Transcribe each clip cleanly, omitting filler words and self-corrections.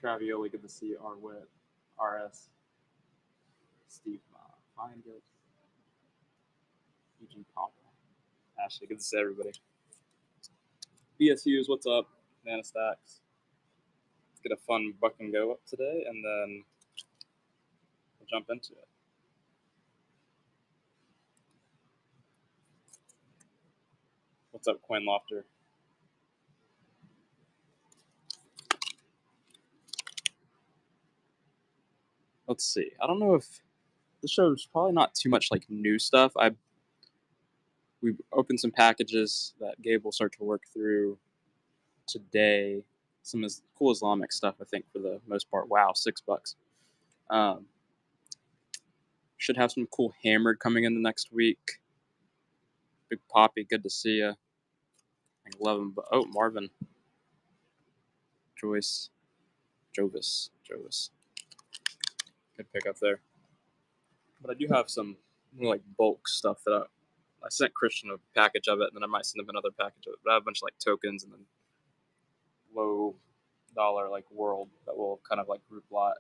Travioli, good to see you. Arwit, RS, Steve Fine, good. Eugene Papa, Ashley, good to see everybody. BSUs, what's up? Nana Stacks. Let's get a fun buck and go up today, and then we'll jump into it. What's up, Coin Lofter? Let's see. I don't know if this show's probably not too much like new stuff. We opened some packages that Gabe will start to work through today. Some cool Islamic stuff, I think, for the most part. Wow, $6. Should have some cool hammered coming in the next week. Big Poppy, good to see you. I love him. Oh, Marvin. Jovis. Good pickup there. But I do have some more like bulk stuff that I sent Christian a package of it, and then I might send him another package of it. But I have a bunch of like tokens and then low dollar like world that will kind of like group lot.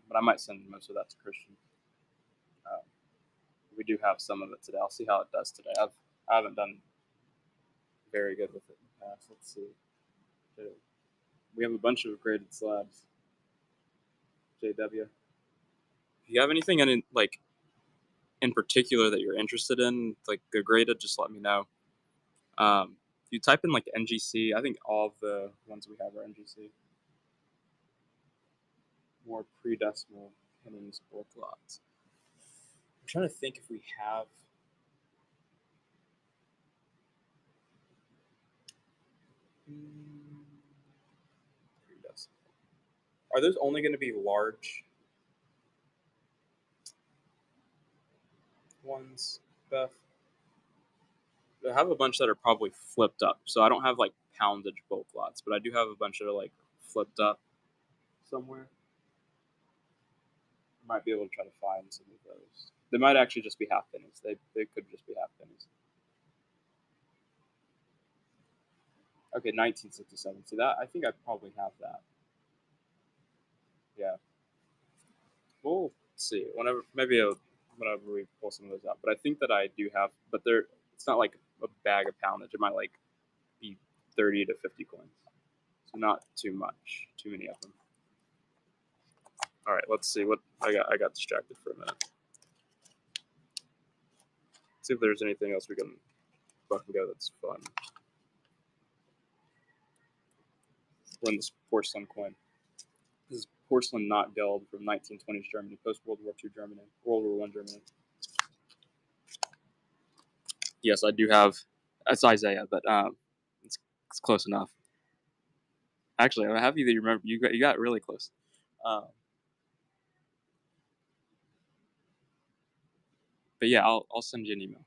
But I might send most of that to Christian. We do have some of it today. I'll see how it does today. I haven't done very good with it in the past. Let's see. We have a bunch of graded slabs. JW. If you have anything in particular that you're interested in, like good graded, just let me know. If you type in like NGC, I think all of the ones we have are NGC. More pre-decimal pennies bulk lots. I'm trying to think if we have. Pre-decimal. Are those only going to be large ones, Beth? I have a bunch that are probably flipped up, so I don't have like poundage bulk lots, but I do have a bunch that are like flipped up somewhere. I might be able to try to find some of those. They might actually just be half pennies. They could just be half pennies. Okay, 1967. See that? I think I probably have that. Yeah. We'll see. Whenever we pull some of those out. But I think that I do have. But it's not like a bag of poundage. It might like be 30 to 50 coins. So not too much. Too many of them. All right. Let's see what I got distracted for a minute. See if there's anything else we can fucking go that's fun. Run this porcelain coin. This is porcelain not gold from 1920s Germany, post-World War II Germany, World War I Germany. Yes, I do have. That's Isaiah, but it's close enough. Actually, I'm happy that you remember. You got really close. But yeah, I'll send you an email.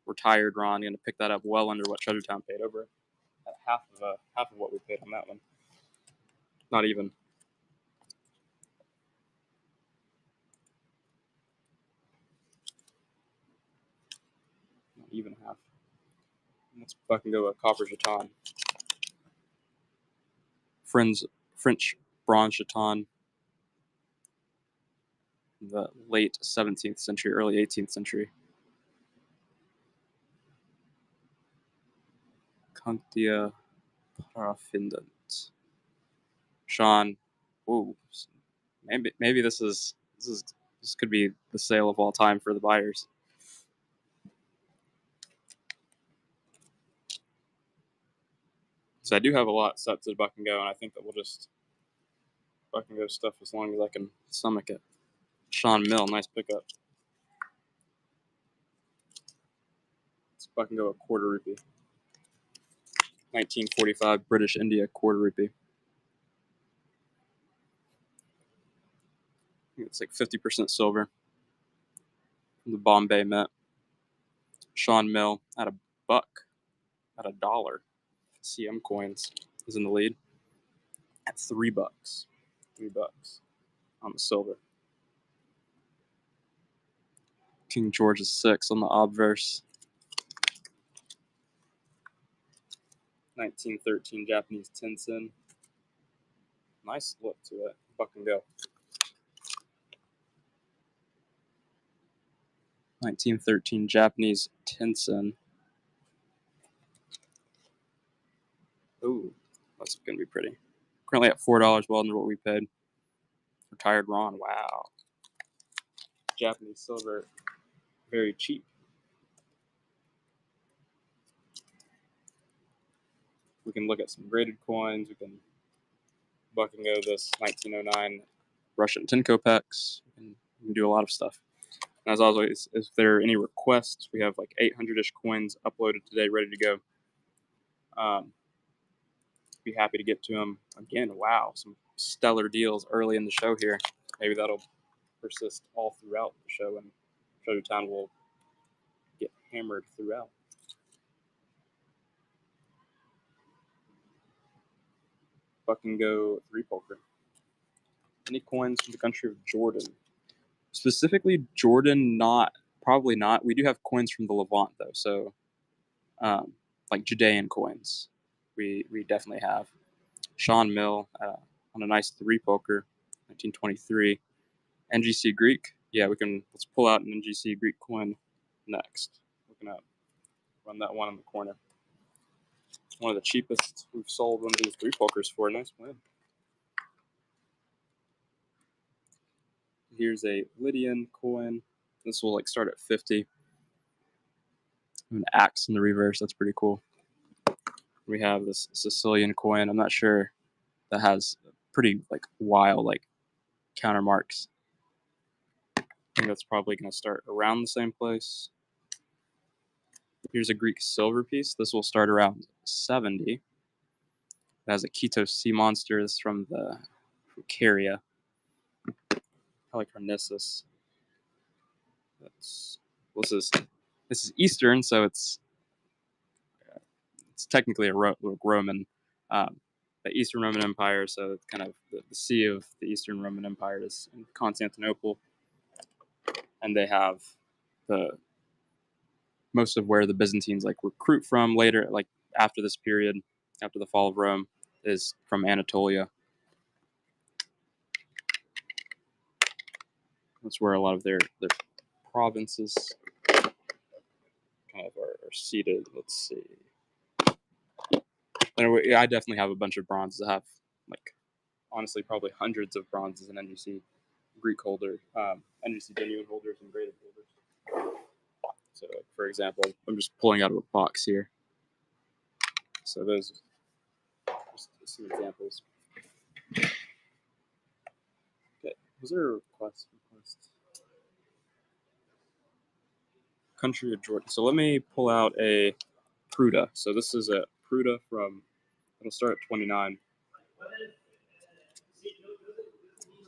Retired Ron, going to pick that up well under what Treasure Town paid, over at half of what we paid on that one. Not even. Not even half. Let's fucking go with copper jeton. French bronze jeton. The late 17th century, early 18th century. Contia Parafindant. Sean, ooh, maybe this could be the sale of all time for the buyers. So I do have a lot set to Buck and Go, and I think that we'll just Buck and Go stuff as long as I can stomach it. Sean Mill, nice pickup. Let's Buck and Go a quarter rupee. 1945 British India quarter rupee. It's like 50% silver. From the Bombay Mint. Sean Mill at $1, at $1. CM coins is in the lead at $3. $3 on the silver. King George VI on the obverse. 1913 Japanese Tensen. nice look to it. Buck and go. 1913 Japanese Tensen. Ooh, that's going to be pretty. Currently at $4, well under what we paid. Retired Ron, wow. Japanese silver, very cheap. We can look at some graded coins. We can buck and go this 1909 Russian Tenkopex. We can do a lot of stuff. And as always, if there are any requests, we have like 800-ish coins uploaded today, ready to go. Be happy to get to them. Again, wow, some stellar deals early in the show here. Maybe that'll persist all throughout the show, and Showdown will get hammered throughout. Buck and go 3 poker. Any coins from the country of Jordan? Specifically, Jordan, probably not. We do have coins from the Levant though, so like Judean coins, we definitely have. Sean Mill on a nice 3 poker, 1923. NGC Greek, yeah, let's pull out an NGC Greek coin next. Looking at run that one in the corner. One of the cheapest we've sold one of these 3 pokers for. Nice win. Here's a Lydian coin. This will start at 50. An axe in the reverse. That's pretty cool. We have this Sicilian coin. I'm not sure. That has pretty wild counter marks. I think that's probably going to start around the same place. Here's a Greek silver piece. This will start around 70. It has a Keto sea monster. This is from Caria. I like Harnissus. This is Eastern, so it's technically a Roman, the Eastern Roman Empire. So it's kind of the sea of the Eastern Roman Empire is in Constantinople, and they have most of where the Byzantines recruit from later, after this period, after the fall of Rome, is from Anatolia. That's where a lot of their provinces kind of are seated. Let's see. Anyway, I definitely have a bunch of bronzes. I have honestly probably hundreds of bronzes and NGC Greek holder, NGC genuine holders and graded holders. So, for example, I'm just pulling out of a box here. So those are just some examples. Okay, was there a request? Country of Jordan. So let me pull out a Pruda. So this is a Pruda it'll start at 29.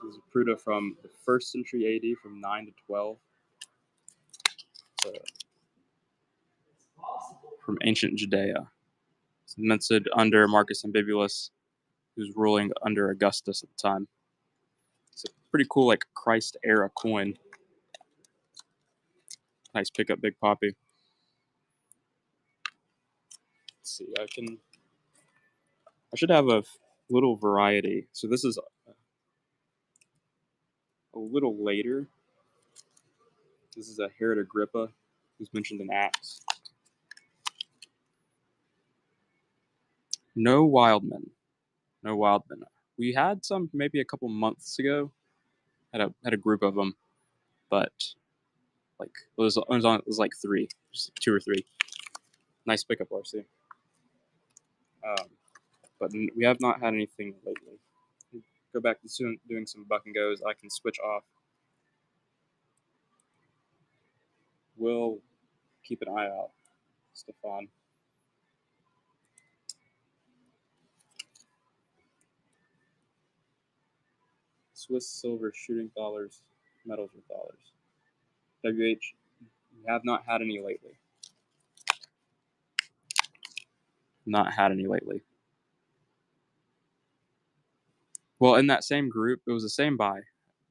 This is a Pruda from the 1st century AD, from 9 to 12. From ancient Judea. It's minted under Marcus Ambibulus, who's ruling under Augustus at the time. It's a pretty cool Christ era coin. Nice pickup, Big Poppy. Let's see, I should have a little variety. So this is a little later. This is a Herod Agrippa, who's mentioned in Acts. No Wildman. We had some maybe a couple months ago. Had a group of them, but it was 3, just 2 or 3. Nice pickup, RC. But we have not had anything lately. Go back to doing some buck and goes. I can switch off. We'll keep an eye out, Stefan. Swiss silver shooting dollars, medals with dollars. WH, we have not had any lately. Well, in that same group, it was the same buy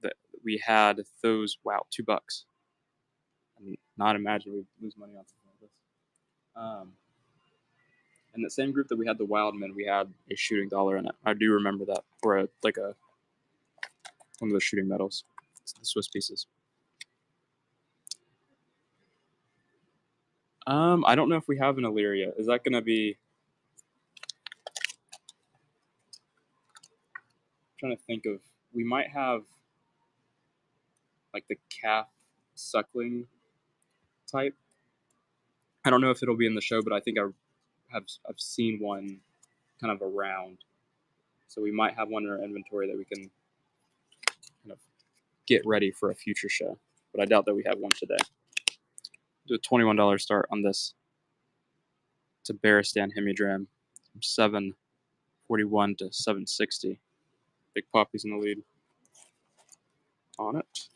that we had those. Wow, $2. I mean, not imagine we'd lose money on something like this. In the same group that we had the Wildman, we had a shooting dollar in it. I do remember that, or one of those shooting medals. It's the Swiss pieces. I don't know if we have an Illyria. Is that going to be? I'm trying to think of. We might have like the calf suckling type. I don't know if it'll be in the show, but I think I've seen one kind of around. So we might have one in our inventory that we can kind of get ready for a future show. But I doubt that we have one today. Do a $21 start on this. It's a Beristan Hemidram from 741 to 760. Big Poppy's in the lead on it.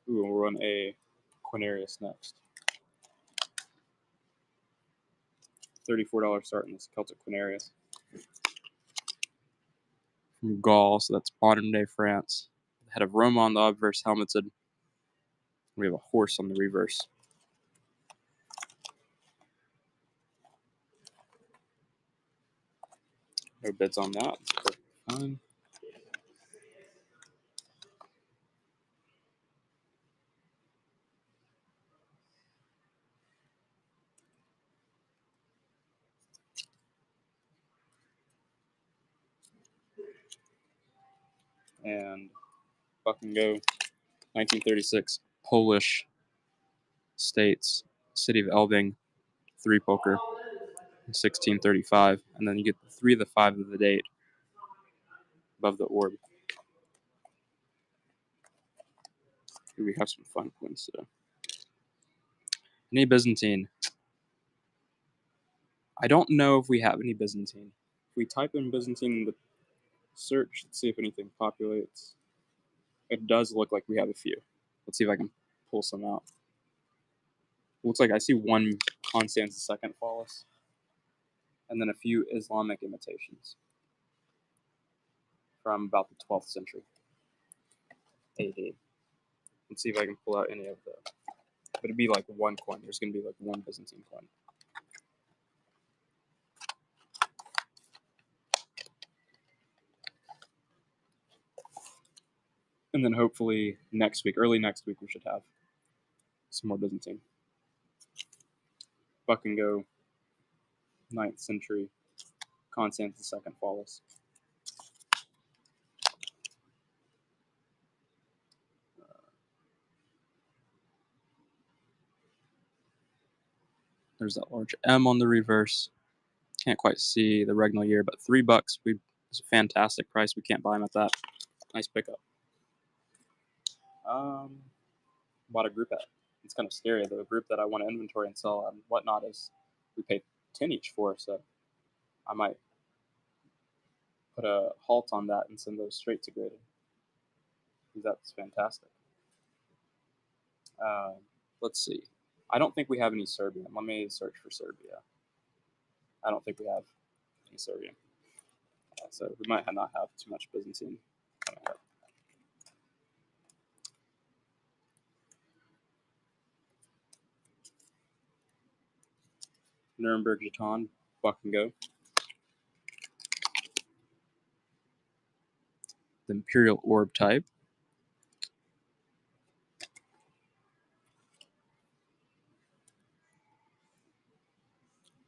Ooh, we'll run a Quinarius next. $34 start in this Celtic Quinarius. From Gaul, so that's modern day France. The head of Roma on the obverse helmeted. We have a horse on the reverse. No bids on that. It's perfectly fine. And Buck and Go. 1936 Polish States, City of Elbing, 3 poker. 1635, and then you get the 3 of the 5 of the date above the orb. We have some fun coins today. Any Byzantine? I don't know if we have any Byzantine. If we type in Byzantine in the search, let's see if anything populates. It does look like we have a few. Let's see if I can pull some out. Looks like I see one Constance II Fallis, and then a few Islamic imitations from about the 12th century AD. Let's see if I can pull out any of the. But it'd be like one coin. There's going to be like one Byzantine coin. And then hopefully next week, early next week, we should have some more Byzantine. Buck and Go, 9th century, Constance II Fallis. There's that large M on the reverse. Can't quite see the regnal year, but $3. It's a fantastic price. We can't buy them at that. Nice pickup. Bought a group at. It's kind of scary. The group that I want to inventory and sell and whatnot is we pay 10 each for, so I might put a halt on that and send those straight to graded. That's fantastic. Let's see. I don't think we have any Serbian. Let me search for Serbia. I don't think we have any Serbian. So we might not have too much Byzantine. Nuremberg Jeton, Buck and Go. The Imperial Orb type.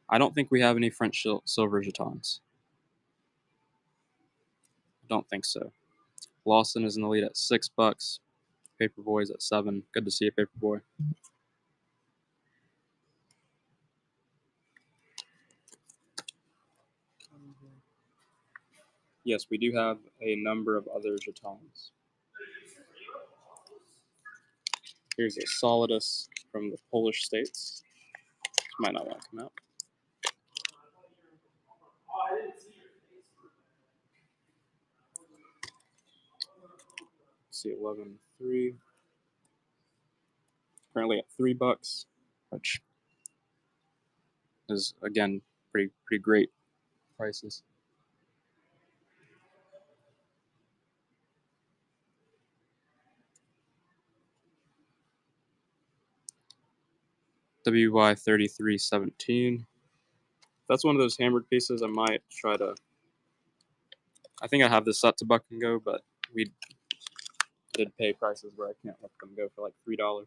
I don't think we have any French silver Jetons. I don't think so. Lawson is in the lead at $6. Paperboy is at 7. Good to see you, Paperboy. Yes, we do have a number of other Jetons. Here's a Solidus from the Polish states. Might not want to come out. Let's see, 11.3. Currently at $3, which is again pretty great prices. WY3317. That's one of those hammered pieces. I might try to. I think I have this set to Buck and Go, but we did pay prices where I can't let them go for like $3.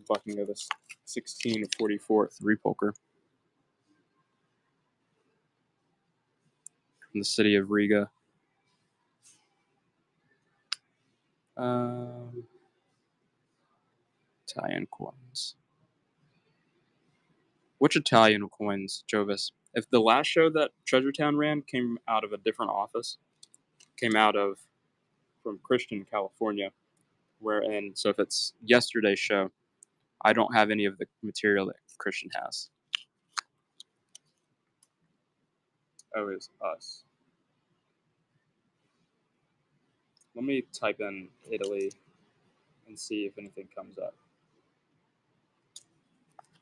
Buck and Go this 1644 3 poker from the city of Riga. Italian coins. Which Italian coins, Jovis? If the last show that Treasure Town ran came out of a different office, came out of from Christian, California, wherein so if it's yesterday's show, I don't have any of the material that Christian has. Oh, it's us. Let me type in Italy and see if anything comes up.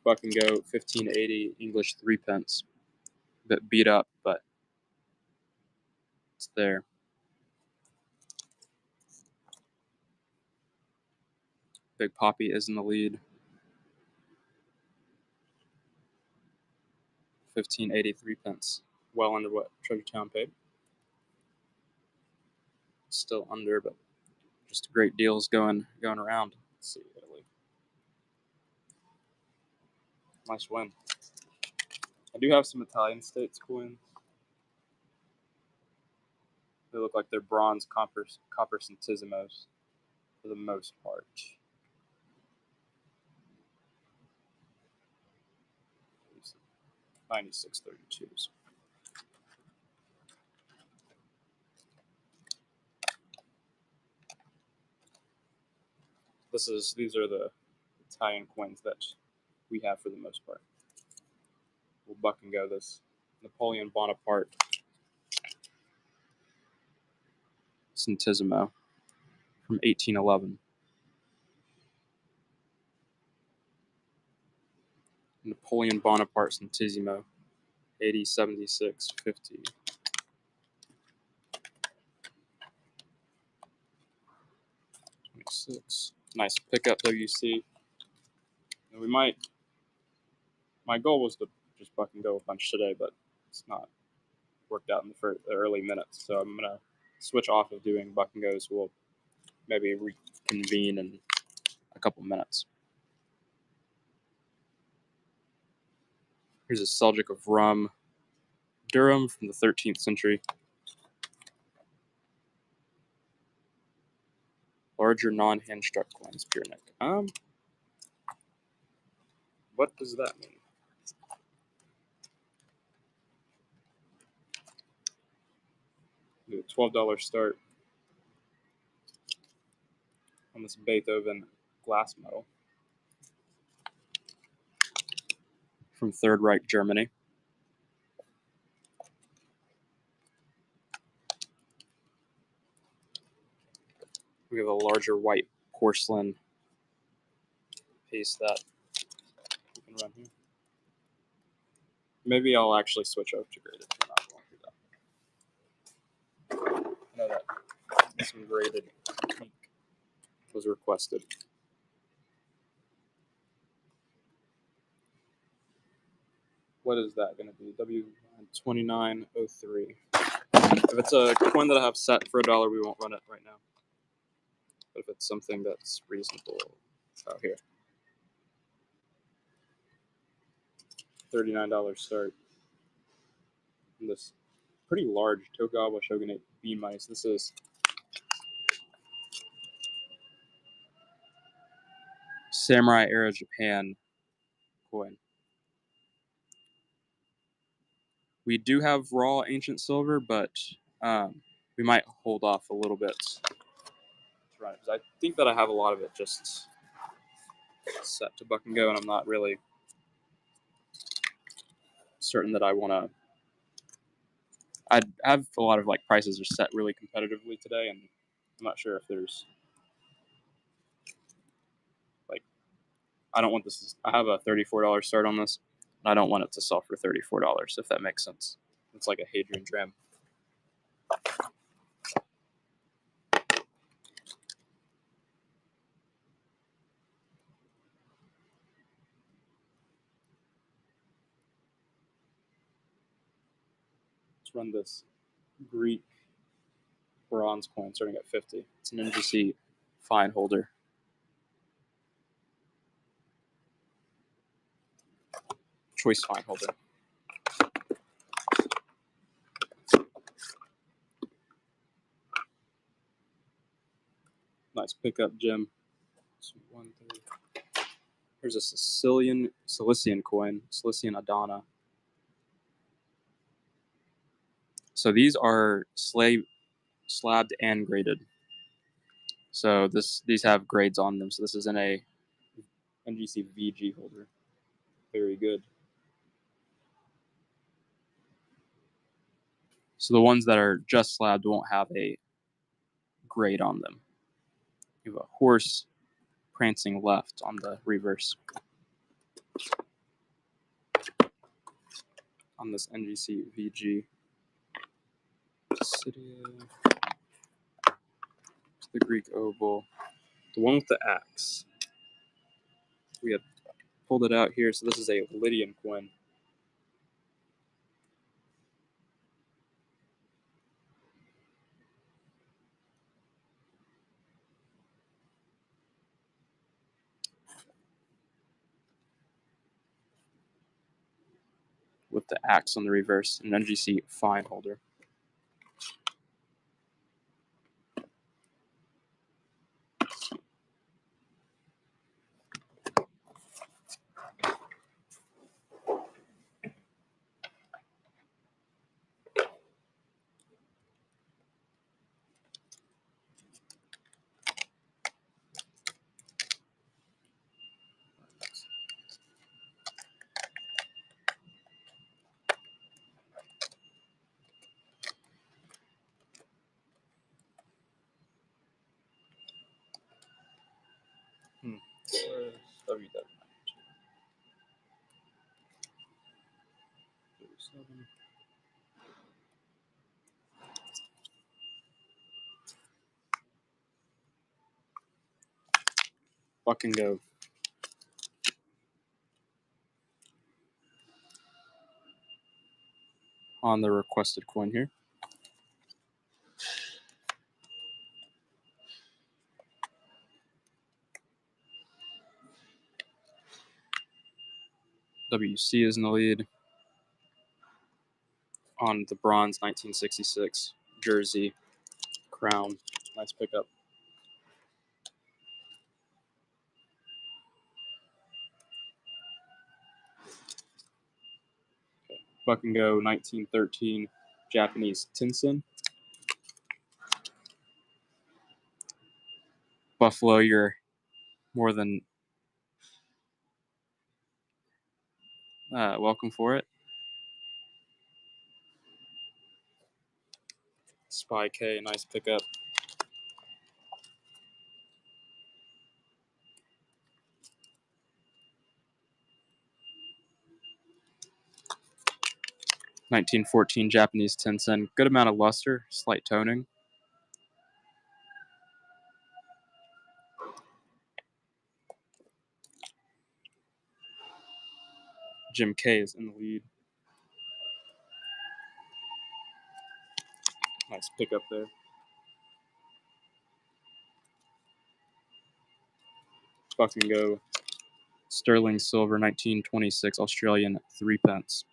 Buck and Go 1580 English 3 pence. A bit beat up, but it's there. Big Poppy is in the lead. 1583 pence. Well under what Treasure Town paid. Still under, but just great deals going around. Let's see, Italy. Nice win. I do have some Italian states coins. They look like they're bronze copper centesimos for the most part. 9632s. These are the Italian coins that we have for the most part. We'll Buck and Go this Napoleon Bonaparte centesimo from 1811. Napoleon Bonaparte centesimo, 8076.50. Nice pickup WC. And we might. My goal was to just Buck and Go a bunch today, but it's not worked out in the early minutes. So I'm gonna switch off of doing Buck and Goes. We'll maybe reconvene in a couple minutes. Here's a Seljuk of rum, Durham from the 13th century. Larger non-hand struck coins, pure neck. What does that mean? Do a $12 start on this Beethoven glass medal from Third Reich, Germany. We have a larger white porcelain piece that we can run here. Maybe I'll actually switch over to graded. I'm not going through that. I know that some graded ink was requested. What is that going to be? W2903. If it's a coin that I have set for $1, we won't run it right now. But if it's something that's reasonable, it's out here. $39 start. And this pretty large Tokugawa Shogunate B mice. This is Samurai era Japan coin. We do have raw ancient silver, but we might hold off a little bit to run it, because I think that I have a lot of it just set to Buck and Go, and I'm not really certain that I want to. I have a lot of like prices are set really competitively today, and I'm not sure if there's like I don't want this. I have a $34 start on this, and I don't want it to sell for $34, if that makes sense. It's like a Hadrian Dram. Let's run this Greek bronze coin starting at 50. It's an NGC fine holder. Choice fine holder. Nice pickup, Jim. 2, 1, 3. Here's a Cilician coin, Cilician Adana. So these are slabbed and graded. So these have grades on them. So this is in a NGC VG holder. Very good. So the ones that are just slabbed won't have a grade on them. You have a horse prancing left on the reverse. On this NGC VG. The Greek oval. The one with the axe. We had pulled it out here. So this is a Lydian coin. With the axe on the reverse, an NGC fine holder. Where's WW? Fucking go. On the requested coin here. WC is in the lead. On the bronze 1966 jersey crown. Nice pickup. Buck and Go 1913 Japanese Tinsen. Buffalo, you're more than welcome for it. Spy K, nice pickup. (1914) Japanese Tinsen. Good amount of luster, slight toning. Jim K is in the lead. Nice pickup there. Buck and Go sterling silver 1926 Australian 3 pence.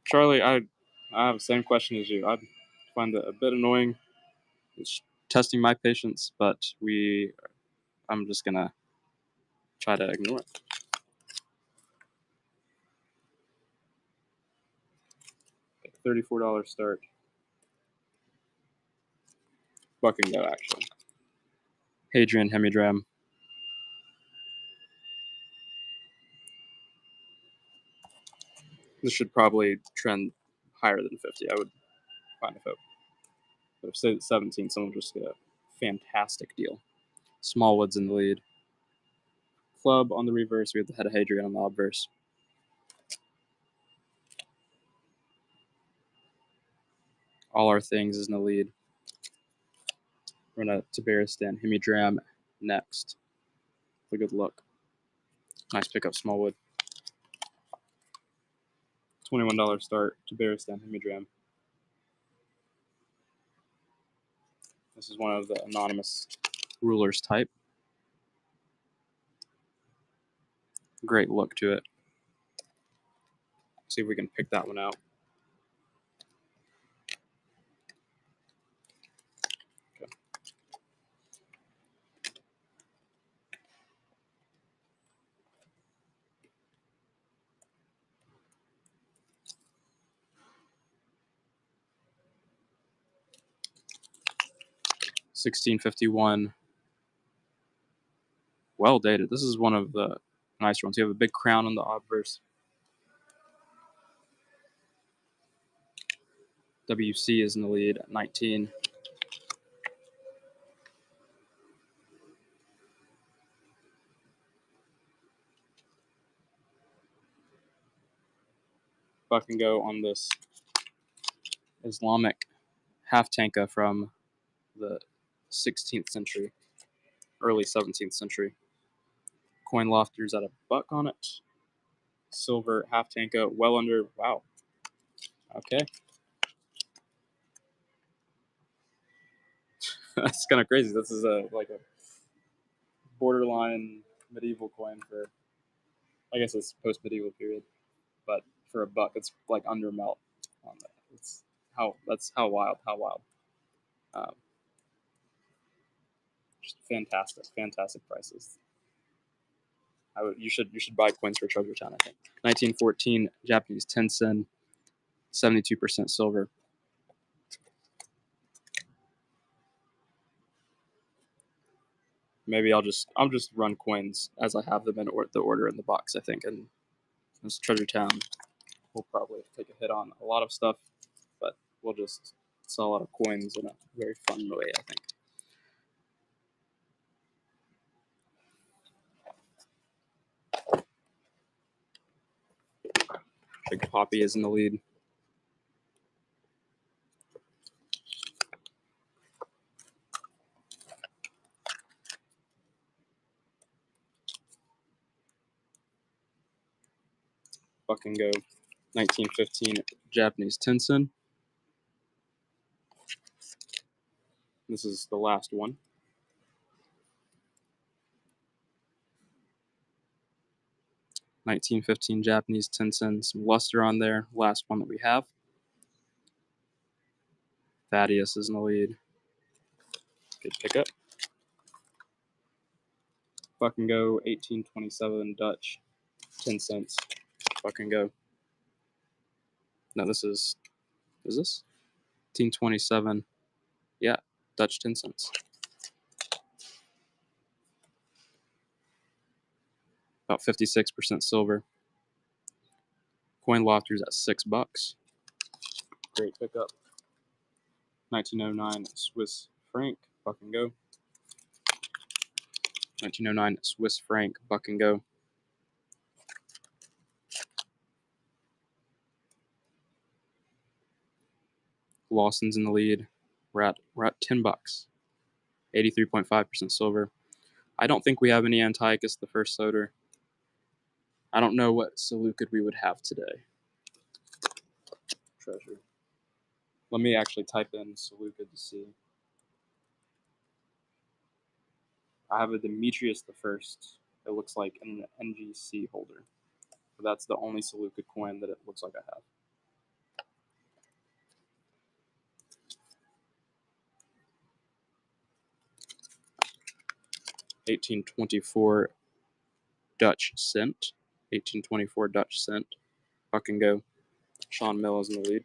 Charlie, I have the same question as you. I find it a bit annoying. It's testing my patience, but I'm just gonna try to ignore it. $34 start. Buck and Go, actually. Hadrian Hemidram. This should probably trend higher than 50. I would find a hope. But if say it's 17, someone will just get a fantastic deal. Smallwood's in the lead. Club on the reverse. We have the head of Hadrian on the obverse. All Our Things is in the lead. We're going to Tabaristan Hemidram next. A good look. Nice pickup, Smallwood. $21 start to Barristan Hemidram. This is one of the anonymous rulers type. Great look to it. See if we can pick that one out. Okay. $16.51. Well dated. This is one of the nicer ones. You have a big crown on the obverse. WC is in the lead at 19. Buck and go on this Islamic half tanka from the 16th century, early 17th century. Coin lofters at a buck on it. Silver half tanka, well under. Wow. Okay. That's kind of crazy. This is like a borderline medieval coin for, I guess it's post-medieval period, but for a buck, it's like under melt on that. That's how wild. Just fantastic prices. You should buy coins for Treasure Town, I think. 1914 Japanese 10 sen, 72% silver. Maybe I'll just run coins as I have them in the order in the box, I think. And this Treasure Town, we'll probably take a hit on a lot of stuff, but we'll just sell a lot of coins in a very fun way, I think. Big Poppy is in the lead. Buck and go. 1915 Japanese 10 sen. This is the last one. $19.15 Japanese 10 sen. Some luster on there. Last one that we have. Thaddeus is in the lead. Good pickup. Buck and go. 1827 Dutch 10 cents. Buck and go. No, this is this? 1827. Yeah, Dutch 10 cents. About 56% silver. Coin lofters at $6. Great pickup. 1909 Swiss franc, buck and go. 1909 Swiss franc, buck and go. Lawson's in the lead. We're at $10. 83.5% silver. I don't think we have any Antiochus the first loader. I don't know what Seleucid we would have today. Treasure. Let me actually type in Seleucid to see. I have a Demetrius the First. It looks like an NGC holder. But that's the only Seleucid coin that it looks like I have. $18.24 Dutch cent. 1824 Dutch cent. Buck and go. Sean Mill is in the lead.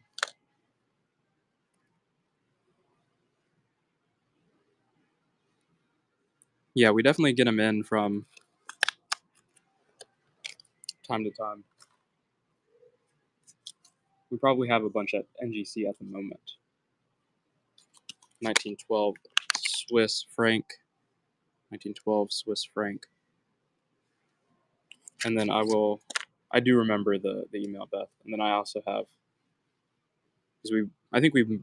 Yeah, we definitely get them in from time to time. We probably have a bunch at NGC at the moment. 1912 Swiss franc. 1912 Swiss franc. And then I do remember the email, Beth. And then I also have, because I think we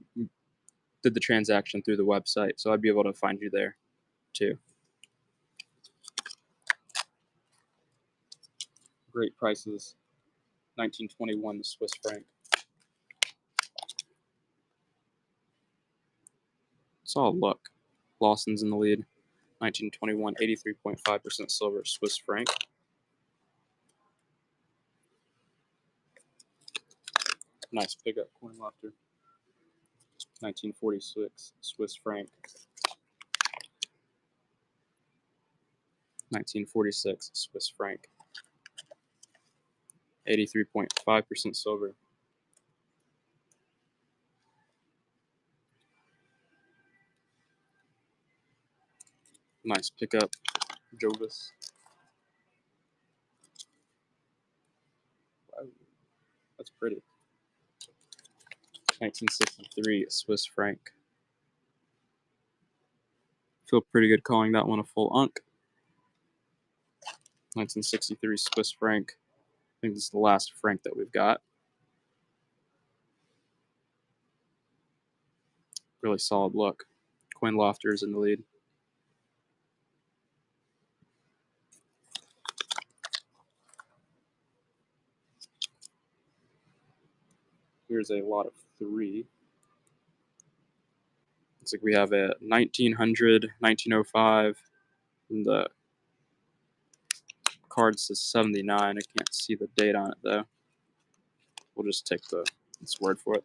did the transaction through the website, so I'd be able to find you there too. Great prices. 1921 Swiss franc. Solid look. Lawson's in the lead. 1921, 83.5% silver Swiss franc. Nice pickup coin lofter. 1946 Swiss franc. 1946 Swiss franc. 83.5% silver. Nice pickup, Jovis. Wow, that's pretty. 1963 Swiss franc. Feel pretty good calling that one a full unk. 1963 Swiss franc. I think this is the last franc that we've got. Really solid look. Coin lofters in the lead. Here's a lot of 3. Looks like we have a 1900, 1905, and the card says 79. I can't see the date on it though. We'll just take its word for it.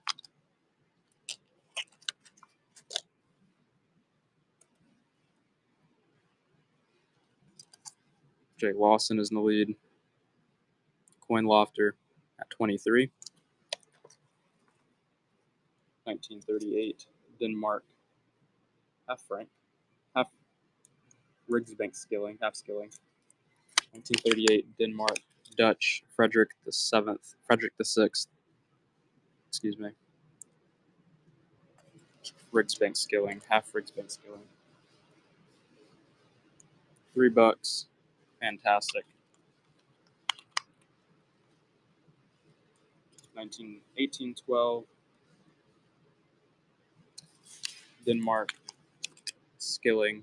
Jay Lawson is in the lead. Coin lofter at 23. 1938 Denmark. Half franc. Half Rigsbank skilling. Half skilling. 1938 Denmark. Dutch. Frederick the Seventh. Frederick the Sixth. Excuse me. Rigsbank skilling. Half Rigsbank skilling. $3. Fantastic. 1812 Denmark skilling.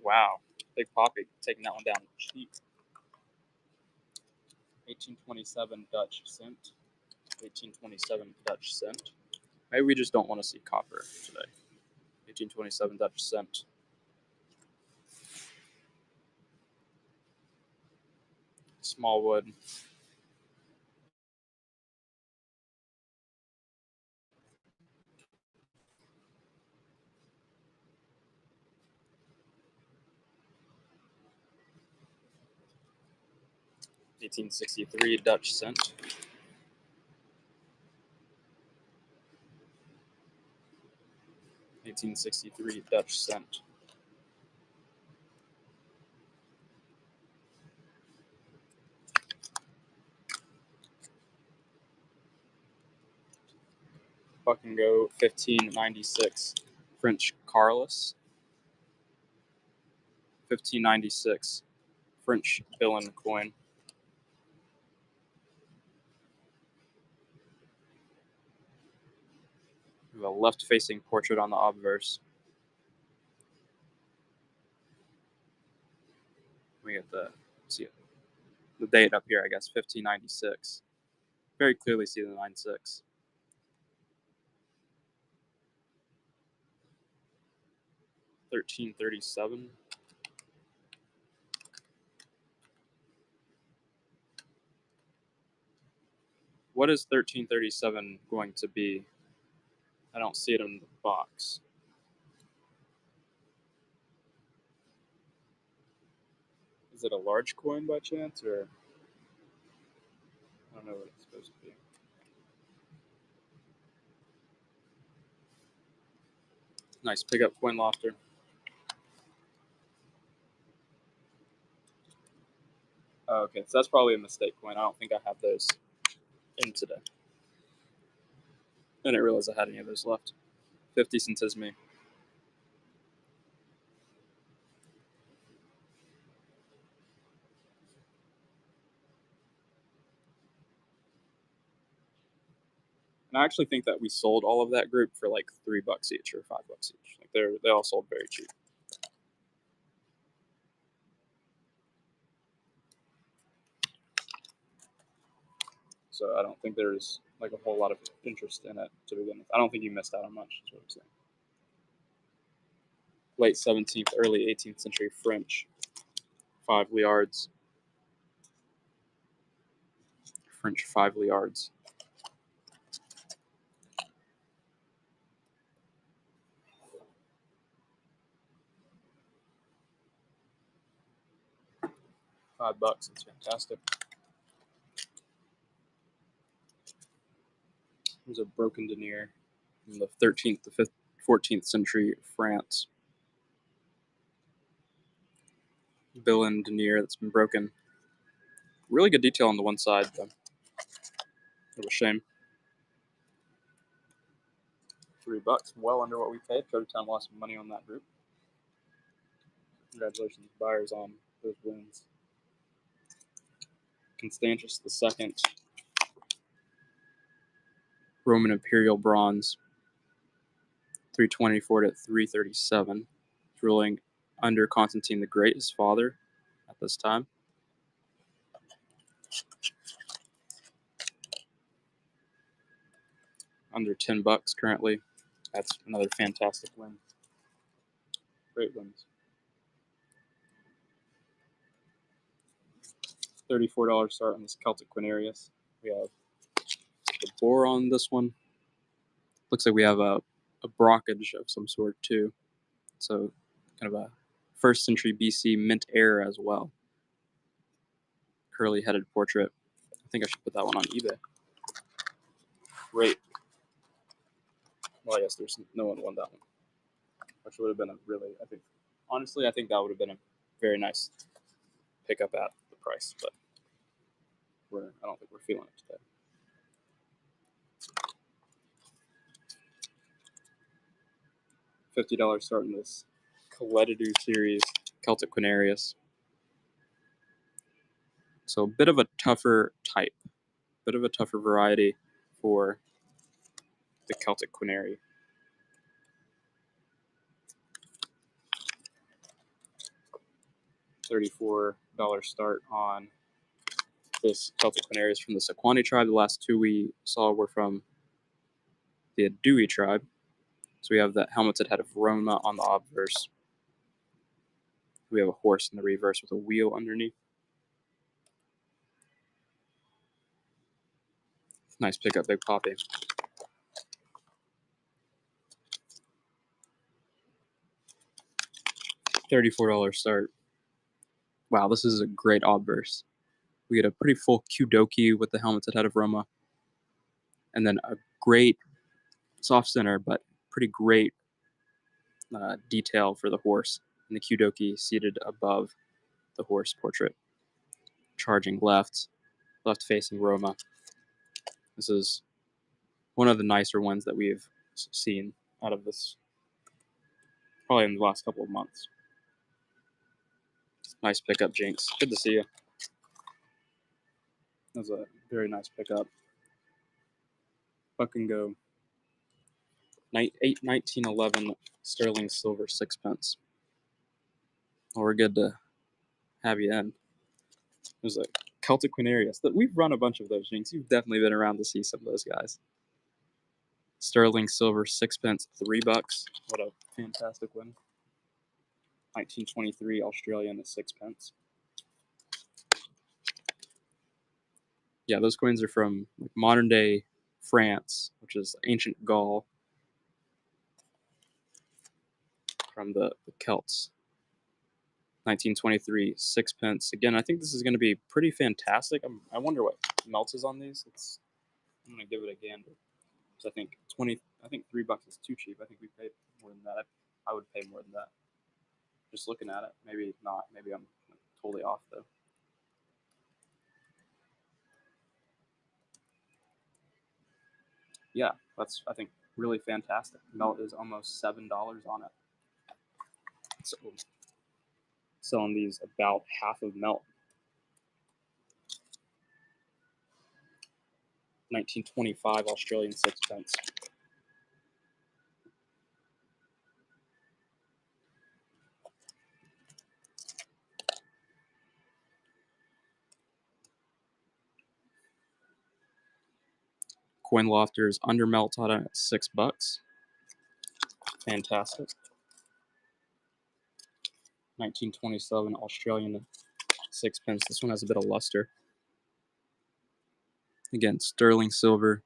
Wow, Big Poppy taking that one down cheap. 1827 Dutch cent. 1827 Dutch cent. Maybe we just don't want to see copper today. 1827 Dutch cent. Smallwood. $1863 Dutch cent. $1863 Dutch cent. Fucking go 1596 French Carlus. 1596 French villain coin. We have a left-facing portrait on the obverse. We get the date up here, I guess, 1596. Very clearly see the 96. $13.37. What is $13.37 going to be? I don't see it in the box. Is it a large coin by chance, or I don't know what it's supposed to be. Nice pickup coin lofter. Oh, okay, so that's probably a mistake coin. I don't think I have those in today. I didn't realize I had any of those left. 50 centesimi. And I actually think that we sold all of that group for like $3 each or $5 each. Like they all sold very cheap. So I don't think there's like a whole lot of interest in it to begin with. I don't think you missed out on much, is what I'm saying. Late 17th, early 18th century French 5 liards. French 5 liards. $5. It's fantastic. There's a broken denier from the 13th to 14th century France. Bill and denier that's been broken. Really good detail on the one side, though. What a shame. $3, well under what we paid. Georgetown lost some money on that group. Congratulations, buyers, on those wins. Constantius II, Roman Imperial Bronze, 324 to 337, ruling under Constantine the Great, his father, at this time. Under $10 currently. That's another fantastic win. Great wins. $34 start on this Celtic Quinarius. We have the bore on this one. Looks like we have a brockage of some sort too. So kind of a 1st century BC mint era as well. Curly headed portrait. I think I should put that one on eBay. Great. Well, I guess there's no one won that one. Which would have been a really, honestly, I think that would have been a very nice pickup at the price, but I don't think we're feeling it today. $50 starting this Coletidu series Celtic Quinarius. So a bit of a tougher type, bit of a tougher variety for the Celtic Quinary. $34 start on this Celtic Quinarius from the Sequani tribe. The last 2 we saw were from the Dewey tribe. So we have the helmeted head of Roma on the obverse. We have a horse in the reverse with a wheel underneath. Nice pickup, Big Poppy. $34 start. Wow, this is a great obverse. We get a pretty full Qdoki with the helmeted head of Roma. And then a great soft center, but pretty great detail for the horse. And the Qdoki seated above the horse portrait. Charging left facing Roma. This is one of the nicer ones that we've seen out of this, probably in the last couple of months. Nice pickup, Jinx. Good to see you. That was a very nice pickup. Buck and go. 1911 sterling silver 6 pence. Well, we're good to have you in. There's a Celtic Quinarius. We've run a bunch of those, Jinx. You've definitely been around to see some of those guys. Sterling silver 6 pence, $3. What a fantastic win. 1923 Australian at 6 pence. Yeah, those coins are from like modern day France, which is ancient Gaul, from the Celts. 1923 6 pence. Again, I think this is going to be pretty fantastic. I wonder what melt is on these. I'm going to give it a gander. So I think $3 is too cheap. I think we paid more than that. I would pay more than that. Just looking at it, maybe not. Maybe I'm totally off though. Yeah, that's, I think, really fantastic. Melt is almost $7 on it. So selling these about half of melt. 1925 Australian sixpence. Coin lofters under melt on at $6. Fantastic. 1927 Australian sixpence. This one has a bit of luster. Again, sterling silver.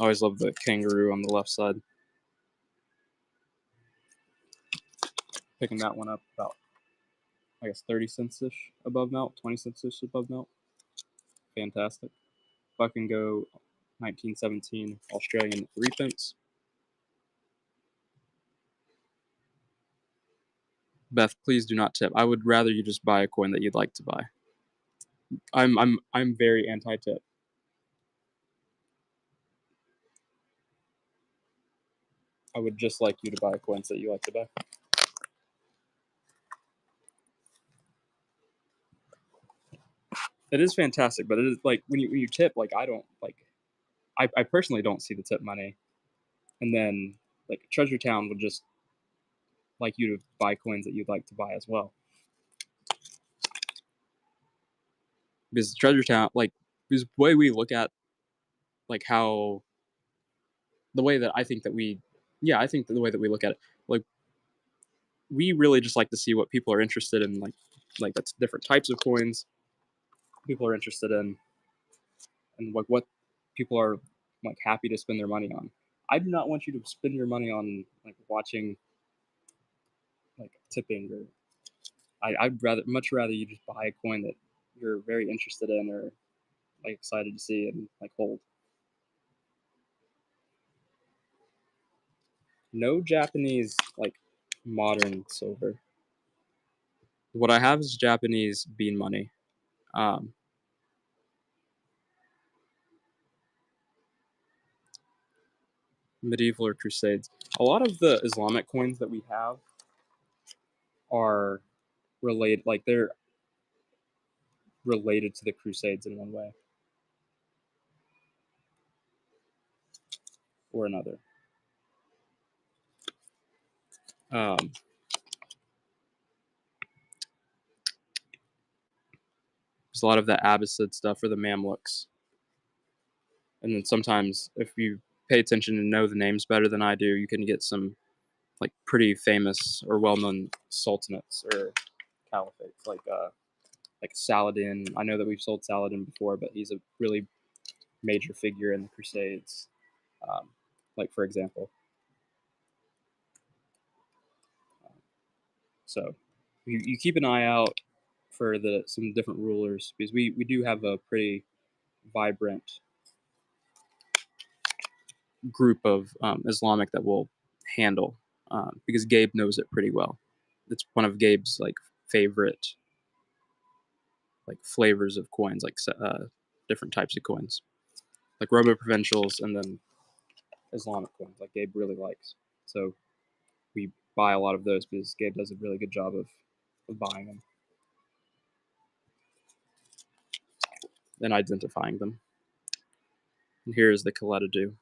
Always love the kangaroo on the left side. Picking that one up about, I guess, 30 cents-ish above melt, 20 cents-ish above melt. Fantastic. Buck and Go 1917 Australian threepence. Beth, please do not tip. I would rather you just buy a coin that you'd like to buy. I'm very anti-tip. I would just like you to buy coins that you like to buy. It is fantastic, but it is like when you tip, like I don't like. I personally don't see the tip money, and then like Treasure Town would just like you to buy coins that you'd like to buy as well. Because Treasure Town, like, because the way we look at, like, how, the way that I think that we, yeah, I think that the way that we look at it, like, we really just like to see what people are interested in, like that's different types of coins people are interested in, and like what people are like happy to spend their money on. I do not want you to spend your money on like watching like tipping, or I'd much rather you just buy a coin that you're very interested in or like excited to see and like hold. No Japanese like modern silver. What I have is Japanese bean money. Um, medieval or Crusades. A lot of the Islamic coins that we have are related, like they're related to the Crusades in one way or another. There's a lot of the Abbasid stuff or the Mamluks. And then sometimes if you pay attention and know the names better than I do, you can get some like pretty famous or well-known sultanates or caliphates, like Saladin. I know that we've sold Saladin before, but he's a really major figure in the Crusades. Like for example. So you keep an eye out for some different rulers, because we do have a pretty vibrant group of Islamic that we'll handle, because Gabe knows it pretty well. It's one of Gabe's like favorite like flavors of coins, like different types of coins, like Robo Provincials and then Islamic coins, like Gabe really likes. So we buy a lot of those because Gabe does a really good job of buying them and identifying them. And here's the Coletta.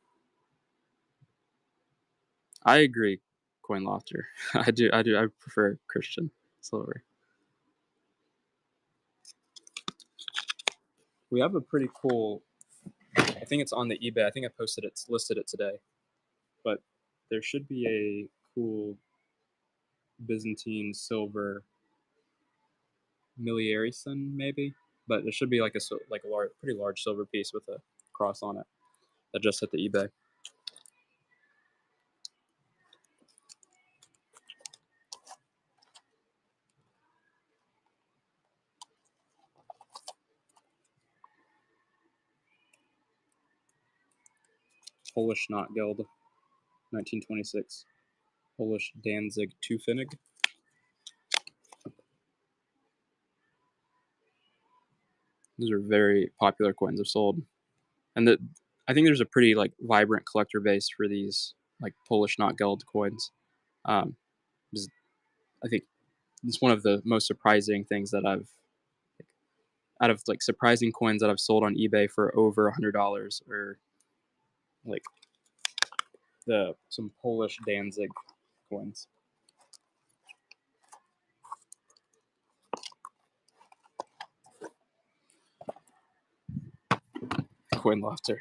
I agree, Coin Lofter. I do. I prefer Christian silver. We have a pretty cool. I think it's on the eBay. I think I listed it today. But there should be a cool Byzantine silver Miliarison, maybe. But there should be like a pretty large silver piece with a cross on it that just hit the eBay. Polish Knot Guild, 1926. Polish Danzig Teufinig. Those are very popular coins. I've sold, and I think there's a pretty like vibrant collector base for these like Polish Knot Guild coins. Um, I think it's one of the most surprising things that I've out of like surprising coins that I've sold on eBay for over $100, or like some Polish Danzig coins. Coin laughter.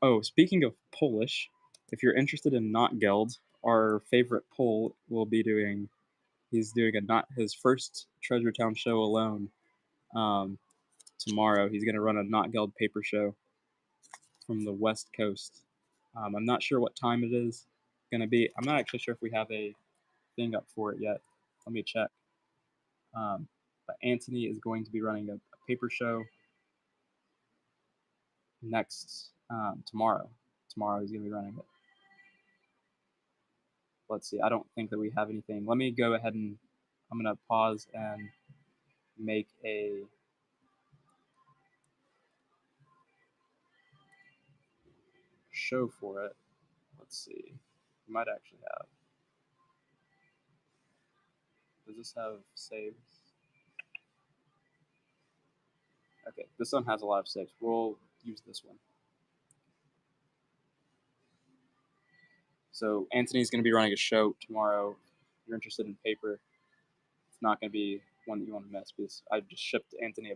Oh, speaking of Polish, if you're interested in Not Geld, our favorite Pole will be doing. He's doing his first Treasure Town show alone. Tomorrow, he's going to run a Not Geld paper show from the West Coast. I'm not sure what time it is going to be. I'm not actually sure if we have a thing up for it yet. Let me check. But Anthony is going to be running a paper show next tomorrow. Tomorrow he's going to be running it. Let's see. I don't think that we have anything. Let me go ahead and I'm going to pause and make a show for it. Let's see. We might actually have. Does this have saves? Okay, this one has a lot of saves. We'll use this one. So Anthony's going to be running a show tomorrow. If you're interested in paper, it's not going to be one that you want to miss, because I just shipped Anthony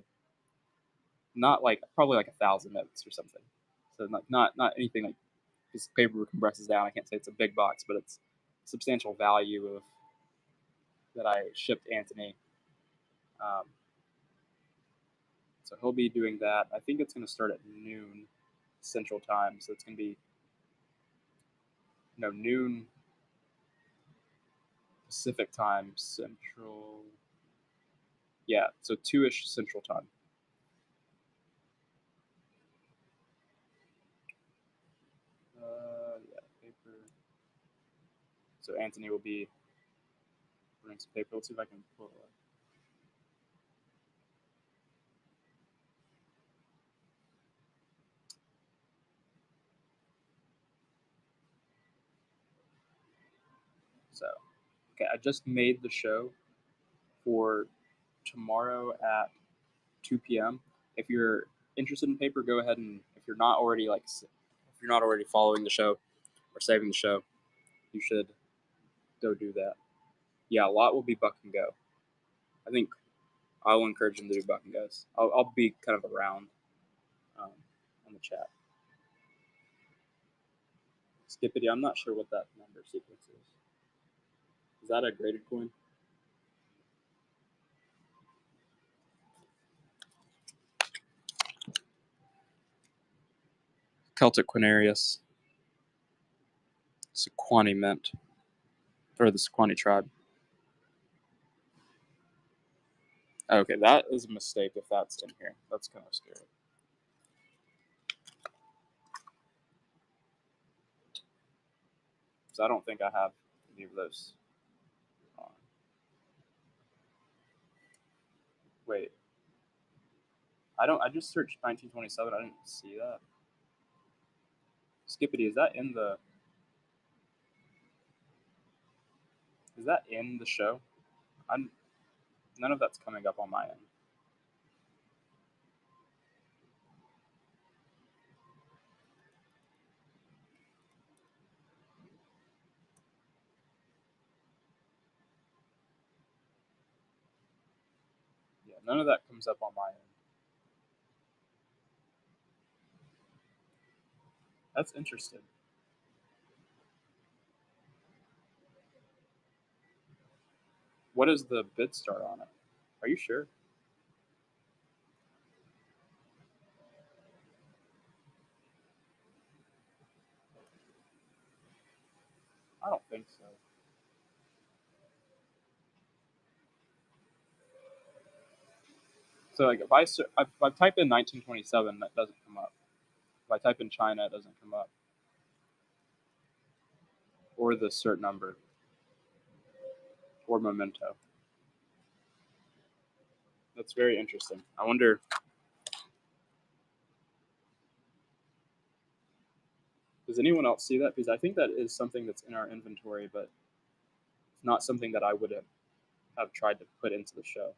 probably like 1,000 notes or something. So not anything like this paper compresses down. I can't say it's a big box, but it's substantial value of that I shipped Anthony. So he'll be doing that. I think it's going to start at noon Central Time. So it's going to be noon Pacific Time Central. Yeah, so 2-ish Central Time. Yeah, paper. So Anthony will be running some paper. Let's see if I can pull it up. So, okay, I just made the show for tomorrow at 2 p.m. If you're interested in paper, go ahead, and if you're not already following the show or saving the show, you should go do that. Yeah, a lot will be buck and go. I think I'll encourage them to do buck and goes. I'll be kind of around on the chat. Skippity, I'm not sure what that number sequence is. Is that a graded coin? Celtic Quinarius. Sequani Mint. Or the Sequani tribe. Okay, that is a mistake if that's in here. That's kind of scary. So I don't think I have any of those on. Wait. I just searched 1927. I didn't see that. Skippity, is that in the show? None of that's coming up on my end. Yeah, none of that comes up on my end. That's interesting. What is the bid start on it? Are you sure? I don't think so. So like if I type in 1927, that doesn't come up. If I type in China, it doesn't come up. Or the cert number. Or memento. That's very interesting. I wonder. Does anyone else see that? Because I think that is something that's in our inventory, but it's not something that I would have tried to put into the show.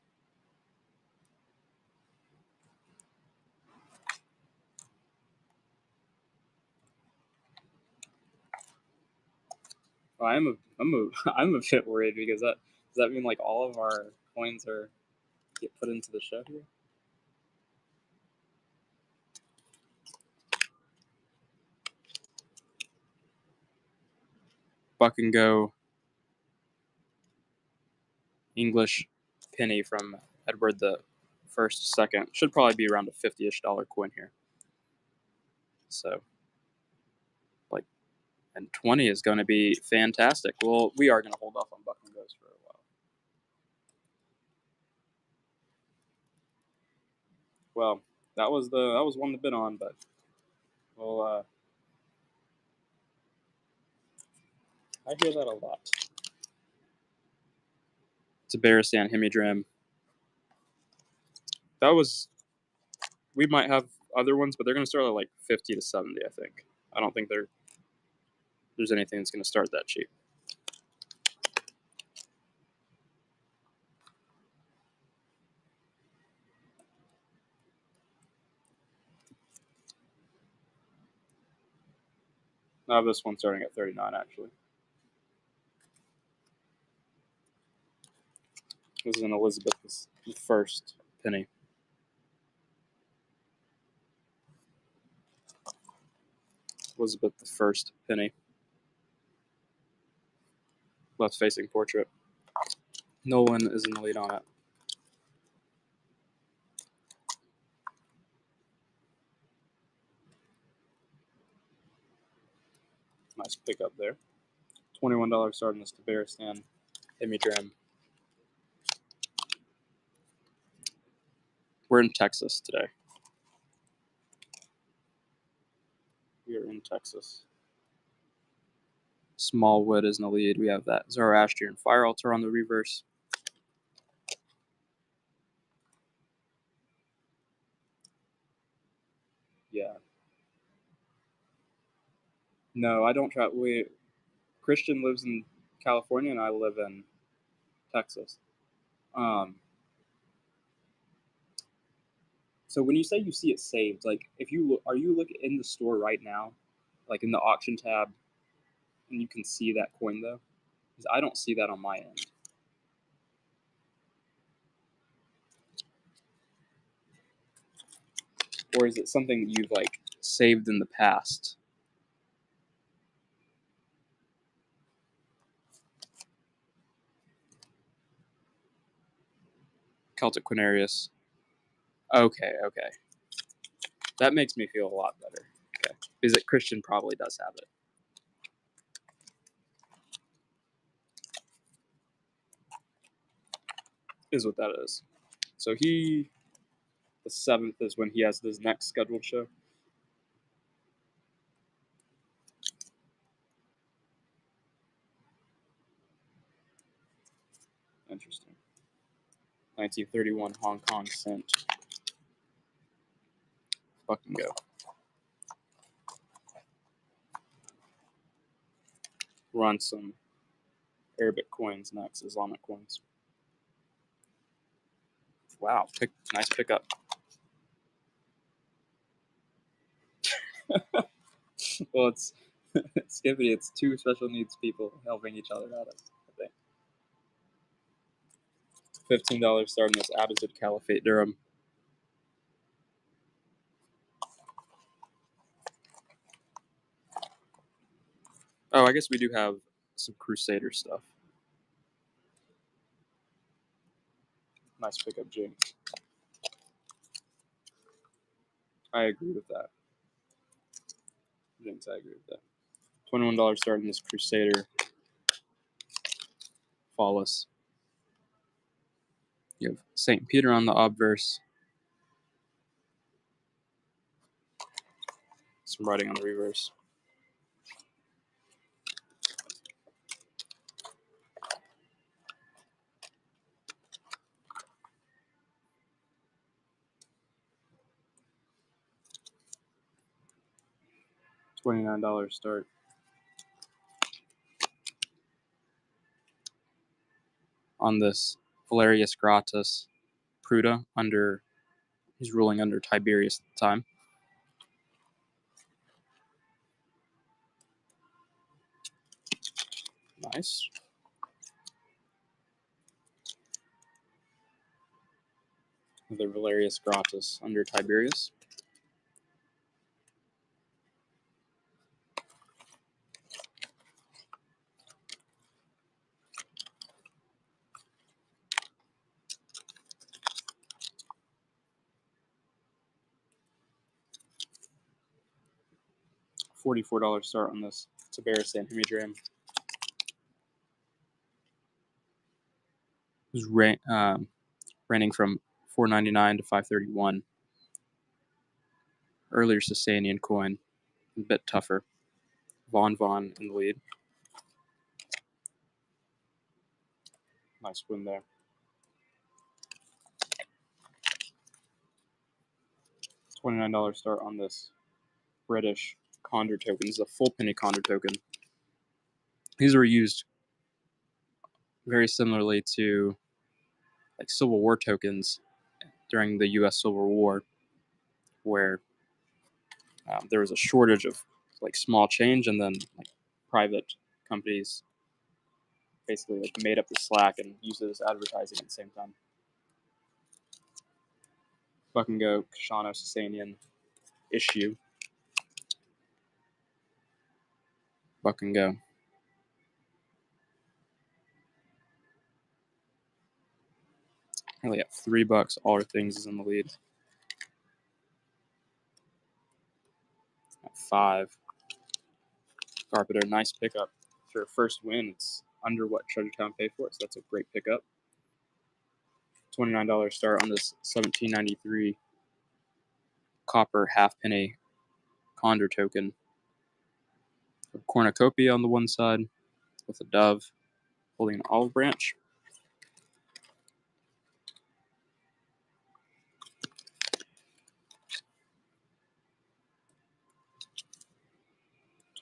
I'm I'm a bit worried because does that mean like all of our coins get put into the show here? Buck and Go English penny from Edward the First, second. Should probably be around a $50-ish coin here. So, like, and 20 is going to be fantastic. Well, we are going to hold off on Buck and Goes for a while. Well, that was one to bid on, but well, I hear that a lot. Tabaristan Hemidram. We might have other ones, but they're going to start at like 50 to 70, I think. I don't think there's anything that's going to start that cheap. I have this one starting at 39, actually. This is an Elizabeth I penny. Elizabeth I penny. Left-facing portrait. Nolan is in the lead on it. Nice pickup there. $21 starting this Tabaristan Hemidram. We're in Texas today. We are in Texas. Smallwood is in the lead. We have that Zoroastrian fire altar on the reverse. Yeah. No, I don't travel. Christian lives in California and I live in Texas. So when you say you see it saved, like if you look, are you looking in the store right now, like in the auction tab, and you can see that coin though? Because I don't see that on my end. Or is it something you've like saved in the past? Celtic Quinarius. Okay. That makes me feel a lot better. Okay. Because Christian probably does have it. Is what that is. So the 7th is when he has his next scheduled show. Interesting. 1931 Hong Kong cent. Fucking go. Run some Arabic coins next, Islamic coins. Wow, nice pickup. Well, it's Skippy. It's two special needs people helping each other out. I think $15 starting this Abbasid Caliphate Durham. Oh, I guess we do have some Crusader stuff. Nice pickup, Jinx. I agree with that. Jinx, I agree with that. $21 starting this Crusader. Flawless. You have St. Peter on the obverse. Some writing on the reverse. $29 start. On this Valerius Gratus Pruta he's ruling under Tiberius at the time. Nice. The Valerius Gratus under Tiberius. $44 start on this Tiberius and Hemidram. It was ranging from $4.99 to $5.31. Earlier Sasanian coin, a bit tougher. Von in the lead. Nice win there. $29 start on this British Condor token. This is a full penny Condor token. These were used very similarly to like Civil War tokens during the U.S. Civil War, where there was a shortage of like small change, and then like private companies basically like made up the slack and used it as advertising at the same time. Buck and Go Kashano Sasanian issue. Buck and Go. Really at $3. All our things is in the lead. At 5. Carpenter, nice pickup. For a first win, it's under what Treasuretown paid for it, so that's a great pickup. $29 start on this 1793 copper half-penny Condor token. A cornucopia on the one side with a dove holding an olive branch.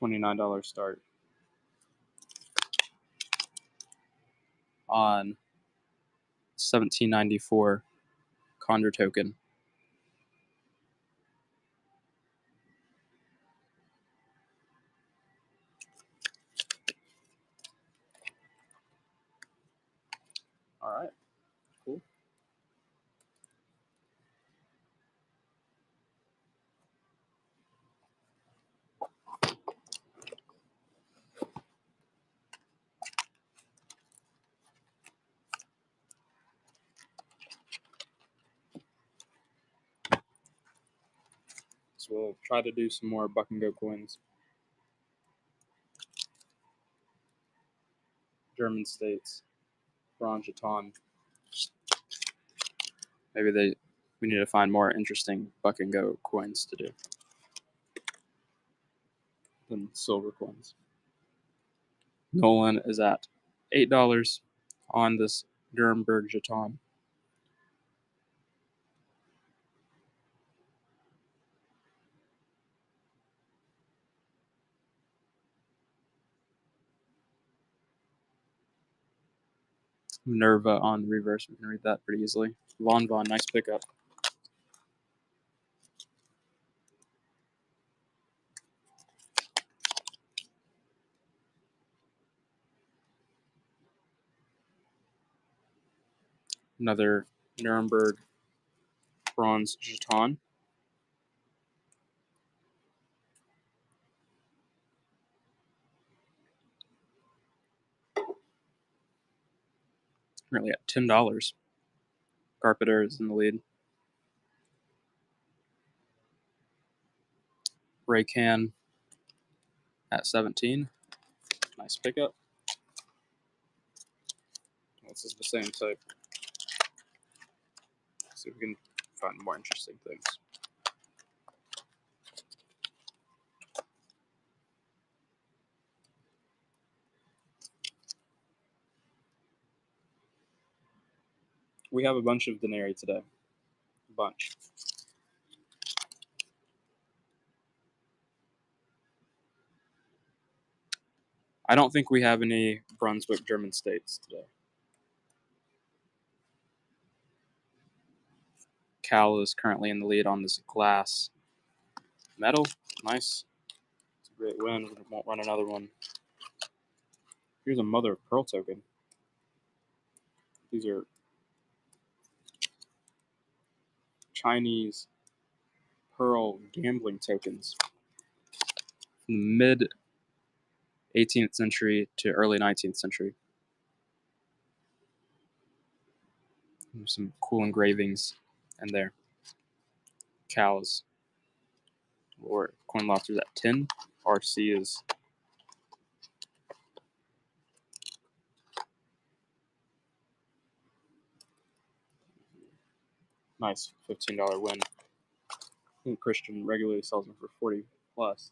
$29 start on 1794 Condor token. All right, cool. So we'll try to do some more Buck and Go coins. German states, bronze jeton. Maybe we need to find more interesting Buck and Go coins to do than silver coins. Nolan is at $8 on this Nuremberg jeton. Nerva on reverse. We can read that pretty easily. Von, nice pickup. Another Nuremberg bronze jeton. Currently at $10. Carpenter is in the lead. Raycan at 17. Nice pickup. This is the same type. See if we can find more interesting things. We have a bunch of denarii today. A bunch. I don't think we have any Brunswick German states today. Cal is currently in the lead on this glass metal. Nice. It's a great win. We won't run another one. Here's a mother of pearl token. These are Chinese pearl gambling tokens from the mid 18th century to early 19th century. There's some cool engravings in there. Cows. Or coin lobsters at 10. RC is nice $15 win. I think Christian regularly sells them for 40 plus.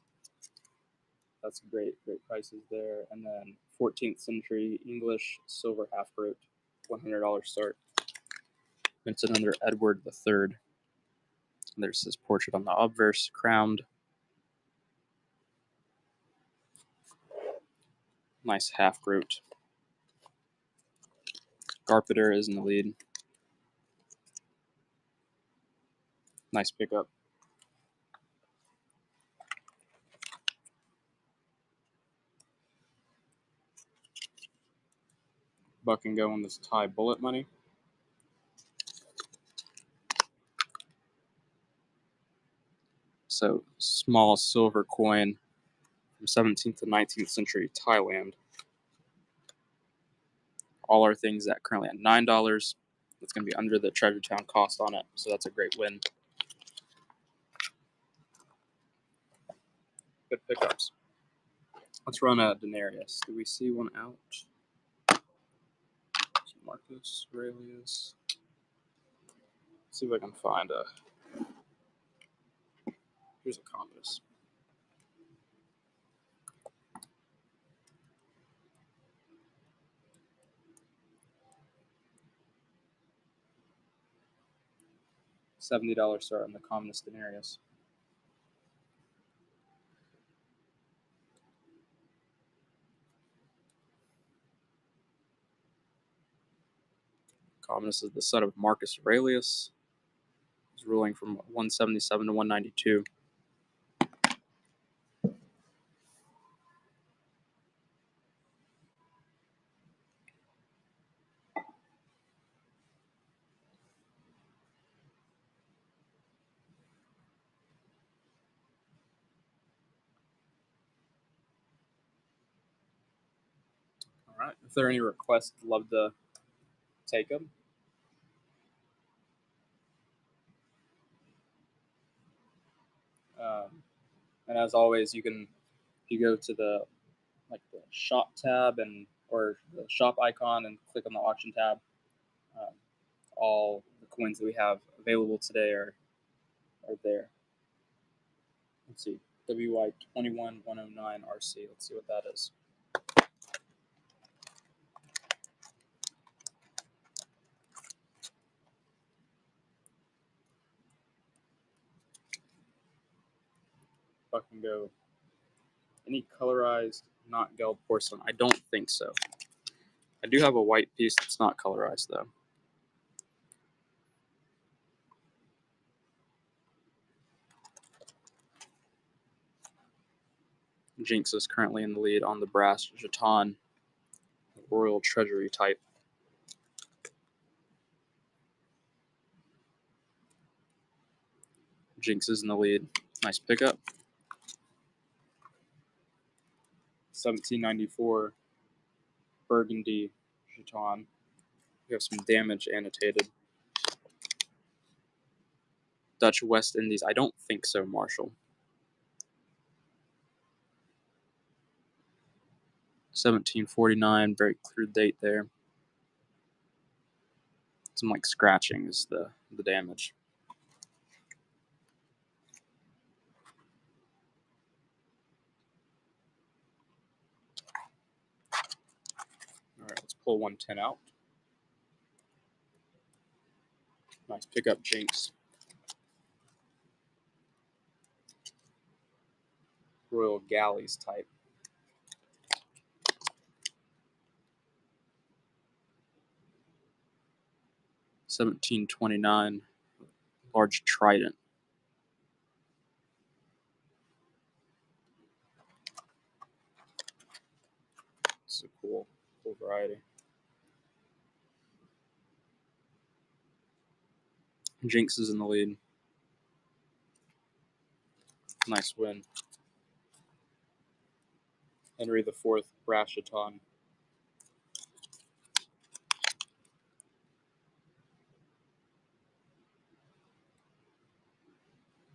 That's great prices there. And then 14th century English silver half groat, $100 start. Minted under Edward III. And there's his portrait on the obverse, crowned. Nice half groat. Garpeter is in the lead. Nice pickup. Buck and go on this Thai bullet money. So small silver coin from 17th to 19th century Thailand. All our things at currently at $9. That's going to be under the Treasure Town cost on it, so that's a great win. Good pickups. Let's run a denarius. Do we see one out? Marcus Aurelius. See if I can find a. Here's a compass. $70 start on the communist denarius. Communist is the son of Marcus Aurelius. He's ruling from 177 to 192. All right. If there are any requests, I'd love to take them. And as always, you can, if you go to the shop tab or the shop icon and click on the auction tab, all the coins that we have available today are there. Let's see, WY 21109 RC. Let's see what that is. Fucking go. Any colorized, not Geld porcelain? I don't think so. I do have a white piece that's not colorized though. Jinx is currently in the lead on the brass jeton, Royal Treasury type. Jinx is in the lead. Nice pickup. 1794 Burgundy jeton. We have some damage annotated. Dutch West Indies. I don't think so, Marshall. 1749, very clear date there. Some scratching is the damage. All right, let's pull 110 out. Nice pickup, Jinx. Royal Galleys type. $17.29, large trident. It's a cool variety. Jinx is in the lead. Nice win. Henry IV, brass jeton.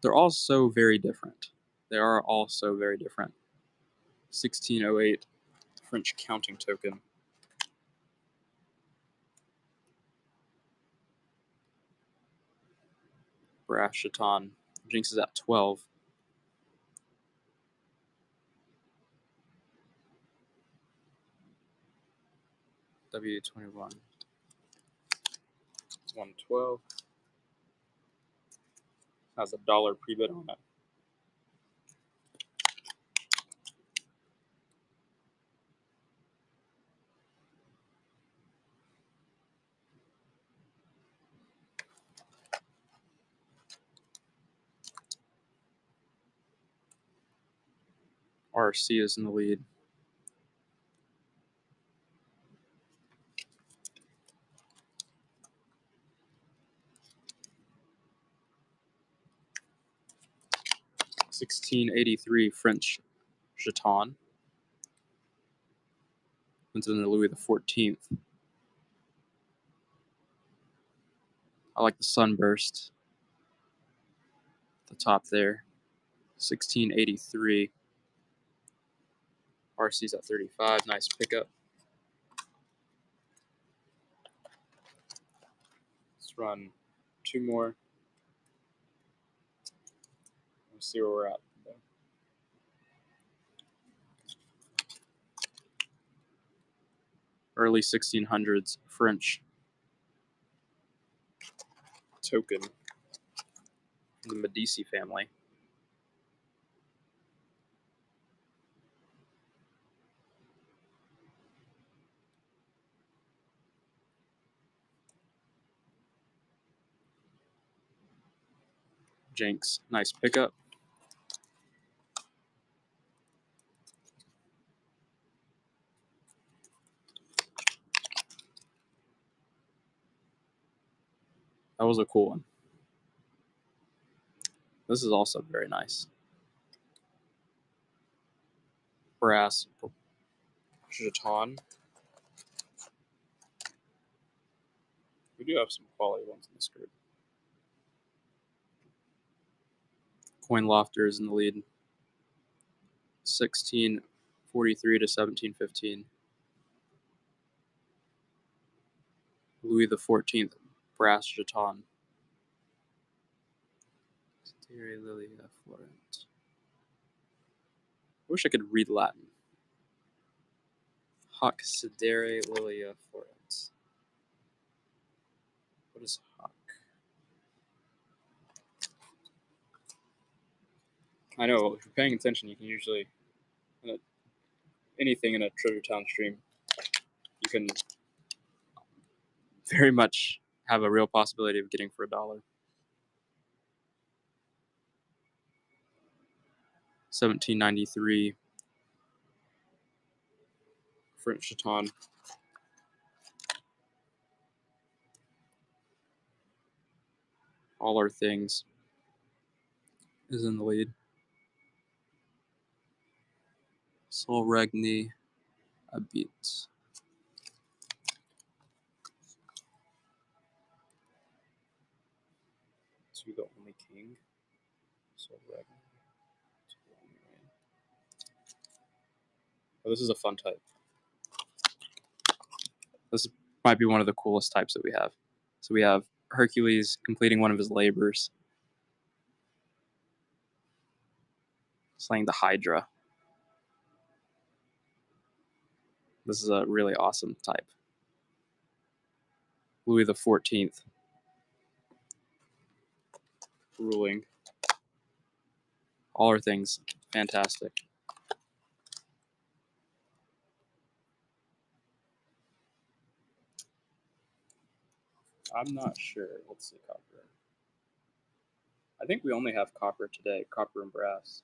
They're all so very different. They are all so very different. 1608 French counting token. Brass jeton. Jinx is at 12. W21. 112. Has a $1 pre-bid on it. RC is in the lead. $16.83 French jeton. Went in the Louis XIV. I like the sunburst. At the top there. $16.83. RC's at 35. Nice pickup. Let's run 2 more. Let's see where we're at. Early 1600s French token. The Medici family. Jinx, nice pickup. That was a cool one. This is also very nice. Brass jeton. We do have some quality ones in this group. Coin lofter is in the lead. 1643 to 1715. Louis XIV brass jeton. Lilia Florent. I wish I could read Latin. Hoc sedere Lilia Florent. What is hoc? I know, if you're paying attention, you can usually, anything in a Treasure Town stream, you can very much have a real possibility of getting for $1. 1793 French jeton. All Our Things is in the lead. Sol Regni Abit. To the Only King. Sol Regni. Oh, this is a fun type. This might be one of the coolest types that we have. So we have Hercules completing one of his labors, slaying the Hydra. This is a really awesome type. Louis XIV ruling. All Our Things, fantastic. I'm not sure. Let's see, copper. I think we only have copper today, copper and brass.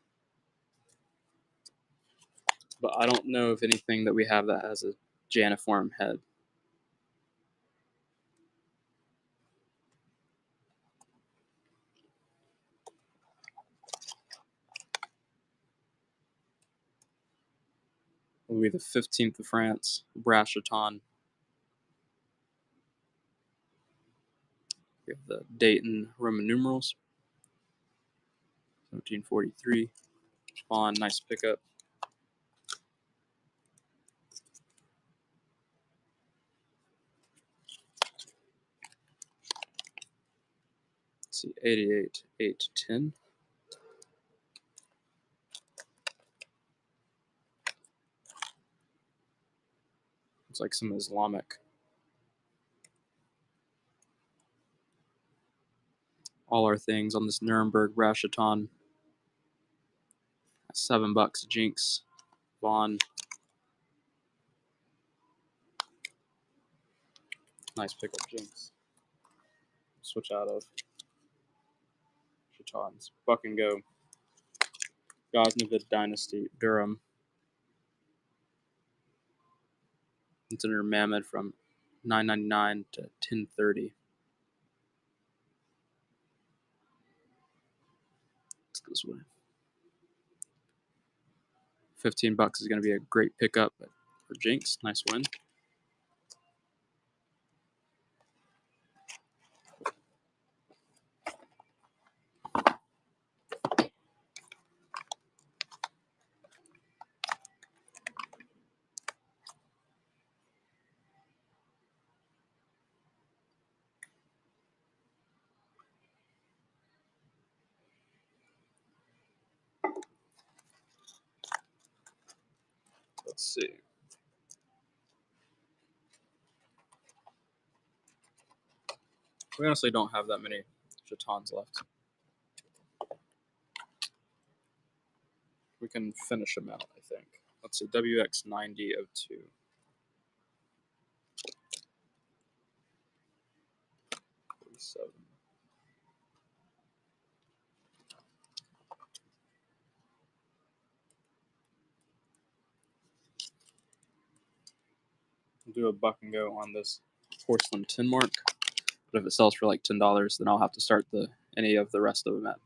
But I don't know if anything that we have that has a Janiform head. Louis XV of France, brass jeton. We have the date in Roman numerals. 1743. Spawn, nice pickup. Let's see, 88, 8, 10. It's like some Islamic. All our things on this Nuremberg brass jeton. $7 Jinx. Vaughn. Nice pickup Jinx. Switch out of jetons. Buck and go. Ghaznavid Dynasty, Durham. It's under Mammoth from 999 to 1030. Let's go this way. $15 is going to be a great pickup for Jinx. Nice win. Let's see. We honestly don't have that many jetons left. We can finish them out, I think. Let's see, WX9002. We'll do a buck and go on this porcelain tin mark. But if it sells for like $10, then I'll have to start any of the rest of them at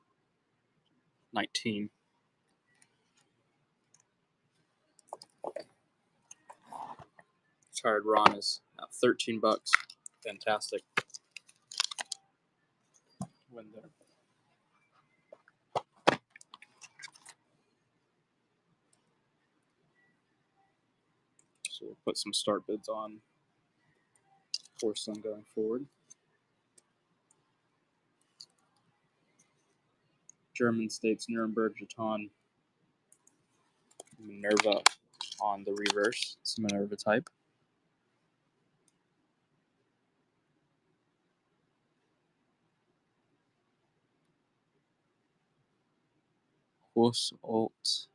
19. Tired Ron is at $13. Fantastic win there. So we'll put some start bids on porcelain going forward. German States Nuremberg jeton. Minerva on the reverse. It's Minerva type. Hus Alt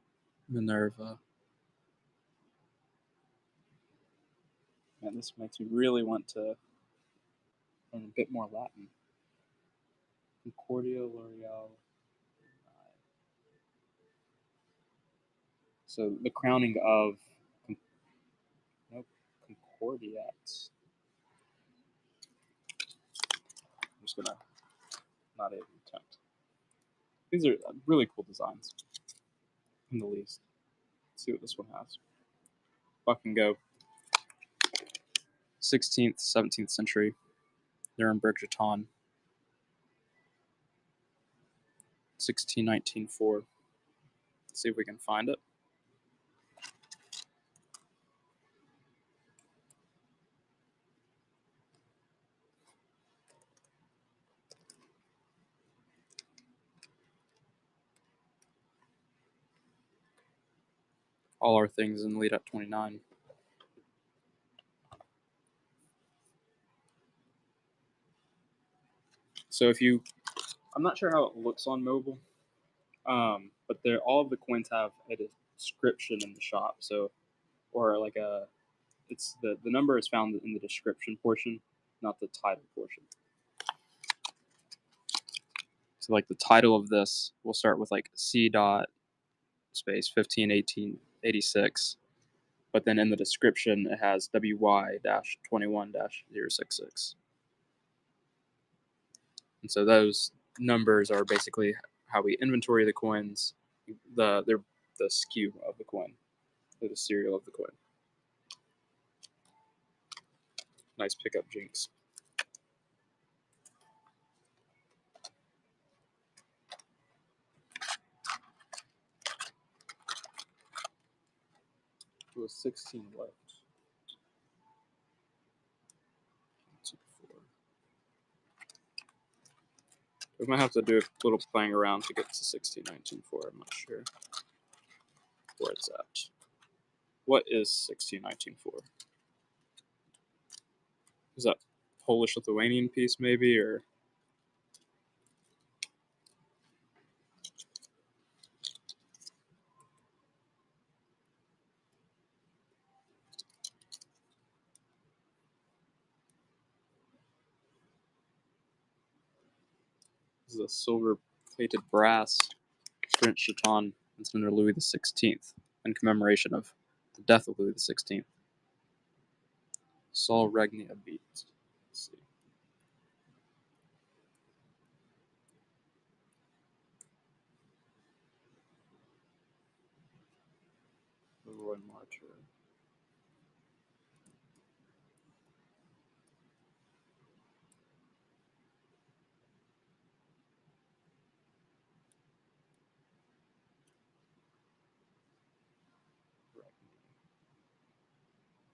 Minerva. Man, this makes me really want to learn a bit more Latin. Concordia L'Oreal. So the crowning of Concordiat. I'm just gonna not even attempt. These are really cool designs, in the least. Let's see what this one has. Buck and go. 16th, 17th century Nuremberg jeton. 1619-4. Let's see if we can find it. All our things in lead up 29. So I'm not sure how it looks on mobile, but all of the coins have a description in the shop. So, or like it's the number is found in the description portion, not the title portion. So like the title of this will start with like C dot space 151886, but then in the description it has WY-21-066. And so those numbers are basically how we inventory the coins. They're the SKU of the coin, or the serial of the coin. Nice pickup, Jinx. It was 16 left. 2, 4. We might have to do a little playing around to get to 16, 19, 4. I'm not sure where it's at. What is 16, 19, 4? Is that Polish-Lithuanian piece maybe, or? This is a silver-plated brass French jeton. It's under Louis XVI in commemoration of the death of Louis XVI. Sol Regni a beat. Let's see. Roy Martyr.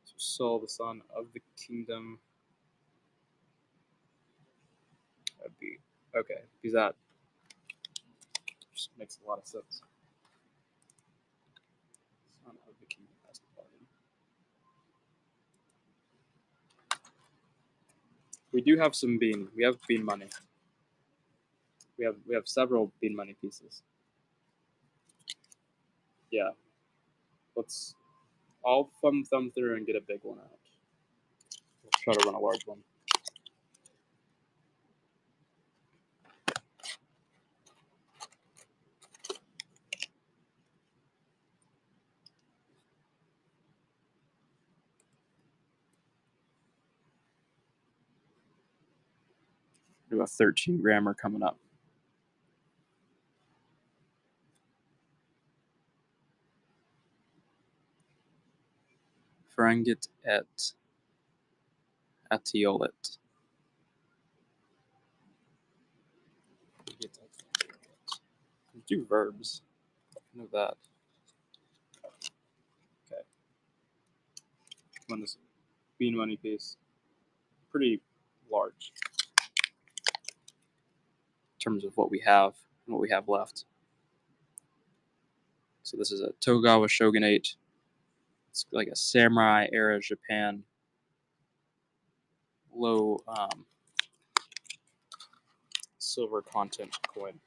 So Saul, the son of the kingdom. A beat. Okay, because that just makes a lot of sense. Son of the kingdom has the pardon. We do have some bean. We have bean money. We have several bean money pieces. Yeah. I'll thumb through and get a big one out. We'll try to run a large one. Do a 13 grammer coming up. Frangit et Atiolet. Do verbs. I know that. Okay. On this bean money piece. Pretty large in terms of what we have and what we have left. So this is a Tokugawa shogunate. It's like a samurai era Japan. Low silver content coin.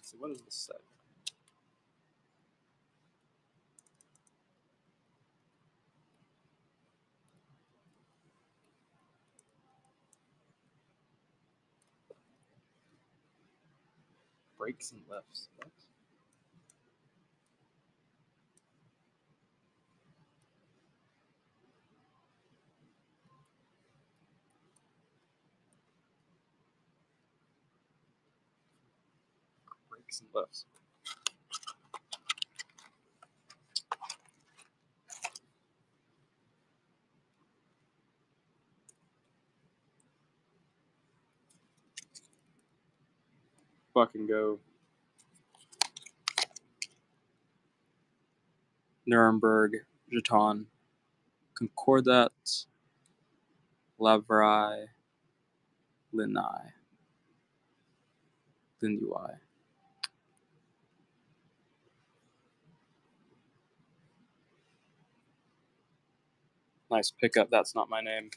So what does this say? Breaks and lifts. What? Breaks and lifts. Fucking go. Nuremberg, Jeton, Concordat, Lavrai, Linai, Linui. Nice pickup. That's not my name.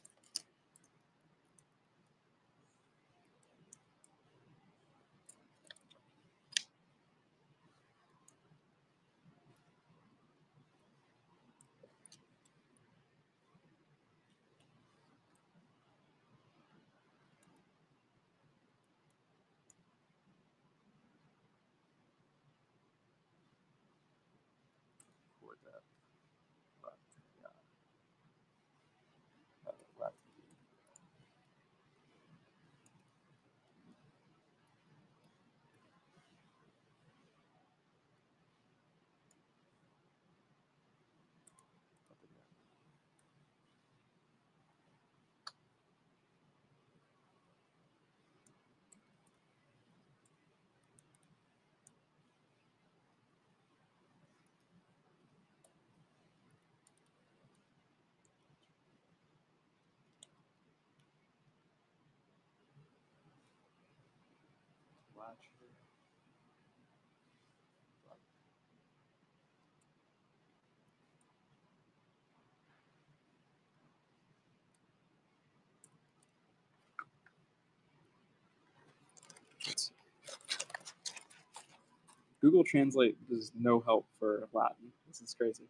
Google Translate does no help for Latin. This is crazy.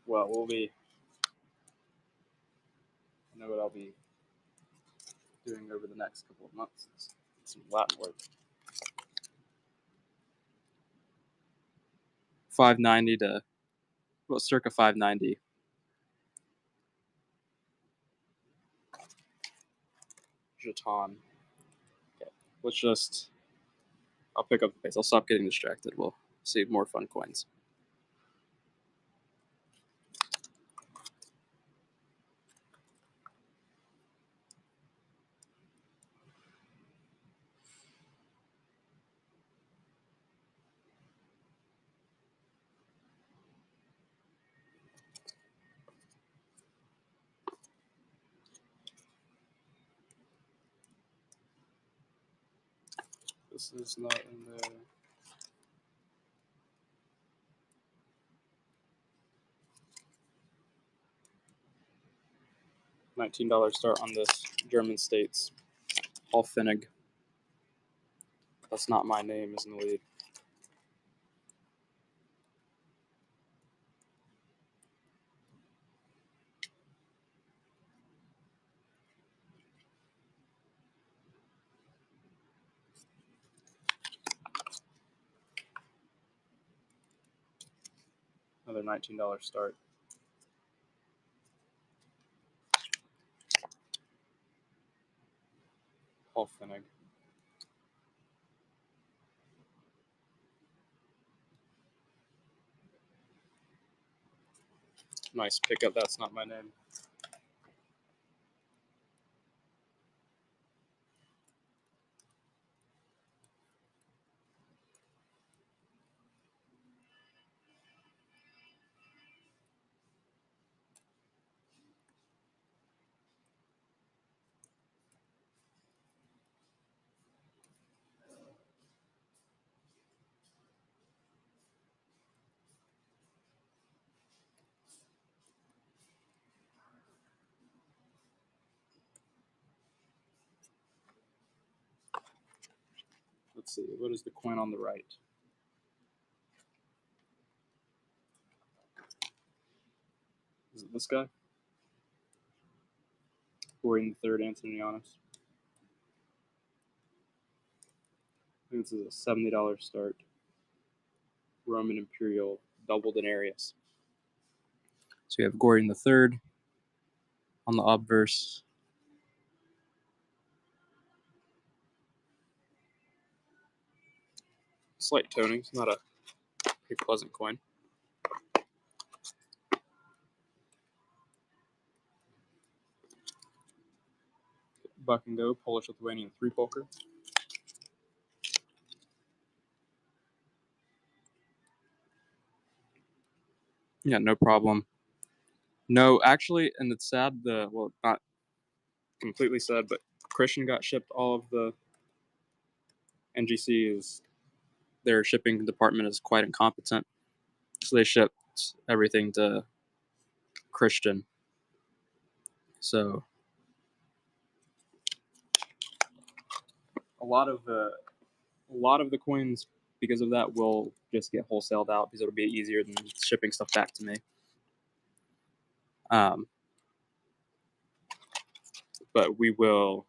Well, I know what I'll be doing over the next couple of months. Some Latin words. 590 to, well, circa 590. Jeton. Okay, let's just, I'll pick up the pace. I'll stop getting distracted. We'll see more fun coins. This is not in there. $19 start on this German states. Halfenig. That's not my name, is in the lead. Another $19 start. Halfenig. Nice pickup. That's not my name. Let's see. What is the coin on the right? Is it this guy? Gordon III Antonianus. I think this is a $70 start. Roman Imperial double denarius. So you have Gordon III on the obverse. Slight toning. It's not a pretty pleasant coin. Buck and go, Polish Lithuanian 3 poker. Yeah, no problem. No, actually, and it's sad, well, not completely sad, but Christian got shipped all of the NGC is, their shipping department is quite incompetent. So they shipped everything to Christian. So a lot of the coins, because of that, will just get wholesaled out because it'll be easier than shipping stuff back to me. But we will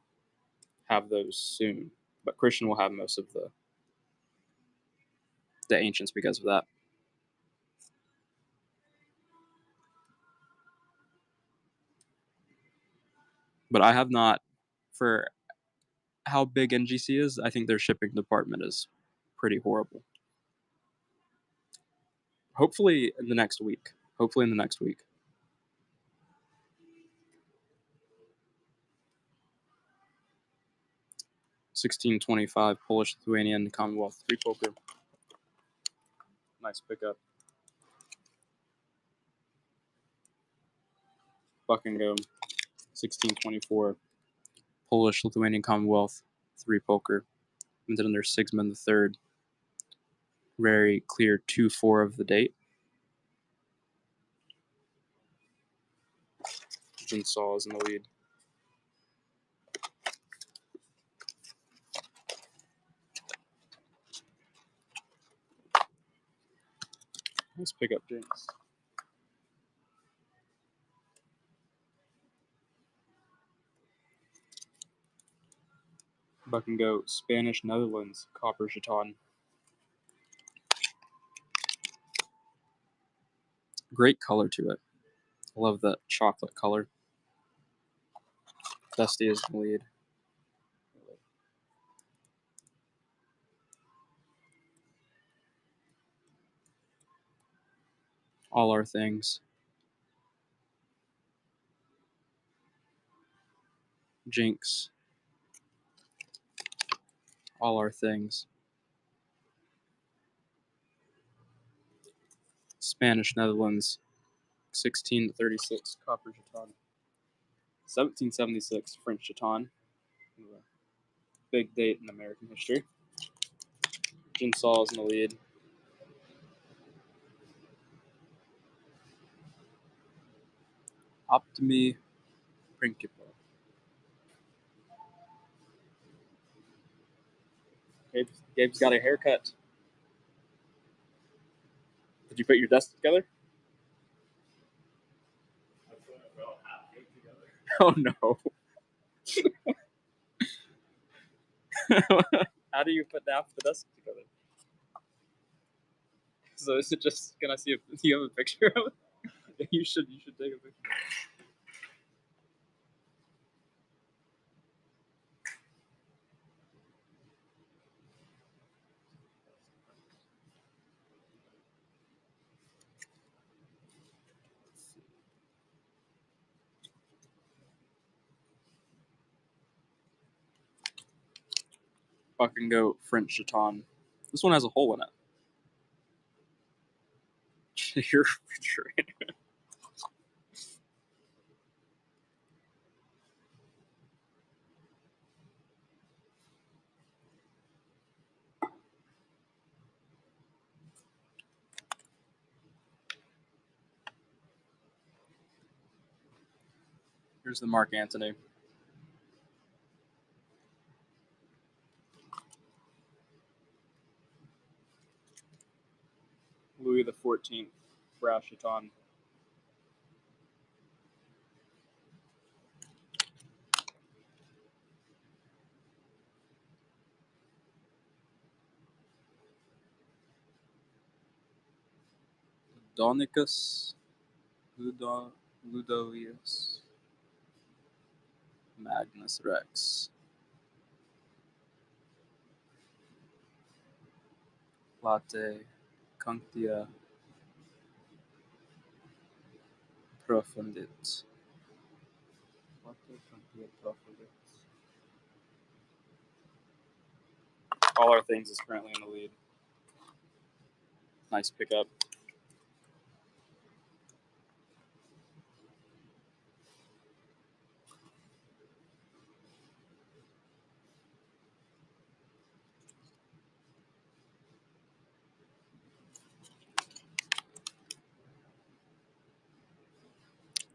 have those soon. But Christian will have most of the ancients because of that. But I have not, for how big NGC is, I think their shipping department is pretty horrible. Hopefully in the next week. 1625 Polish Lithuanian Commonwealth 3 poker. Nice pickup. Buck and go. 1624 Polish Lithuanian Commonwealth 3 poker. Minted under Sigismund III. very clear 2-4 of the date. Jigsaw is in the lead. Let's pick up Jinx. Buck and go Spanish Netherlands copper jeton. Great color to it. I love that chocolate color. Dusty is the lead. All our things. Jinx. All our things. Spanish Netherlands 1636 copper jeton. 1776 French jeton. Big date in American history. Jigsaw is in the lead. Optimi Principal. Gabe's got a haircut. Did you put your desk together? Oh no. How do you put half the desk together? So is it just gonna see if you have a picture of it? You should take a picture. Fucking go French jeton. This one has a hole in it. You're picturing. Here's the Mark Antony. Louis XIV brass jeton. Donicus Ludovius Magnus Rex. Late Cunctia Profundit. Late Cunctia Profundit. All our things is currently in the lead. Nice pickup.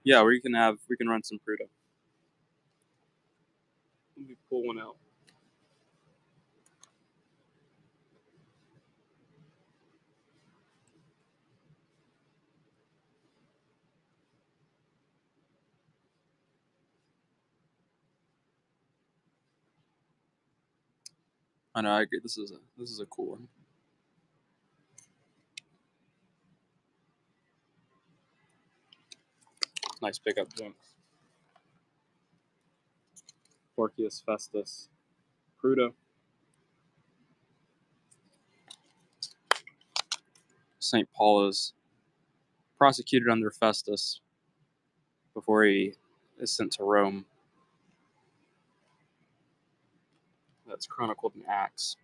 Yeah, we can run some Prudo. Let me pull one out. I know, I agree. This is a cool one. Nice pickup, Jinx. Porcius Festus. Prudo. St. Paul is prosecuted under Festus before he is sent to Rome. That's chronicled in Acts.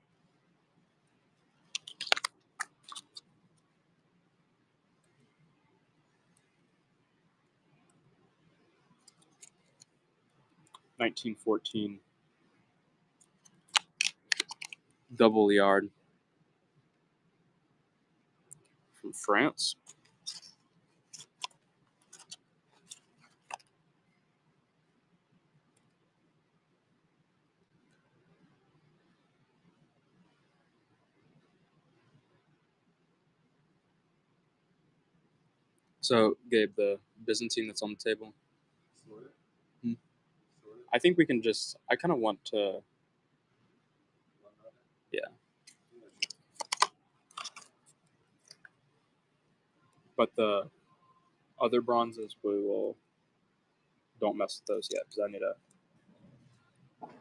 (1914) double yard. from France. So, Gabe, the Byzantine that's on the table. I think we can just. I kind of want to. Yeah. But the other bronzes, don't mess with those yet because I need to.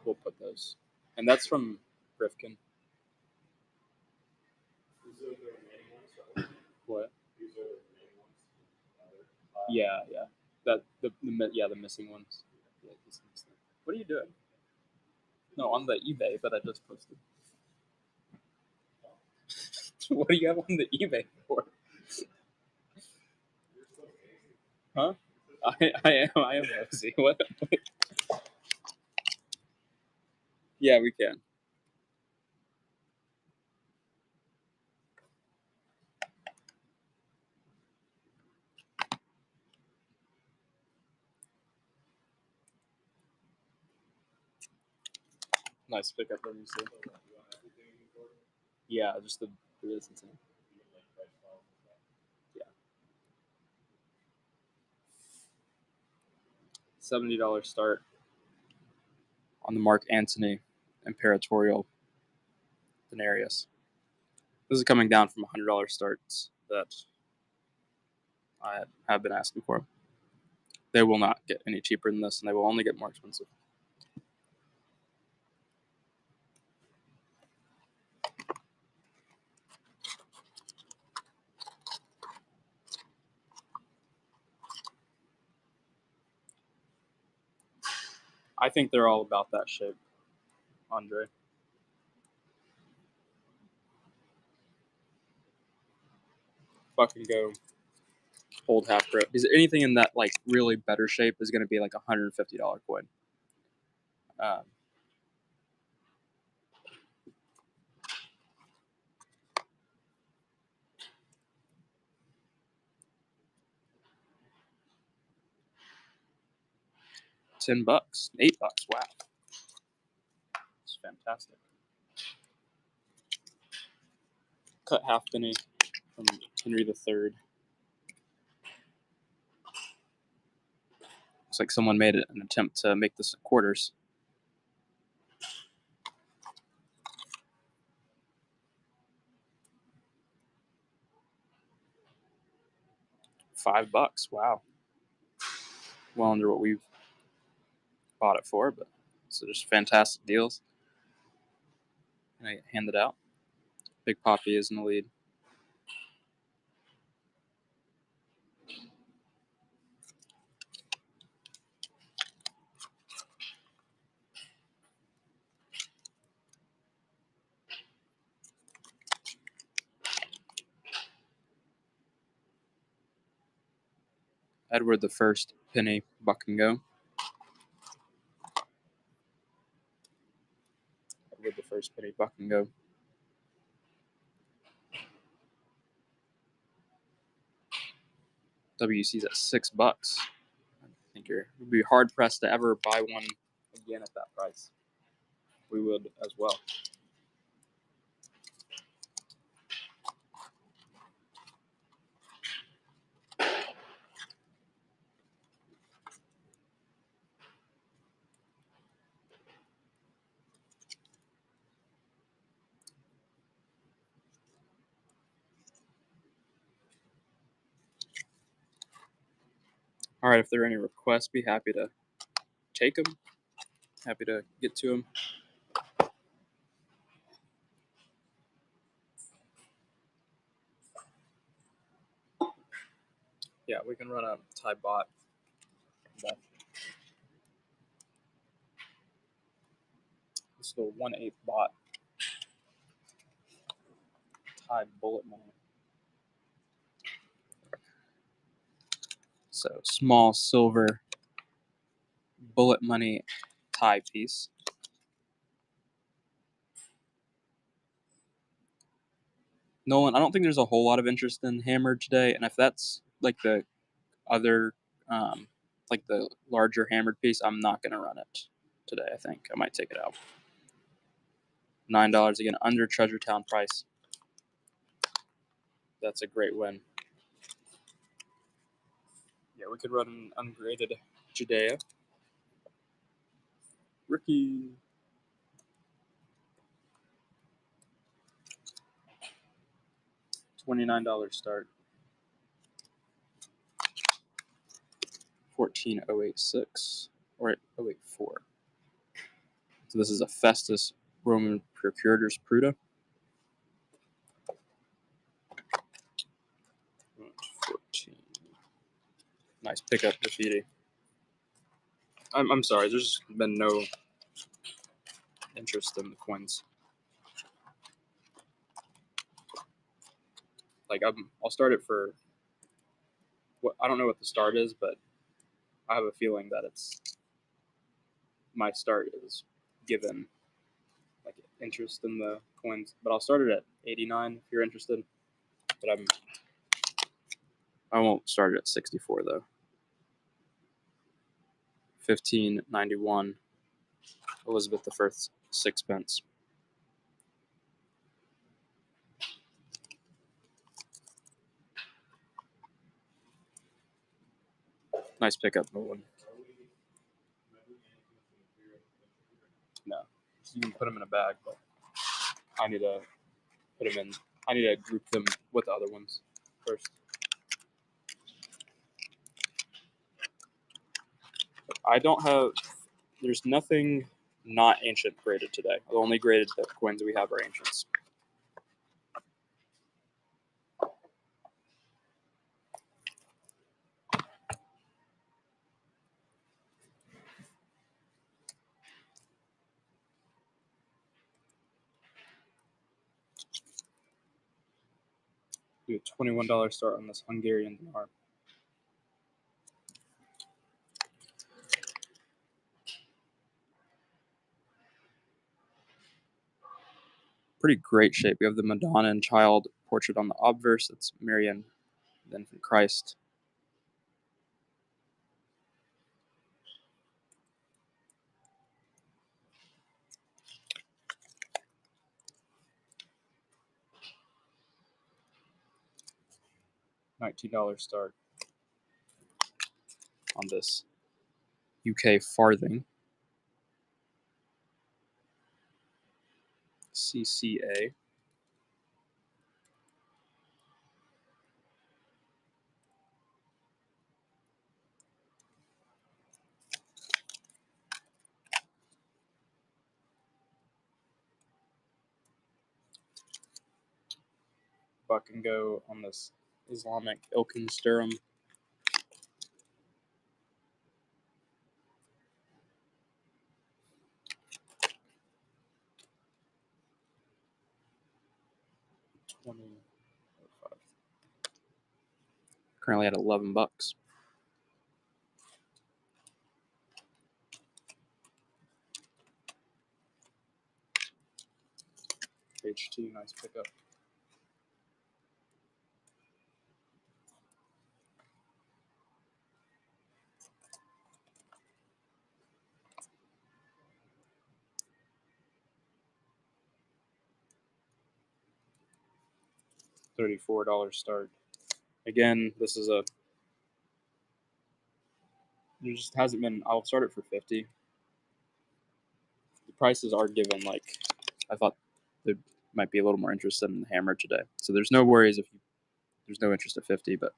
We'll put those, and that's from Rifkin. What? Yeah. That the missing ones. Yeah, what are you doing? No, on the eBay that I just posted. What do you have on the eBay for? Huh? I am nosy. What? Yeah, we can. Nice pickup from you, sir. Yeah, just the Byzantine. Yeah. $70 start on the Mark Antony Imperatorial Denarius. This is coming down from $100 starts that I have been asking for. They will not get any cheaper than this, and they will only get more expensive. I think they're all about that shape, Andre. Fucking go hold half grip. Is anything in that like really better shape is going to be like $150 coin. Um, $10, $8. Wow, it's fantastic. Cut half penny from Henry III. Looks like someone made an attempt to make this in quarters. $5. Wow. Well under what we've bought it for, but so just fantastic deals. And I hand it out. Big Poppy is in the lead. Edward the First penny buck and go. Edward the First penny buck and go. WC's at $6. I think you'd be hard pressed to ever buy one again at that price. We would as well. All right, if there are any requests, be happy to take them. Happy to get to them. Yeah, we can run a Thai bot. This is the 1/8 bot. Thai bullet money. So small silver bullet money Thai piece. Nolan, I don't think there's a whole lot of interest in Hammer today, and if that's like the other, like the larger hammered piece, I'm not gonna run it today. I think I might take it out. $9 again, under Treasure Town price. That's a great win. Yeah, we could run an ungraded Judea. Rookie. $29 start. 14086 or 084. So this is a Festus Roman Procurators Pruda. 14. Nice pickup, graffiti. I'm sorry, there's been no interest in the coins. Like I'll start it for what I don't know what the start is, but I have a feeling that it's my start is given like interest in the coins. But I'll start it at 89 if you're interested. But I won't start it at 64 though. 1591 Elizabeth I sixpence. Nice pickup, Nolan. No, you can put them in a bag, but I need to put them in. I need to group them with the other ones first. I don't have. There's nothing not ancient graded today. The only graded coins we have are ancients. Do a $21 start on this Hungarian dinar. Pretty great shape. We have the Madonna and Child portrait on the obverse. That's Mary and the Infant Christ. $19 start on this UK farthing. CCA. Buck and go on this Islamic Ilkensturm. Currently at $11. Page 2, nice pickup. $34 start. Again, this is a. There just hasn't been. I'll start it for 50. The prices are given. Like I thought, there might be a little more interest in the hammer today. So there's no worries if there's no interest at 50. But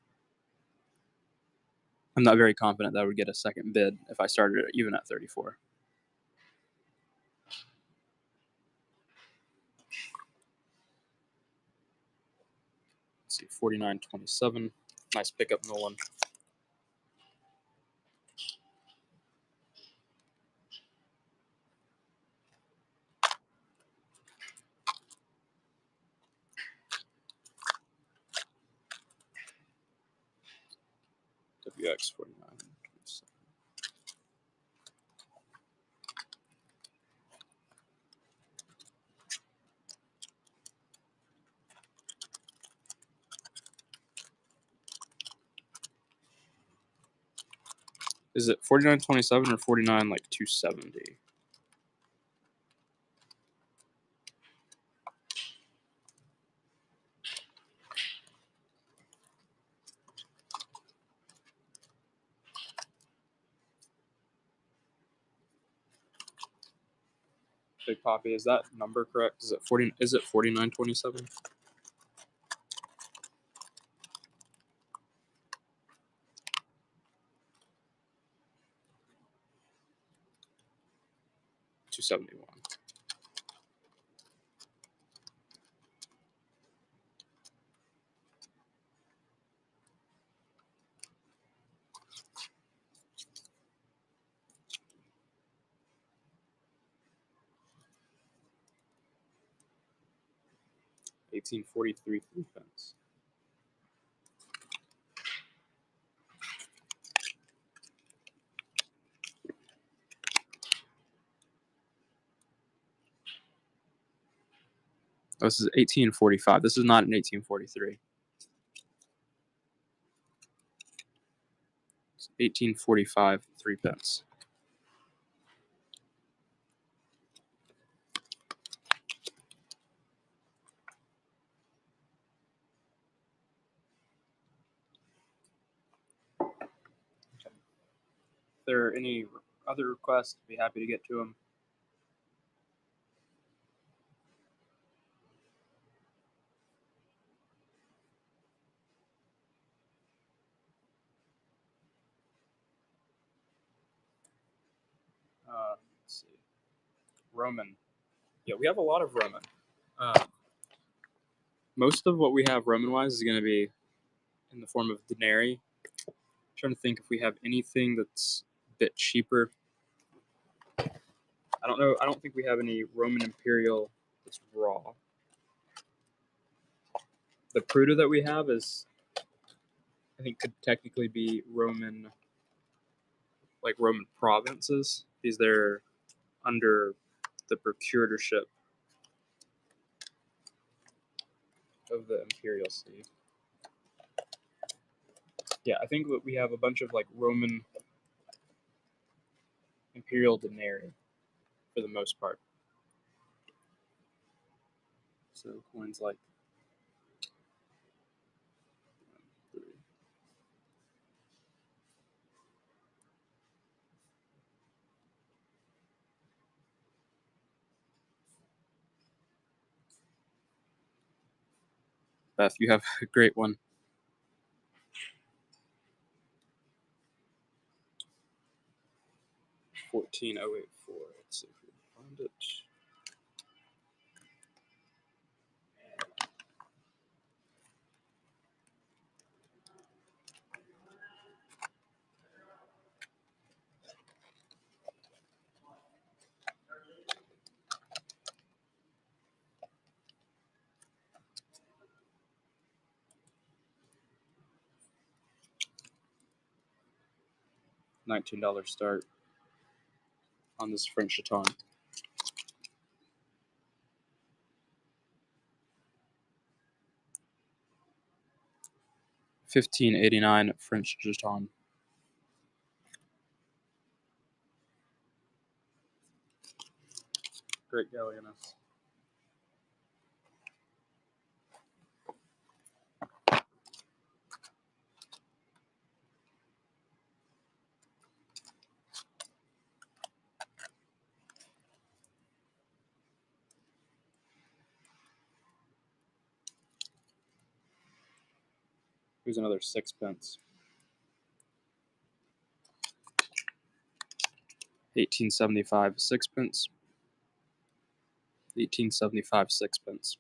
I'm not very confident that I would get a second bid if I started it even at 34. Let's see, 49.27. Nice pickup, Nolan. WX 49.27. Is it 49.27 or 49 like 270? Big Poppy, is that number correct? Is it 40? Is it 49.27? $271. $18.43 3 cents. Oh, this is 18.45. This is not an 18.43. It's 18.45 3 pence. If there are any other requests, I'd be happy to get to them. Let's see. Roman. Yeah, we have a lot of Roman. Most of what we have Roman-wise is going to be in the form of denarii. I'm trying to think if we have anything that's a bit cheaper. I don't know. I don't think we have any Roman Imperial that's raw. The Pruta that we have is, I think, could technically be Roman, like Roman provinces, because they're under the procuratorship of the imperial see. Yeah, I think that we have a bunch of like Roman imperial denarii for the most part. So coins like Beth, you have a great one. 14,084. Let's see if we can find it. $19 start on this French jeton. 1589 French jeton. Great galleoness. Here's another 6 pence. 1875 6 pence. 1875 6 pence.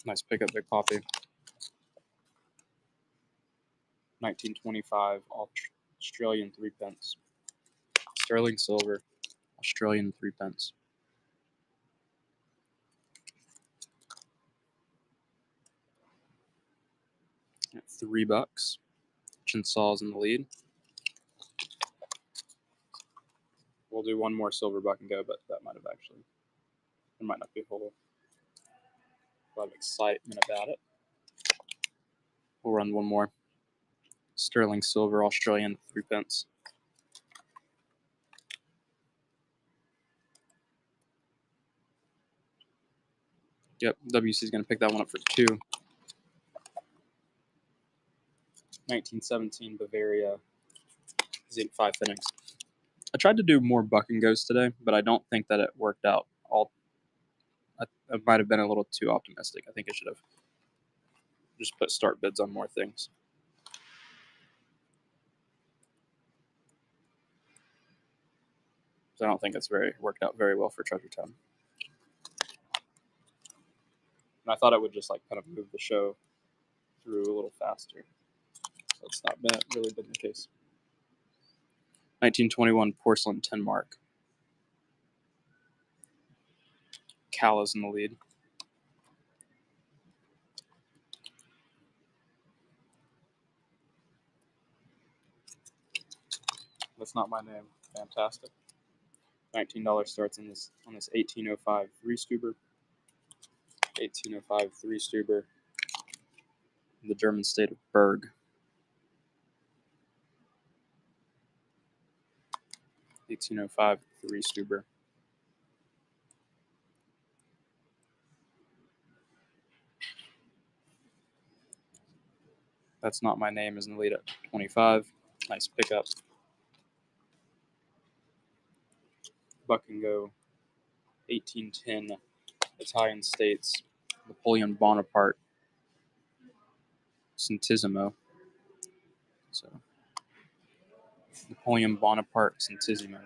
Nice pickup, Big Poppy. 1925 Australian 3 pence. Sterling silver, Australian 3 pence. At $3. Chinsaw's in the lead. We'll do one more silver buck and go, but that might have actually, there might not be a whole. A lot of excitement about it. We'll run one more. Sterling silver Australian 3 pence. Yep, WC is going to pick that one up for 2. 1917 Bavaria Zinc 5 fittings. I tried to do more buck and goes today, but I don't think that it worked out. I might have been a little too optimistic. I think I should have just put start bids on more things. So I don't think it's worked out very well for Treasure Town. And I thought it would just like kind of move the show through a little faster. So it's not really been the case. 1921 porcelain 10 mark. Cal is in the lead. That's not my name. Fantastic. $19 starts on this 1805 3-stuber. 1805 3-stuber. In the German state of Berg. 1805 3-stuber. That's not my name is in the lead at 25. Nice pickup. Buck and go. 1810 Italian States. Napoleon Bonaparte. Centesimo. So Napoleon Bonaparte Centesimo.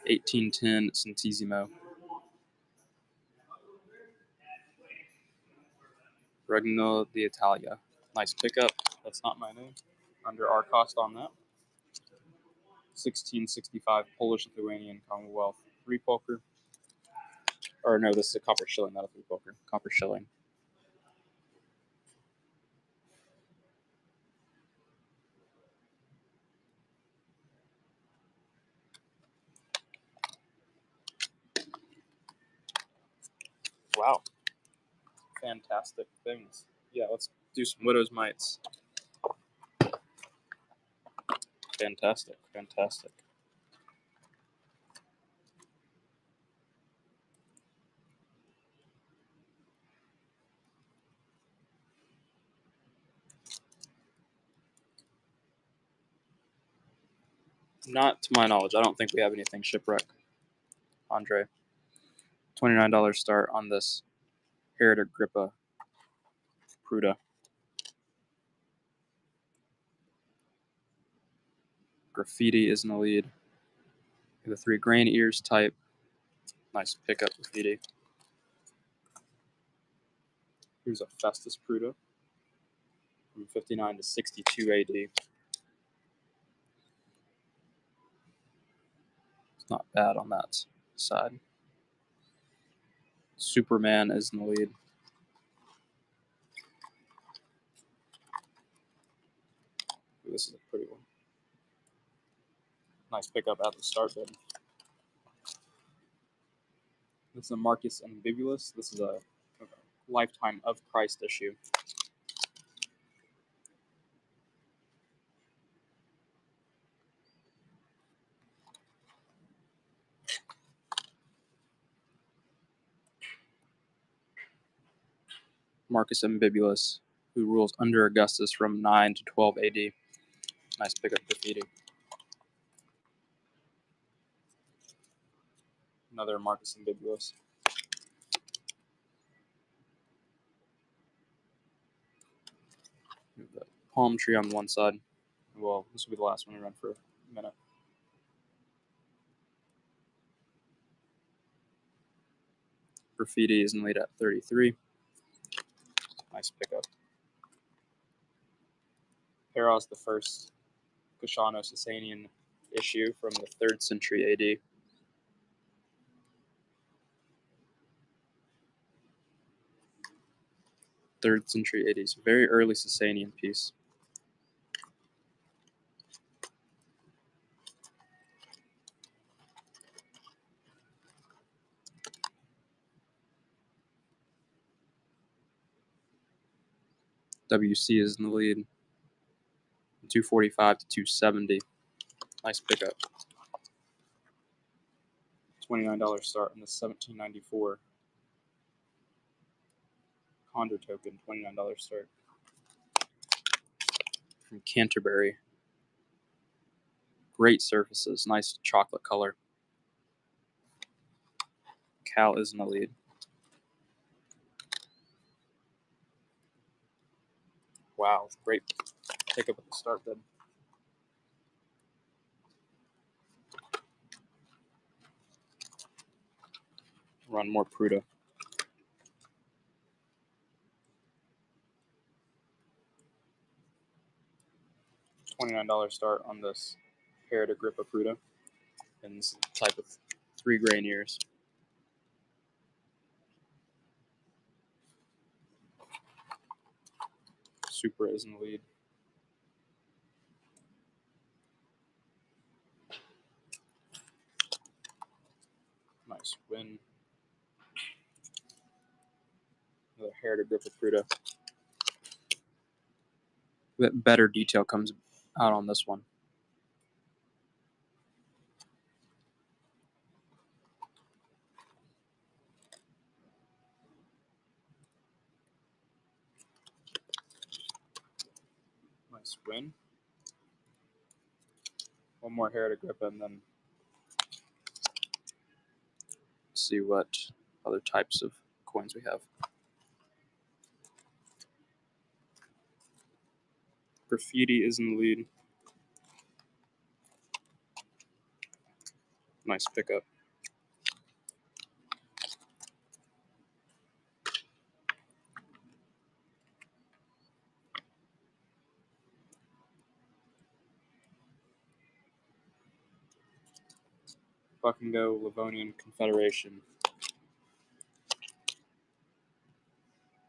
$18.10 Centesimo. Regno d'Italia. Nice pickup. That's not my name. Under our cost on that. 1665 Polish Lithuanian Commonwealth 3 poker. Or no, this is a copper shilling, not a 3 poker. Copper shilling. Wow. Fantastic things. Yeah, let's do some Widow's Mites. Fantastic, fantastic. Not to my knowledge. I don't think we have anything shipwreck. Andre. $29 start on this Herod Agrippa Pruda. Graffiti is in the lead. The 3 grain ears type. Nice pickup graffiti. Here's a Festus Pruda from 59 to 62 AD. It's not bad on that side. Superman is in the lead. Ooh, this is a pretty one. Nice pickup at the start bid. This is a Marcus Ambibulus. This is a Lifetime of Christ issue. Marcus Ambibulus, who rules under Augustus from 9 to 12 AD. Nice pickup graffiti. Another Marcus Ambibulus. The palm tree on one side. Well, this will be the last one we run for a minute. Graffiti is in lead at 33. Nice pickup. Peros, the first Kushano-Sasanian issue from the 3rd century AD. Third century AD. So very early Sasanian piece. WC is in the lead. 245 to 270. Nice pickup. $29 start on the 1794 Condor token. $29 start. From Canterbury. Great surfaces. Nice chocolate color. Cal is in the lead. Wow, great pickup at the start bid. Run more Pruda. $29 start on this Hair to Grippa Pruda. And this type of 3 grain ears. Supra is in the lead. Nice win. Another Hair to Grippa Pruda. Better detail comes out on this one. Nice win. One more Hair to Grippa and then see what other types of coins we have. Graffiti is in the lead. Nice pickup. Buck and Go Livonian Confederation.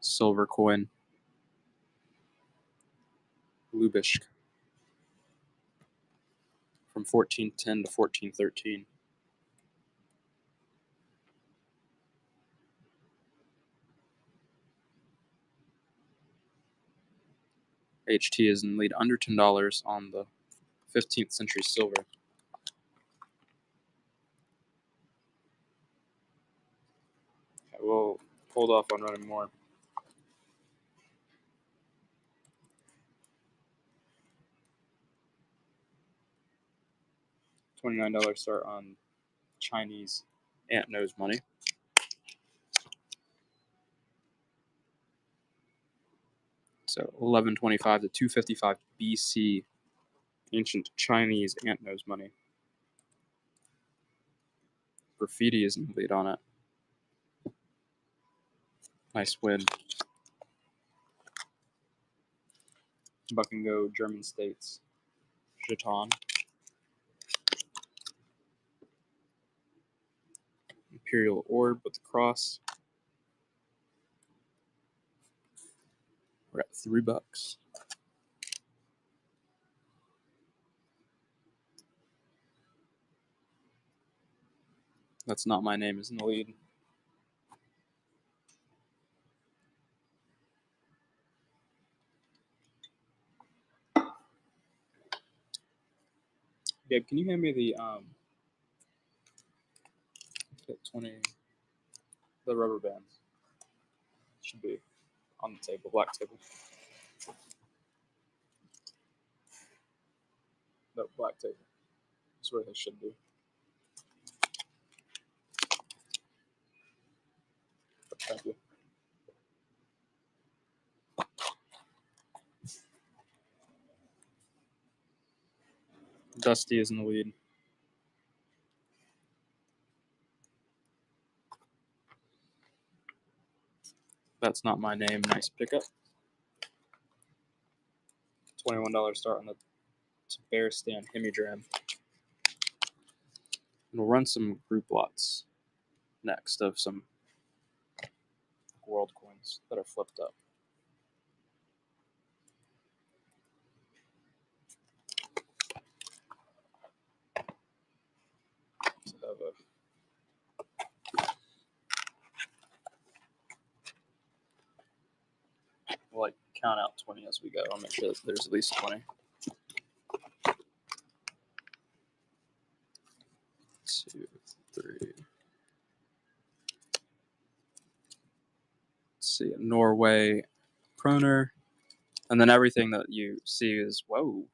Silver coin. Lubishk. From 1410 to 1413. HT is in lead under $10 on the 15th century silver. Okay, we'll hold off on running more. $29 start on Chinese ant nose money. So 1125 to 255 BC ancient Chinese ant nose money. Graffiti is in the lead on it. Nice win. Buck and Go German States jeton. Imperial orb with the cross. We're at $3. That's Not My Name is in the lead. Gabe, can you hand me the 20, the rubber bands? Should be on the table, black table. No, black table. That's where they should be. Thank you. Dusty is in the lead. That's Not My Name. Nice pickup. $21 start on the Bear Stand Hemidram. And we'll run some group lots next of some world coins that are flipped up. So have like count out 20 as we go. I'll make sure that there's at least 20. 2, 3. Let's see, Norway, kroner, and then everything that you see is whoa.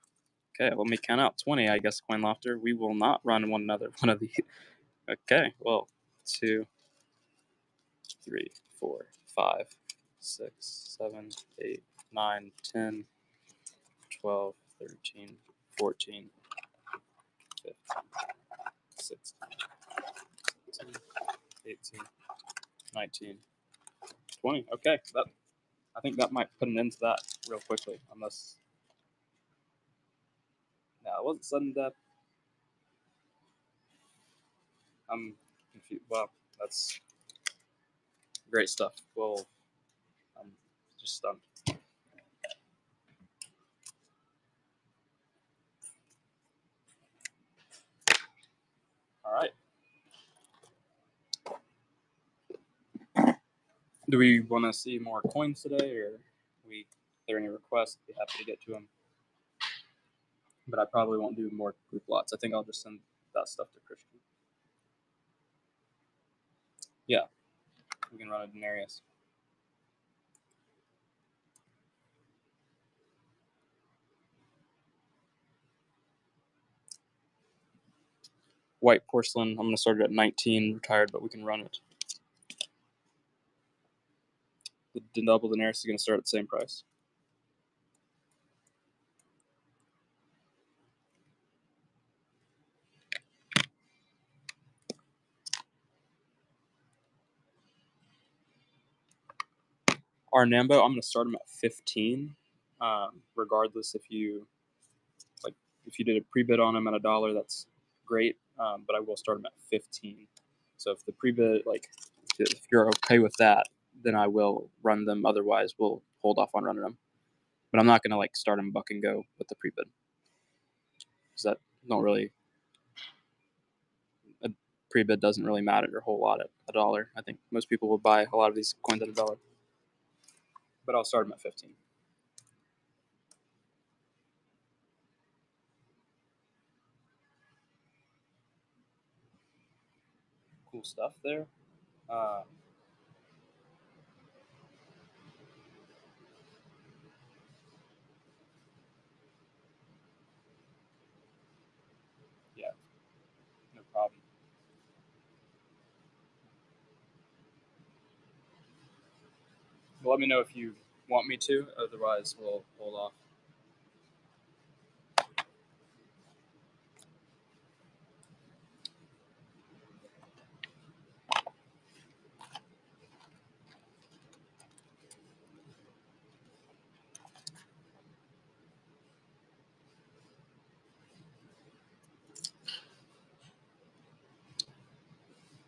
Okay, let me count out 20. I guess Coin Lofter. We will not run one of these. Okay, well, 2, 3, 4, 5, 6, 7, 8, 9, 10, 12, 13, 14, 15, 16, 17, 18, 19, 20. Okay, I think that might put an end to that real quickly, unless. No, it wasn't sudden death. I'm confused. Wow, that's great stuff. Well, I'm just stunned. All right. Do we want to see more coins today, or if there are any requests? I'd be happy to get to them. But I probably won't do more group lots. I think I'll just send that stuff to Christian. Yeah, we can run a denarius. White porcelain, I'm going to start it at 19, retired, but we can run it. The double denarius is going to start at the same price. Our Nambo, I'm going to start them at 15, regardless if you did a pre-bid on them at $1, that's great, but I will start them at 15. So if the pre-bid, if you're okay with that, then I will run them. Otherwise, we'll hold off on running them. But I'm not going to start them buck and go with the pre-bid. Because that don't really, a pre-bid doesn't really matter a whole lot at $1. I think most people will buy a lot of these coins at $1. But I'll start them at 15. Cool stuff there. Yeah, no problem. Well, let me know if you want me to. Otherwise, we'll hold off.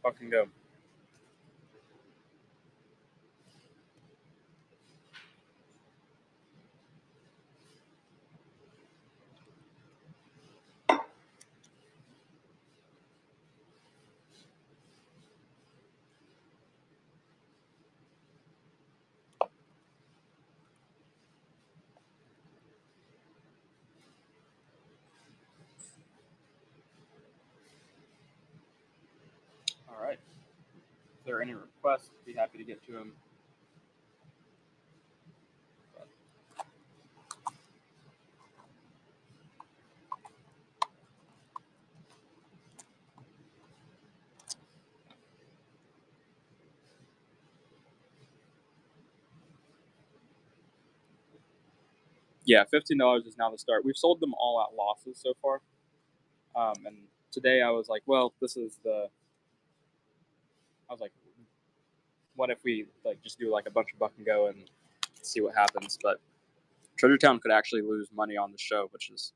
Fucking go. All right. If there are any requests, I'd be happy to get to them. Yeah, $15 is now the start. We've sold them all at losses so far. And today I was like, well, this is the. I was like, what if we just do a bunch of buck and go and see what happens? But Treasure Town could actually lose money on the show, which is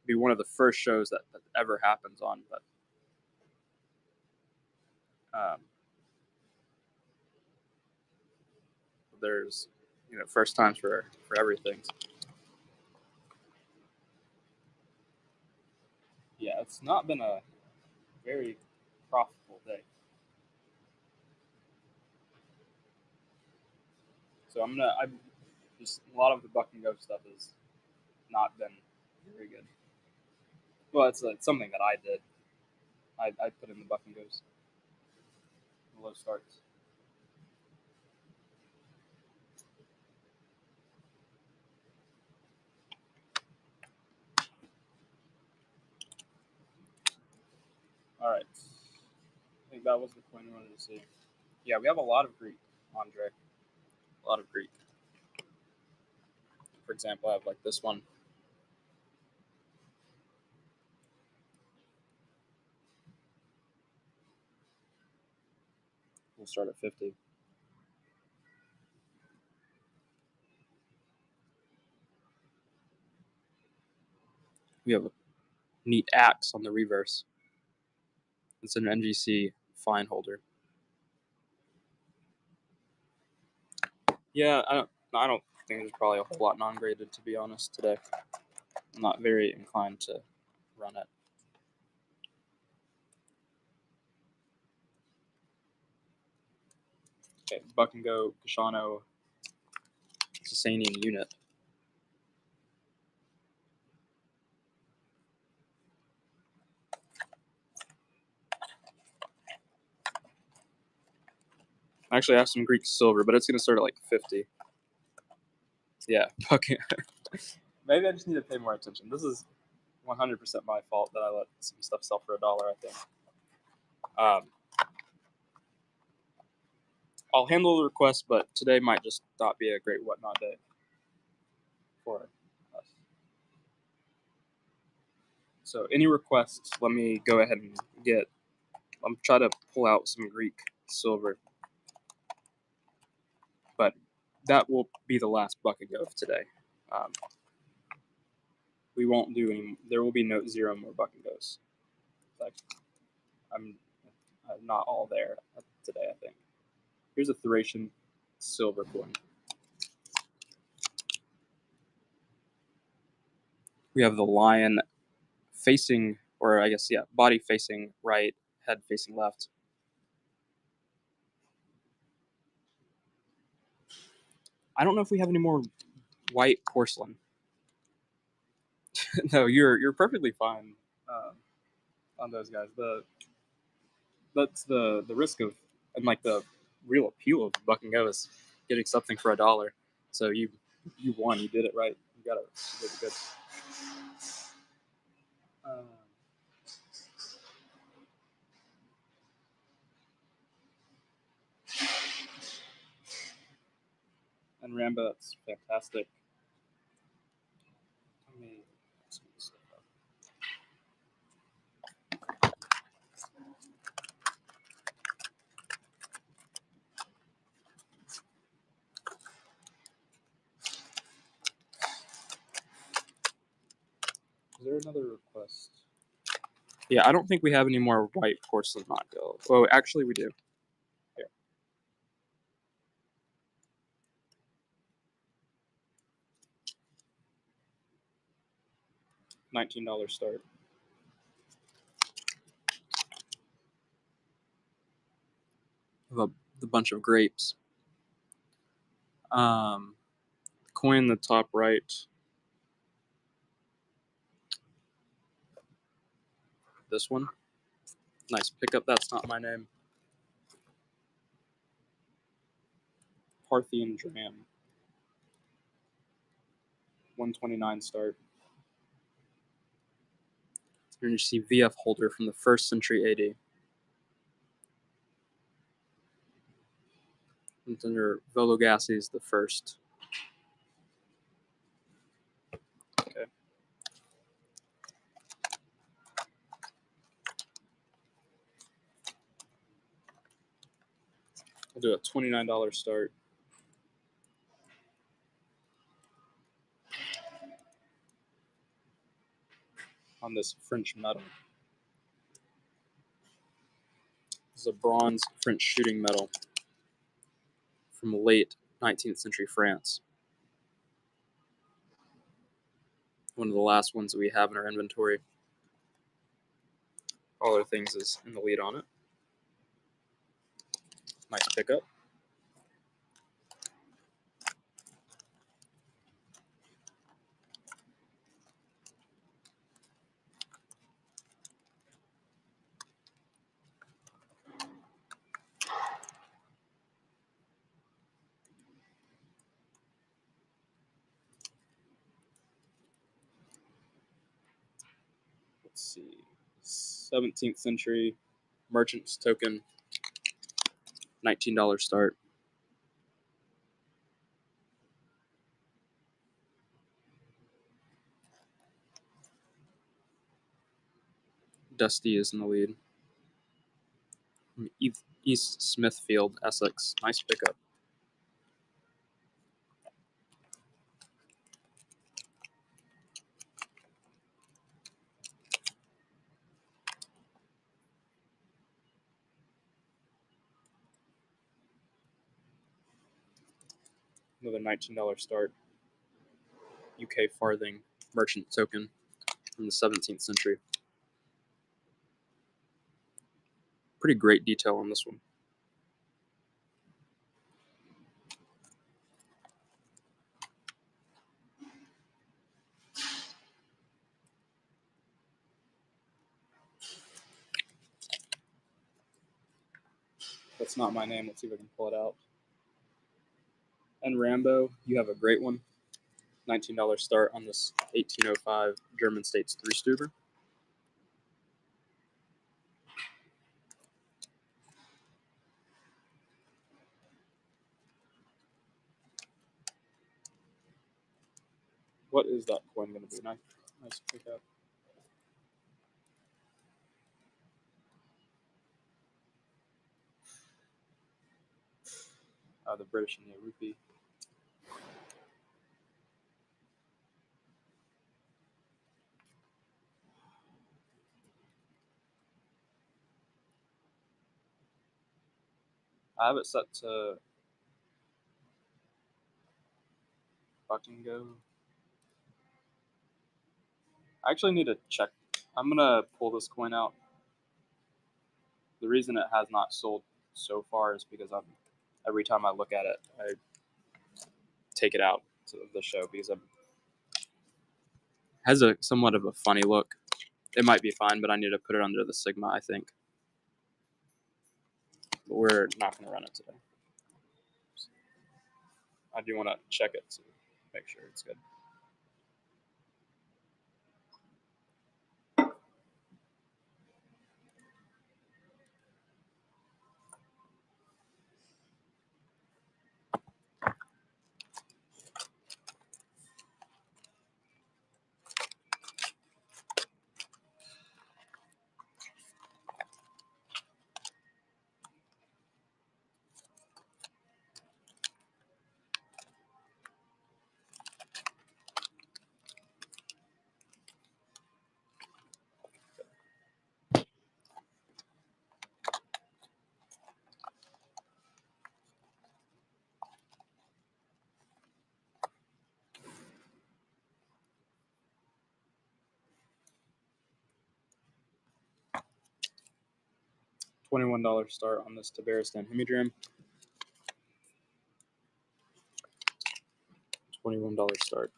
be one of the first shows that ever happens on. But there's first times for everything. Yeah, it's not been a very profitable day. So Just a lot of the Buck and Go stuff has not been very good. Well, it's something that I did. I put in the Buck and Goes. Low starts. All right. I think that was the coin we wanted to see. Yeah, we have a lot of Greek, Andre. A lot of Greek. For example, I have like this one. We'll start at 50. We have a neat axe on the reverse. It's an NGC fine holder. Yeah, I don't think there's probably a whole lot non-graded, to be honest, today. I'm not very inclined to run it. Okay, Buck and Go Kashano Sasanian unit. I actually have some Greek silver, but it's going to start at like 50. Yeah, fucking. Maybe I just need to pay more attention. This is 100% my fault that I let some stuff sell for $1, I think. I'll handle the request, but today might just not be a great whatnot day for us. So any requests, let me go ahead and get. I'm trying to pull out some Greek silver, but that will be the last Buck and Go of today. We won't do any. There will be zero more Buck and Goes. Like, I'm not all there today, I think. Here's a Thracian silver coin. We have the lion facing, or I guess, yeah, body facing right, head facing left. I don't know if we have any more white porcelain. No, you're perfectly fine on those guys. That's the risk of, and like the real appeal of Buck and Go is getting something for $1. So you won. You did it right. You did it good. And Rambo, that's fantastic. Let me speed this stuff up. Is there another request? Yeah, I don't think we have any more white porcelain not go. Oh, actually, we do. Here. $19 start. The bunch of grapes. Coin in the top right. This one. Nice pickup. That's not my name. Parthian Dram. 129 start. Here you see VF holder from the 1st century AD. It's under Vologases the First. Okay. I'll do a $29 start. On this French medal. This is a bronze French shooting medal from late 19th century France. One of the last ones that we have in our inventory. All other things is in the lead on it. Nice pickup. let's see, 17th century merchant's token, $19 start. Dusty is in the lead. East Smithfield, Essex. Nice pickup. Another $19 start. UK farthing merchant token from the 17th century. Pretty great detail on this one. That's not my name. Let's see if I can pull it out. And Rambo, you have a great one. $19 start on this 1805 German States 3-Stuber. What is that coin going to be? Nice pickup. The British India rupee. I have it set to Buckingham. I actually need to check. I'm going to pull this coin out. The reason it has not sold so far is because every time I look at it, I take it out to the show because it has a somewhat of a funny look. It might be fine, but I need to put it under the Sigma, I think. But we're not going to run it today. I do want to check it to make sure it's good. $21 start on this Tabaristan Hemidram. $21 start.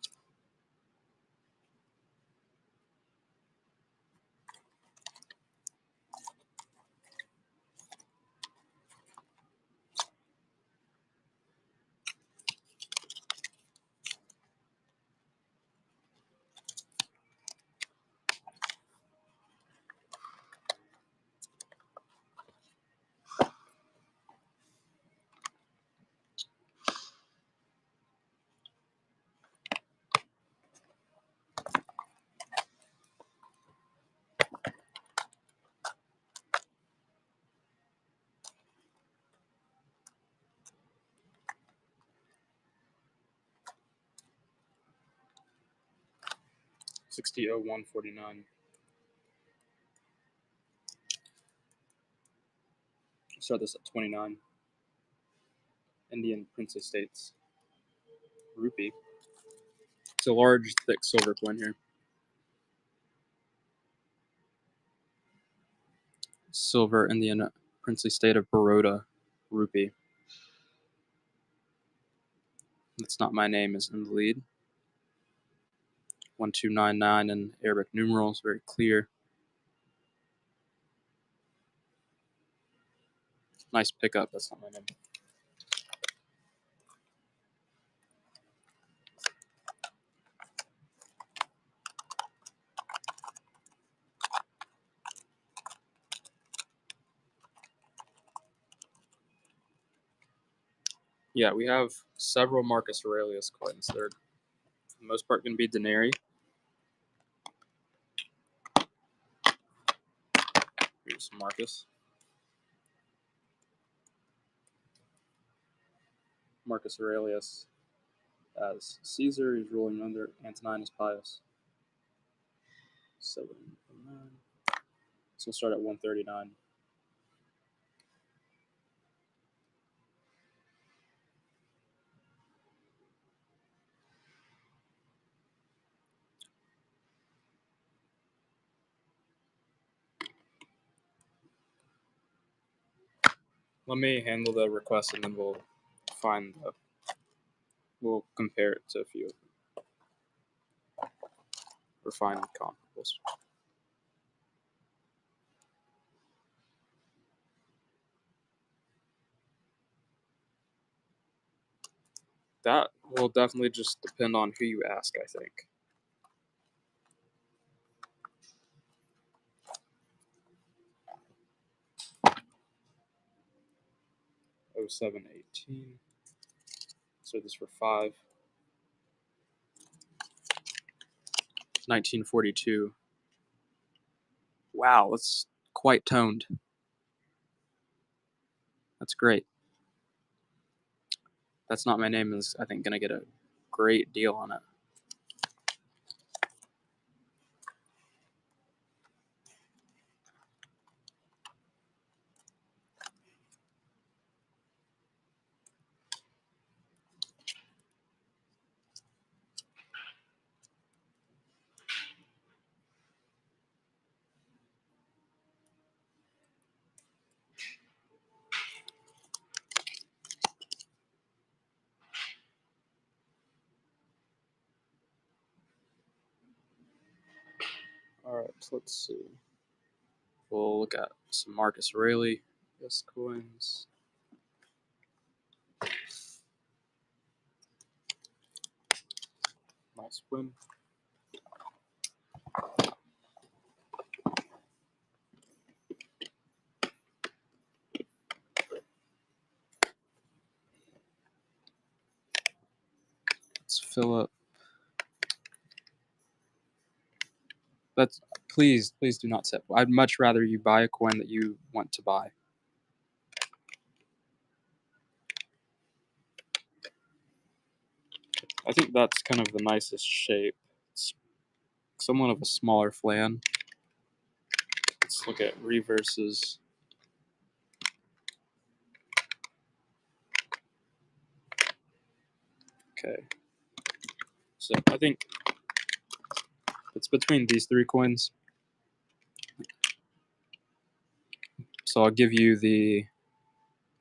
$60.0149. Start this at 29. Indian Princely States rupee. It's a large, thick silver coin here. Silver Indian Princely State of Baroda rupee. That's not my name is in the lead. 1299 in Arabic numerals, very clear. Nice pickup. That's not my name. Yeah, we have several Marcus Aurelius coins. They're for the most part going to be denarii. Here's Marcus. Marcus Aurelius as Caesar. He's ruling under Antoninus Pius. 7, 9. So we'll start at 139. Let me handle the request and then we'll compare it to a few of them. Or find comparables. That will definitely just depend on who you ask, I think. Oh 0718. So this for 5. 1942. Wow, that's quite toned. That's great. That's Not My Name is, I think, going to get a great deal on it. All right, so let's see. We'll look at some Marcus Aurelius coins. Nice win. Let's fill up. Please do not tip. I'd much rather you buy a coin that you want to buy. I think that's kind of the nicest shape. It's somewhat of a smaller flan. Let's look at reverses. Okay. So I think it's between these 3 coins. So I'll give you the...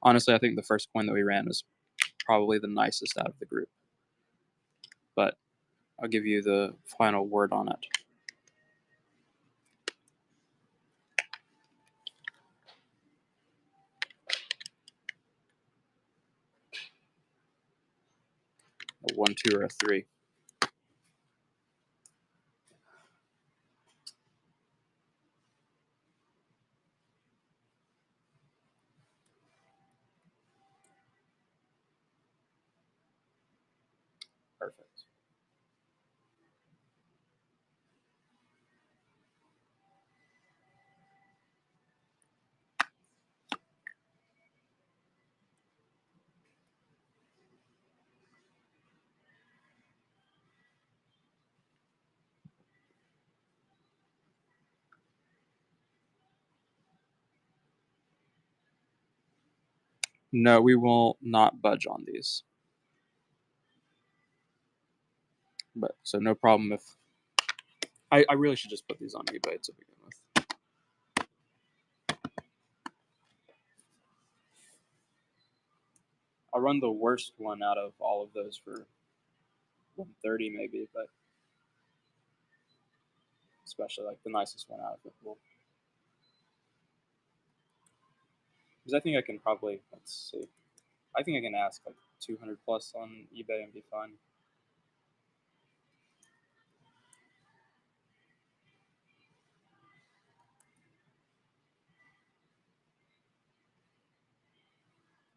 Honestly, I think the first coin that we ran was probably the nicest out of the group. But I'll give you the final word on it. A 1, 2, or a 3. Perfect. No, we will not budge on these. But so no problem if... I really should just put these on eBay to begin with. I'll run the worst one out of all of those for 130 maybe, but especially like the nicest one out of it. Because I think I can probably, let's see, I think I can ask like 200 plus on eBay and be fine.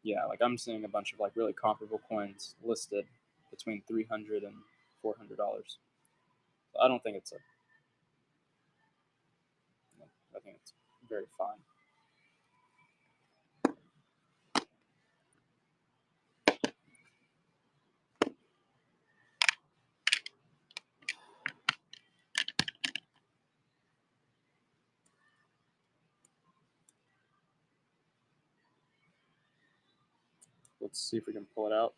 Yeah, like I'm seeing a bunch of like really comparable coins listed between $300 and $400. I don't think it's a. I think it's very fine. Let's see if we can pull it out.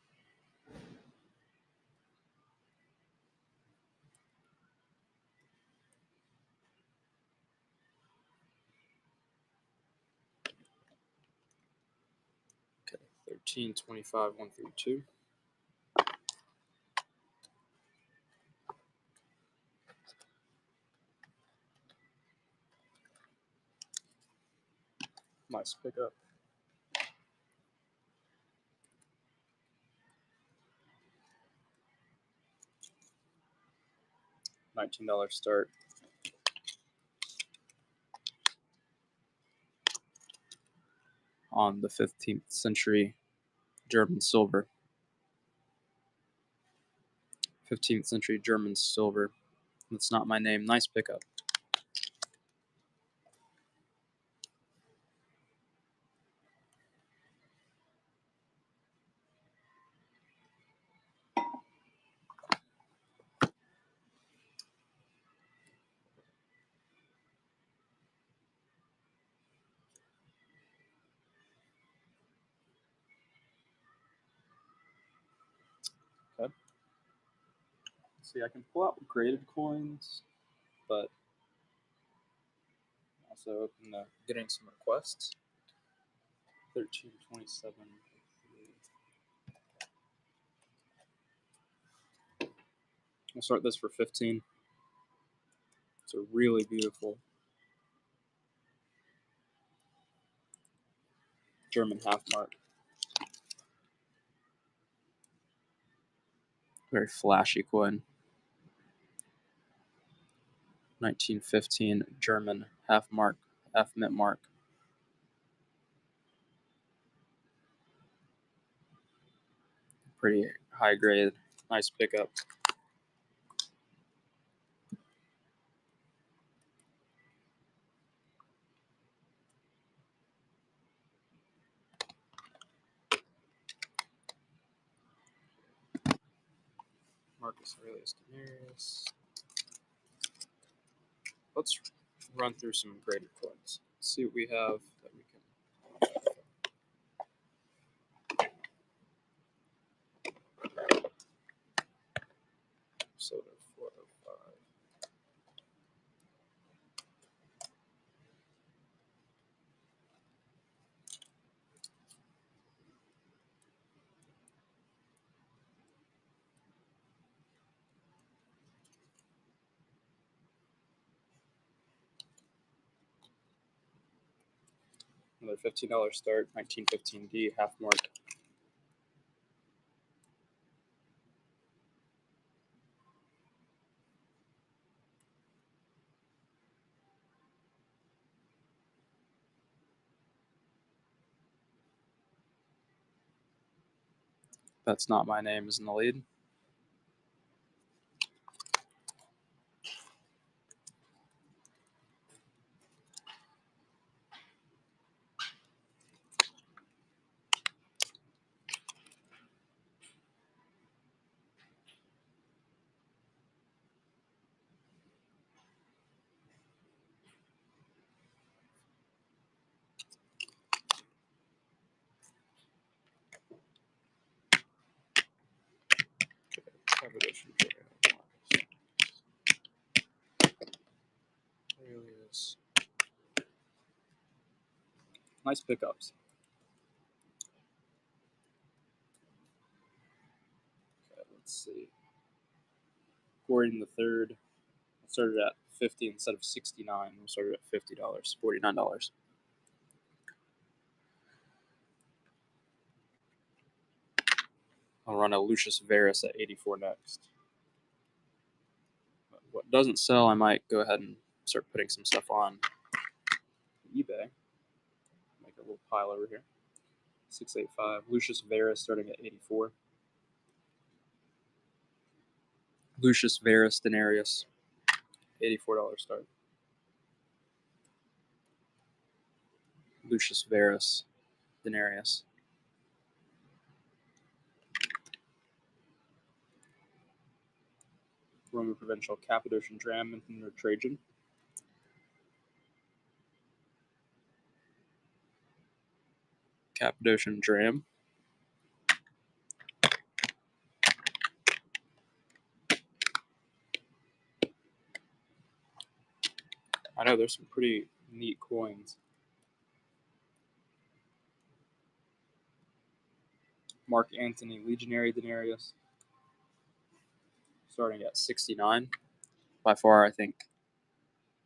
Okay, 1325 132. Nice pickup. $19 start. On the 15th century German silver. 15th century German silver. That's not my name. Nice pickup. Okay. See, I can pull out graded coins, but also open the getting some requests. 1327. We'll start this for 15. It's a really beautiful German half mark. Very flashy coin. 1915 German half mark, F mint mark. Pretty high grade. Nice pickup. Marcus Aurelius Denarius. Let's run through some graded coins. See what we have that we can. Soda 405. Another $15 start, 1915D half mark. That's not my name is in the lead. Nice pickups. Okay, let's see. Gordon the third. Started at 50 instead of 69. We started at $50, $49. I'll run a Lucius Verus at 84 next. But what doesn't sell, I might go ahead and start putting some stuff on eBay. Make a little pile over here. 685. Lucius Verus starting at 84. Lucius Verus Denarius, $84 start. Lucius Verus Denarius. Roman Provincial Cappadocian Dram and Trajan. Cappadocian Dram. I know there's some pretty neat coins. Mark Antony Legionary Denarius, starting at 69. By far, I think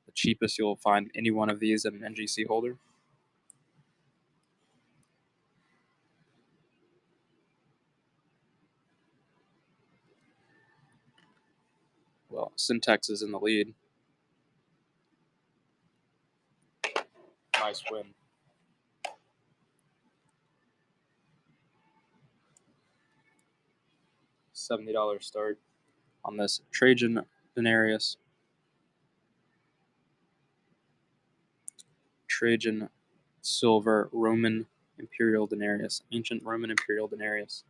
the cheapest you'll find any one of these at an NGC holder. Well, Syntax is in the lead. Nice win. $70 start on this Trajan Denarius. Trajan Silver Roman Imperial Denarius. Ancient Roman Imperial Denarius.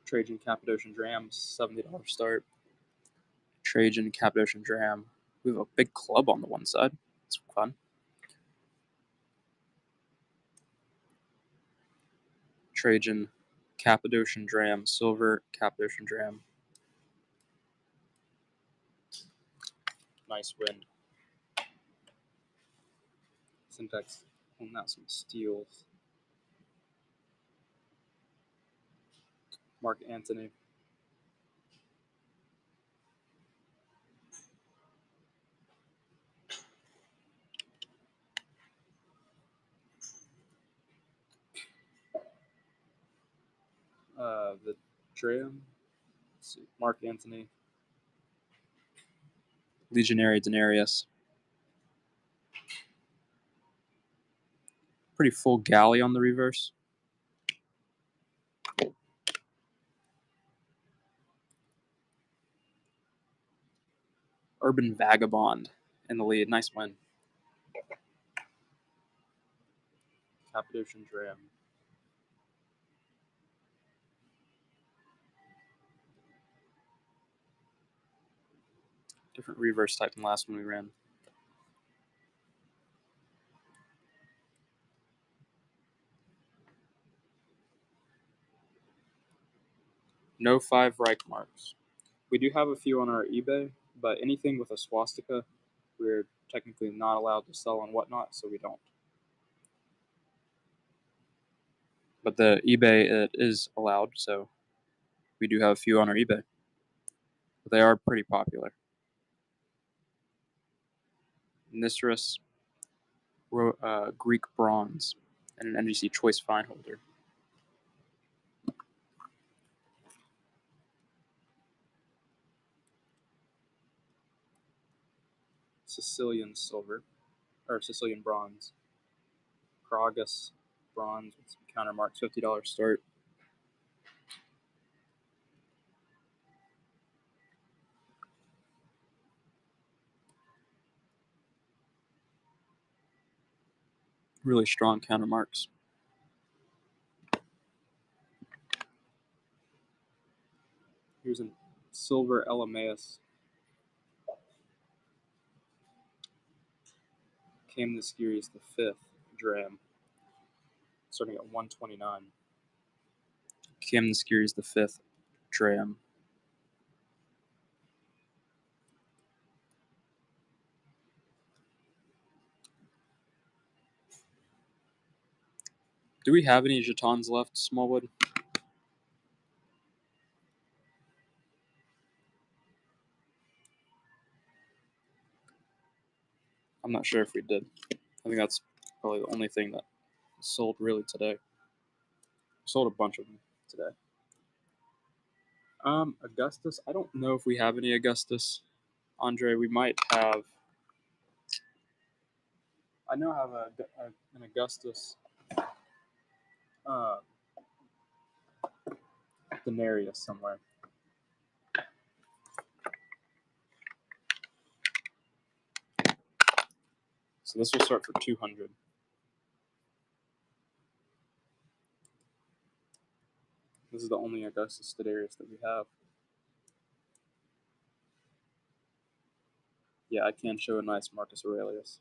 Trajan Cappadocian Dram, $70 start. Trajan Cappadocian Dram. We have a big club on the one side. It's fun. Trajan Cappadocian Dram, silver Cappadocian Dram. Nice win. Syntax pulling out some steals. Mark Antony. The Dram. Let's see. Mark Antony. Legionary Denarius. Pretty full galley on the reverse. Urban Vagabond in the lead. Nice win. Cappadocian Dram. Different reverse type than the last one we ran. No 5 Reich marks. We do have a few on our eBay, but anything with a swastika, we're technically not allowed to sell and whatnot, so we don't. But the eBay, it is allowed, so we do have a few on our eBay. But they are pretty popular. Nisrus, Greek bronze, and an NGC choice fine holder. Sicilian silver, or Sicilian bronze. Kragus bronze with some counter marks, $50 start. Really strong counter marks. Here's a silver Elemaeus. Came this series the 5th Dram, starting at 129. Came this series the 5th Dram. Do we have any jetons left, Smallwood? I'm not sure if we did. I think that's probably the only thing that sold really today. We sold a bunch of them today. Augustus. I don't know if we have any Augustus. Andre, we might have. I know I have an Augustus denarius somewhere. So this will start for 200. This is the only Augustus denarius that we have. Yeah, I can show a nice Marcus Aurelius.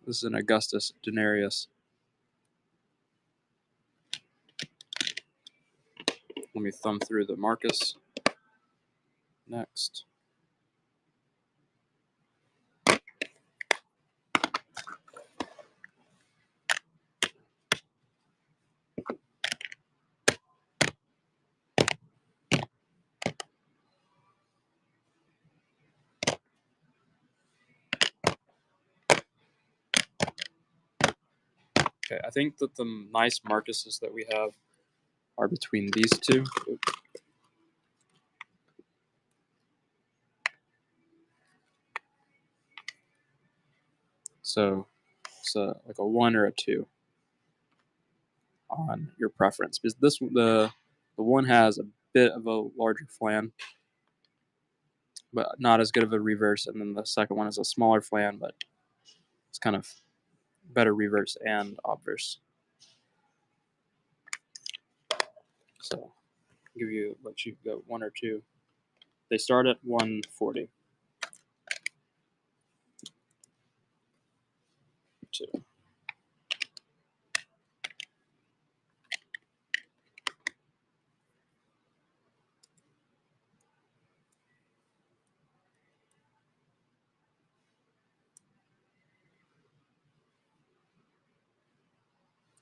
This is an Augustus denarius. Let me thumb through the Marcus. Next. Okay, I think that the nice Marcuses that we have are between these two. So it's like a 1 or a 2 on your preference. Because the one has a bit of a larger flan, but not as good of a reverse. And then the second one is a smaller flan, but it's kind of better reverse and obverse. So let you go 1 or 2. They start at 140. 2.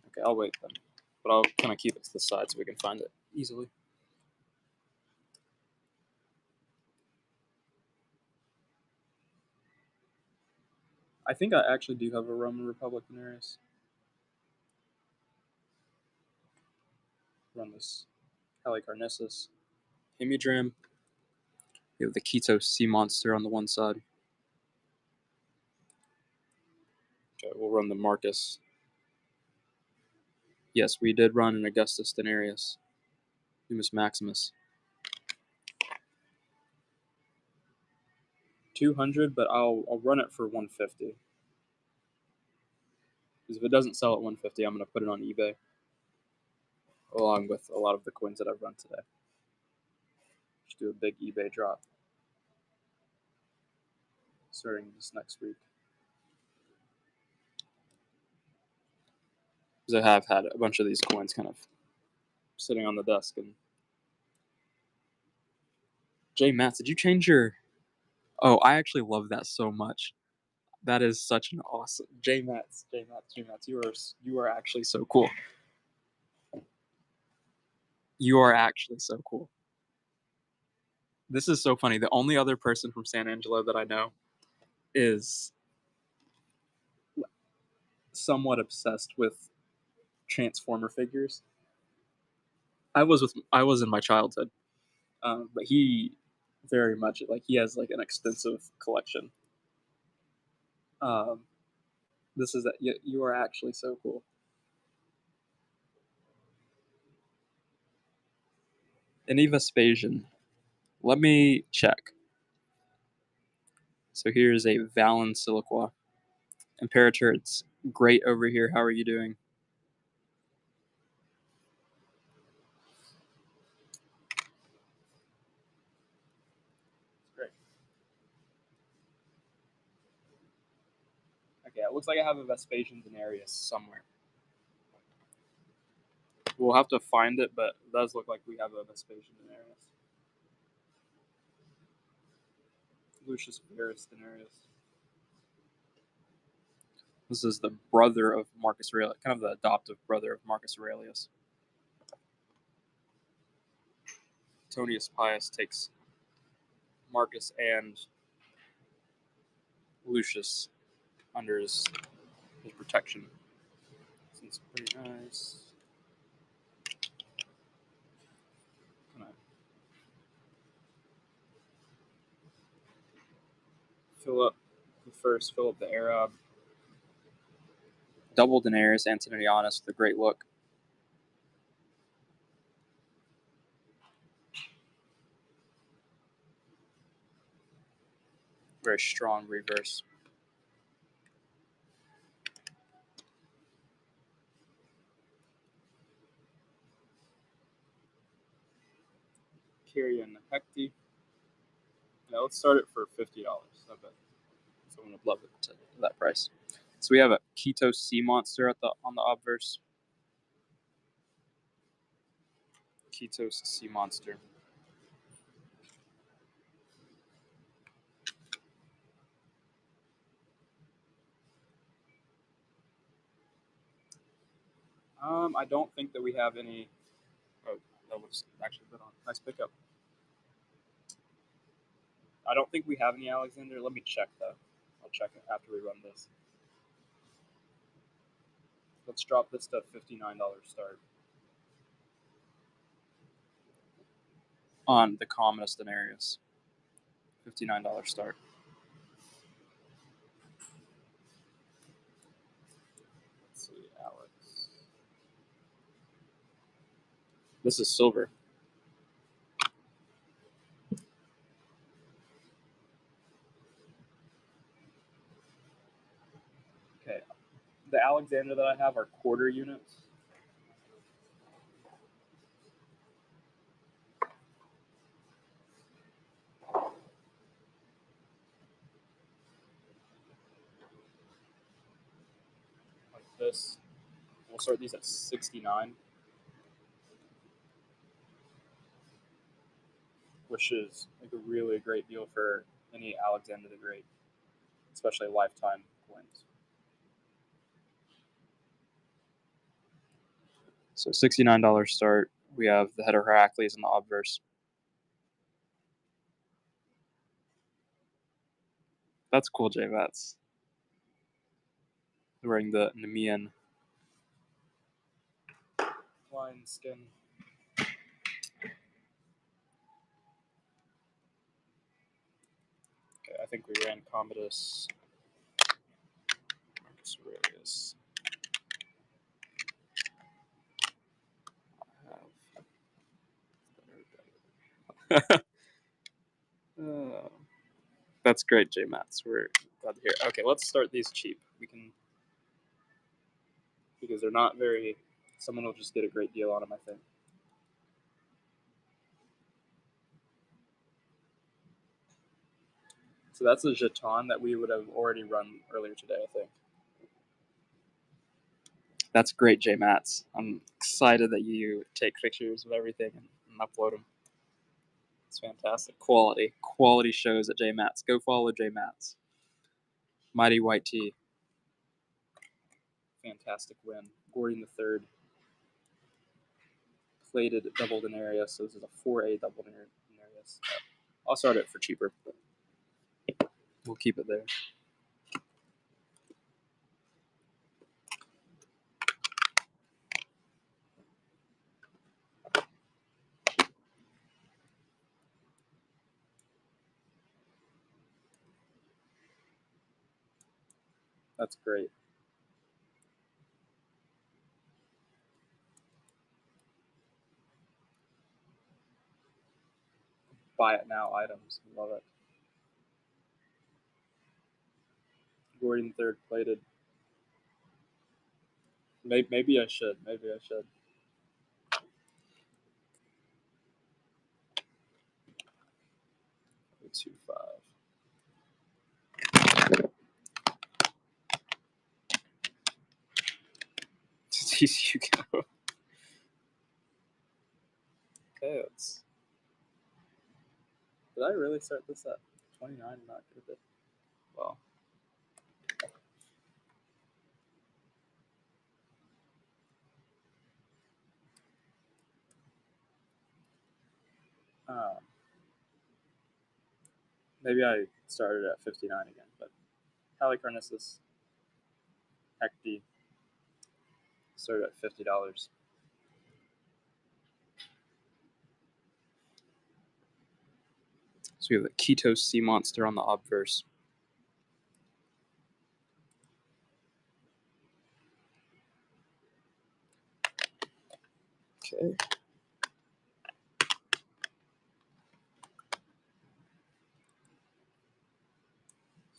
Okay, I'll wait then. But I'll kind of keep it to the side so we can find it easily. I think I actually do have a Roman Republic denarius. Run this Halicarnissus. Hemidram. We have the Keto Sea Monster on the one side. Okay, we'll run the Marcus. Yes, we did run an Augustus denarius. Numus Maximus. 200, but I'll run it for 150. Because if it doesn't sell at 150, I'm going to put it on eBay. Along with a lot of the coins that I've run today. Just do a big eBay drop. Starting this next week. Because I have had a bunch of these coins kind of sitting on the desk. And Jay Matz, did you change your... Oh, I actually love that so much. That is such an awesome... Jay Matz, you are actually so cool. You are actually so cool. This is so funny. The only other person from San Angelo that I know is somewhat obsessed with Transformer figures. I was in my childhood, but he very much he has an extensive collection. This is you are actually so cool. Any Vespasian. Let me check. So here's a Valen Siliqua. Imperator, it's great over here. How are you doing? Great. Okay, it looks like I have a Vespasian denarius somewhere. We'll have to find it, but it does look like we have a Vespasian denarius. Lucius Verus denarius. This is the brother of Marcus Aurelius, kind of the adoptive brother of Marcus Aurelius. Antonius Pius takes Marcus and Lucius under his protection. This is pretty nice. Fill up the Arab. Double Daenerys Antonianus with a great look. Very strong reverse. Kyrian Hecti. Yeah, let's start it for $50. I bet someone would love it to that price. So we have a Keto Sea Monster on the obverse. Ketos Sea Monster. I don't think that we have any. Oh, that was actually put on. Nice pickup. I don't think we have any Alexander. Let me check though. I'll check it after we run this. Let's drop this to $59 start. On the commonest Daenerys. $59 start. Let's see, Alex. This is silver. Okay. The Alexander that I have are quarter units. Like this. We'll start these at 69. Which is like a really great deal for any Alexander the Great, especially lifetime coins. So $69 start. We have the head of Heracles and the obverse. That's cool, J-Vats. Wearing the Nemean lion skin. Okay, I think we ran Commodus Marcus Aurelius. That's great, J-Mats. We're glad to hear. Okay, let's start these cheap. We can, because they're not very. Someone will just get a great deal on them, I think. So that's a jeton that we would have already run earlier today, I think. That's great, J-Mats. I'm excited that you take pictures of everything and upload them. It's fantastic. Quality shows at J-Mats. Go follow J-Mats. Mighty White Tea. Fantastic win. Gordon the Third. Plated double Daenerys. So this is a 4A double Daenerys. I'll start it for cheaper. We'll keep it there. That's great. Buy it now items. Love it. Gordon Third plated. Maybe I should. 2.5. TCU go. Okay, let's. Did I really start this at 29? Not good at it. Well. Maybe I started at 59 again, but Halicarnassus, Hecti, started at $50. So we have the Keto Sea Monster on the obverse. Okay.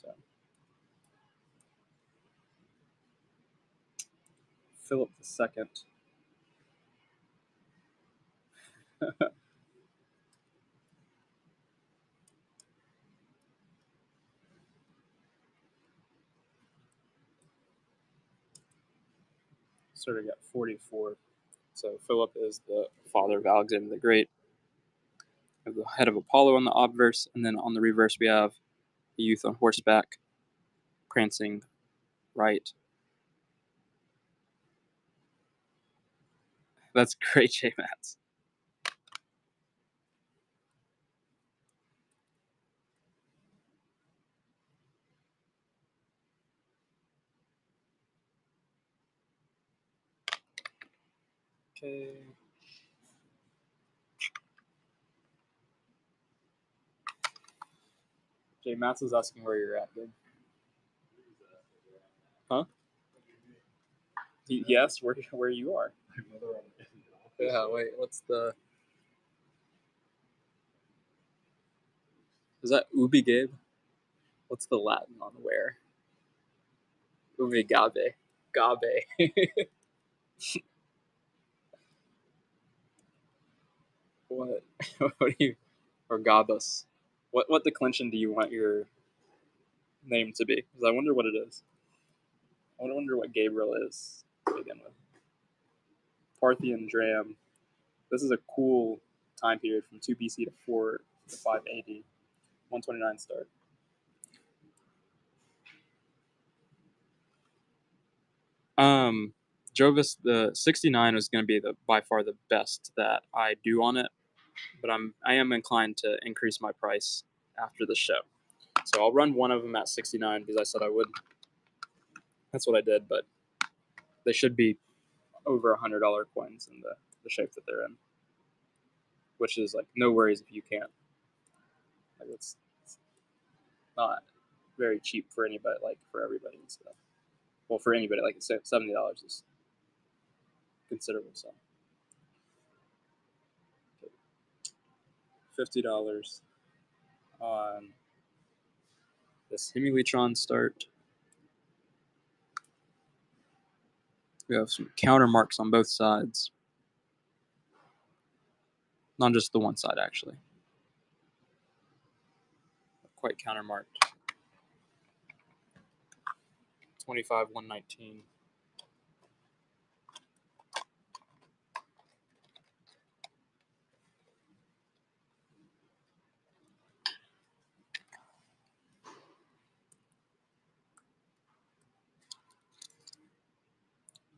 So Philip II. Started at 44. So Philip is the father of Alexander the Great. We have the head of Apollo on the obverse, and then on the reverse we have a youth on horseback, prancing right. That's great, J Mats. Okay. J Mats is asking where you're at, dude. Huh? Yes, where you are. Yeah, wait, what's the... Is that ubi Gabe? What's the Latin on where? Ubi gabe. Gabe. What? What do you... Or gabus. What declension do you want your name to be? Because I wonder what it is. I wonder what Gabriel is to begin with. Parthian Dram. This is a cool time period from 2 BC to 4 to 5 AD. 129 start. Jovis, the 69 is going to be by far the best that I do on it, but I am inclined to increase my price after the show. So I'll run one of them at 69 because I said I would. That's what I did, but they should be over $100 coins in the shape that they're in, which is like no worries if you can't. Like it's not very cheap for anybody, like for everybody and stuff. Well, for anybody, like $70 is considerable sum. $50 on this Hemilitron start. We have some counter marks on both sides. Not just the one side, actually. Quite counter marked. 25, 119.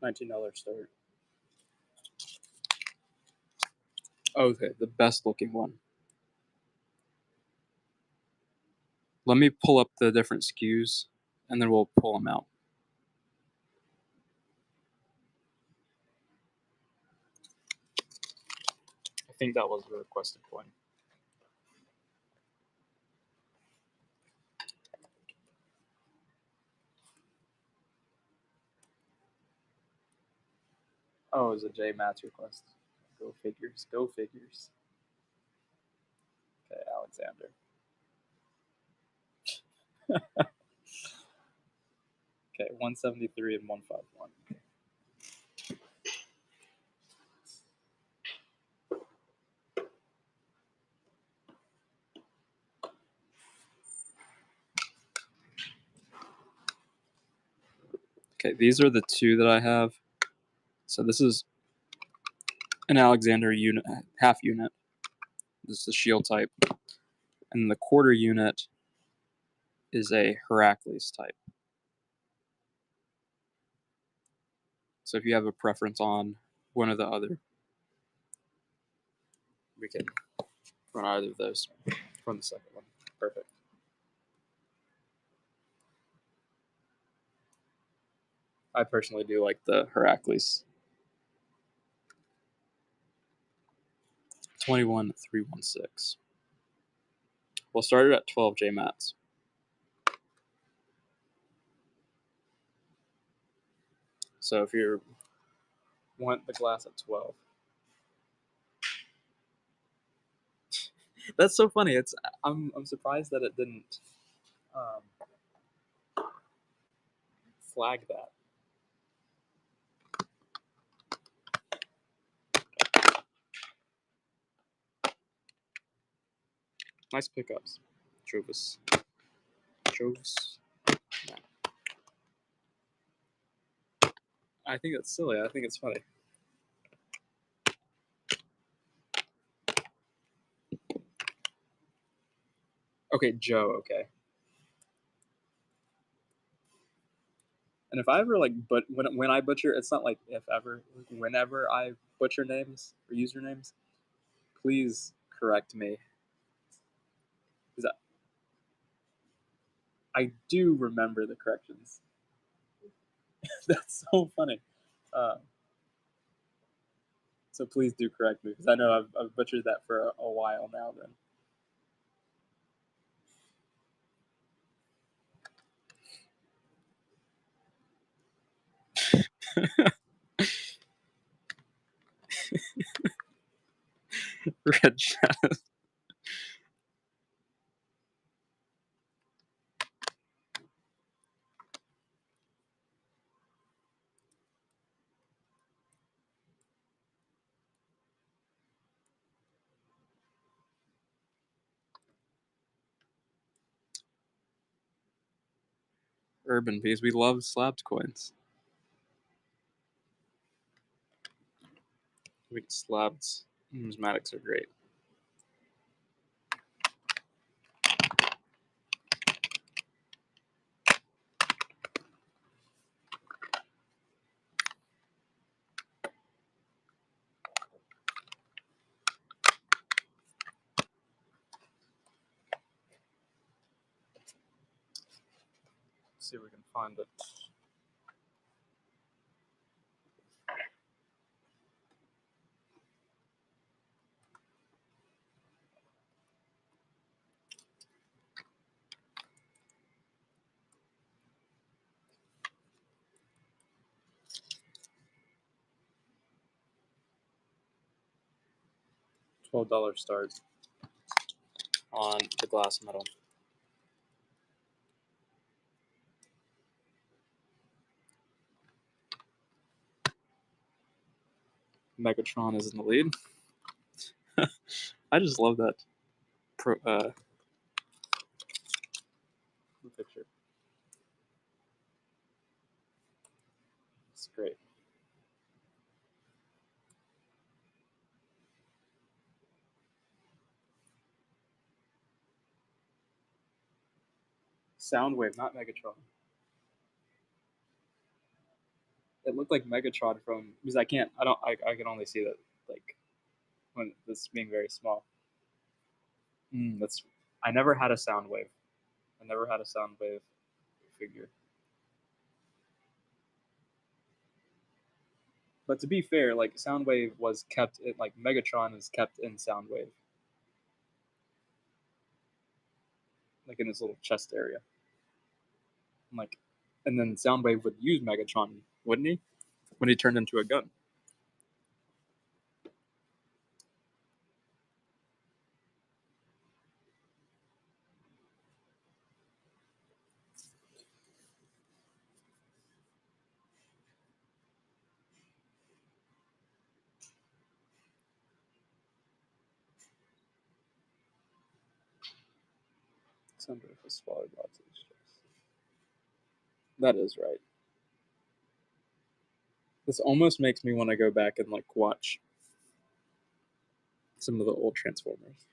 $19 start. Okay, the best looking one. Let me pull up the different SKUs, and then we'll pull them out. I think that was the requested coin. Oh, it was a J Mats request. Go figures. Go figures. Okay, Alexander. Okay, 173 and 151. Okay, these are the two that I have. So this is an Alexander unit, half unit. This is a shield type. And the quarter unit is a Heracles type. So if you have a preference on one or the other, we can run either of those from the second one. Perfect. I personally do like the Heracles. 21316. We'll start it at 12 J Mats. So if you want the glass at 12, That's so funny. I'm surprised that it didn't flag that. Nice pickups, Jovis. Jovis. No. I think that's silly. I think it's funny. Okay, Joe. Okay. And if I ever but when I butcher, it's not like if ever, whenever I butcher names or usernames, please correct me. Because I do remember the corrections. That's so funny. Uh, so please do correct me because I know I've butchered that for a while now. Then red shadows. Urban because we love slabs coins. We get slabs. Numismatics are great. Let's see if we can find it. $12 stars on the glass metal. Megatron is in the lead. I just love that picture. It's great. Soundwave, not Megatron. It looked like Megatron from because I can only see that like when this being very small. That's I never had a Soundwave. I never had a Soundwave figure. But to be fair, like Soundwave was kept in, like Megatron is kept in Soundwave, like in his little chest area. Like, and then Soundwave would use Megatron, wouldn't he? When he turned into a gun. Soundwave was swallowed lots of chest. That is right. This almost makes me want to go back and like watch some of the old Transformers.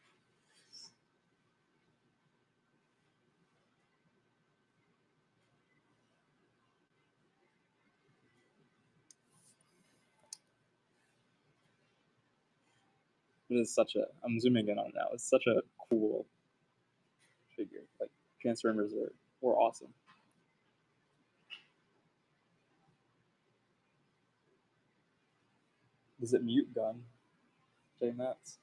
It is such a. I'm zooming in on it now. It's such a cool figure. Like Transformers were awesome. Does it mute gun? J Mats.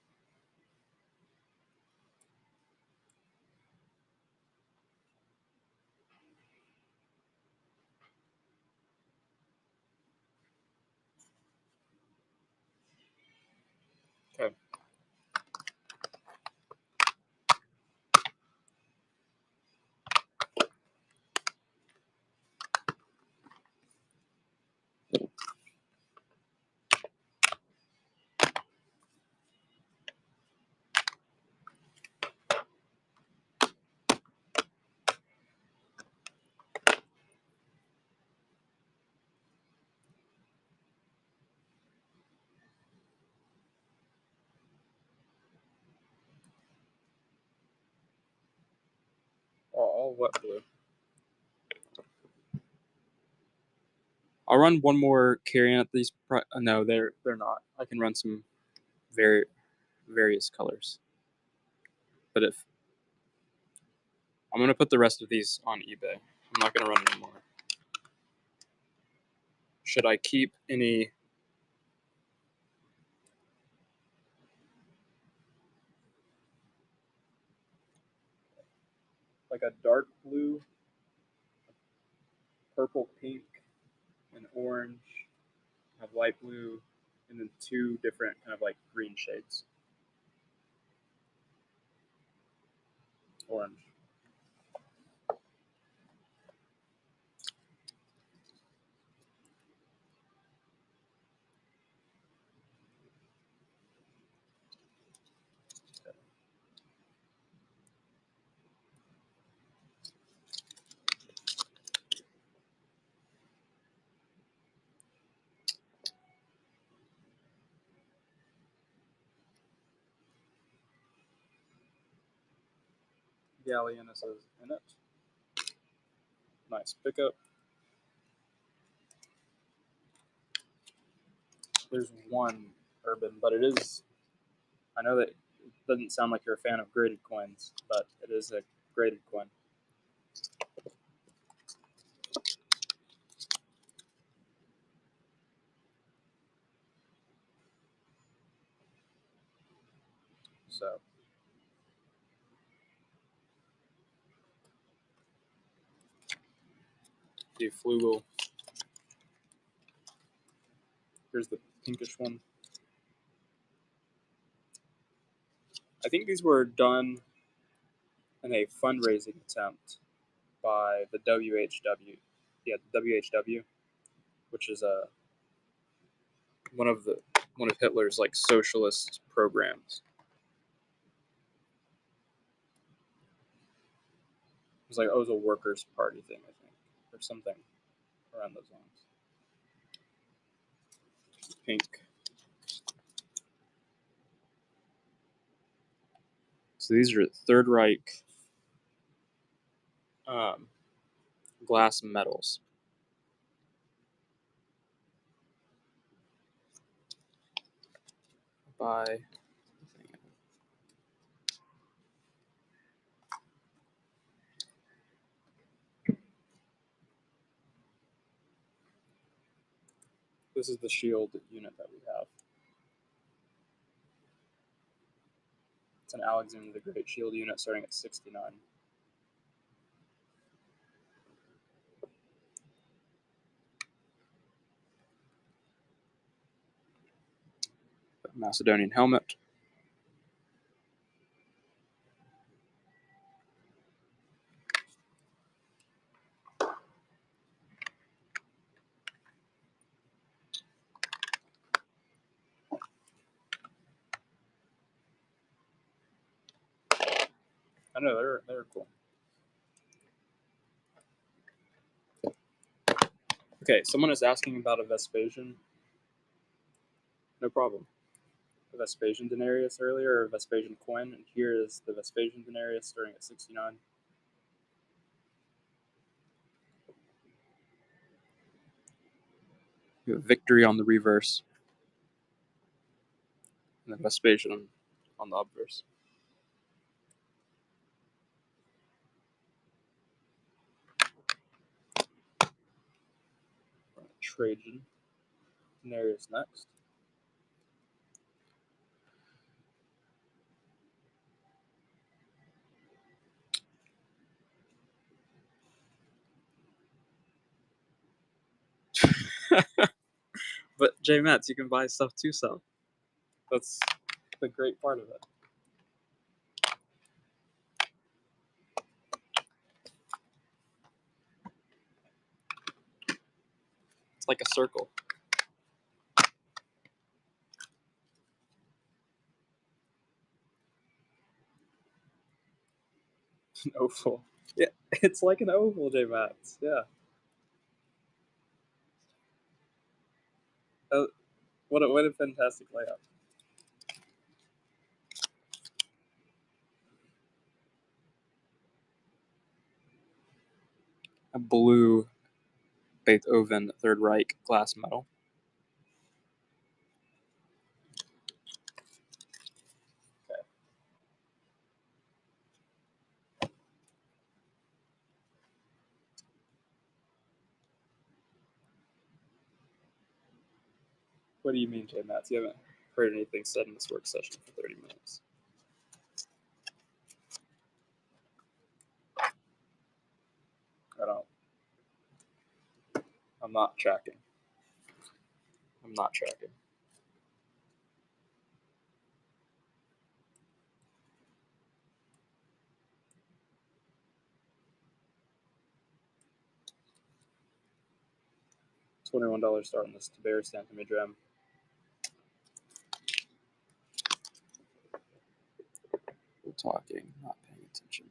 Okay. all wet blue. I'll run one more carrion at these. No, they're not. I can run some various colors. But if I'm gonna put the rest of these on eBay, I'm not gonna run anymore. Should I keep any? Like a dark blue, purple, pink, and orange. I have light blue, and then two different kind of like green shades. Orange. Galleanis is in it. Nice pickup. There's one urban, but it is. I know that it doesn't sound like you're a fan of graded coins, but it is a graded coin. So. The Flugel. Here's the pinkish one. I think these were done in a fundraising attempt by the WHW. Yeah, the WHW, which is one of Hitler's like socialist programs. It was a workers' party thing, I think, or something around those lines. Pink. So these are Third Reich glass medals. By this is the shield unit that we have. It's an Alexander the Great shield unit starting at 69. Macedonian helmet. I know they're cool. Okay, someone is asking about a Vespasian. No problem. A Vespasian denarius earlier, or a Vespasian coin, and here is the Vespasian denarius starting at 69. We have victory on the reverse, and then Vespasian on the obverse. Trajan denarius next. But J Mets, you can buy stuff to sell. That's the great part of it. It's like a circle. An oval. Yeah, it's like an oval, J Mats. Yeah. What a fantastic layout. a blue Beethoven Third Reich glass medal. Okay. What do you mean, Jay Matz? You haven't heard anything said in this work session for 30 minutes. I don't. I'm not tracking. I'm not tracking. $21 start on this Taber stamp image RAM. We're talking, not paying attention.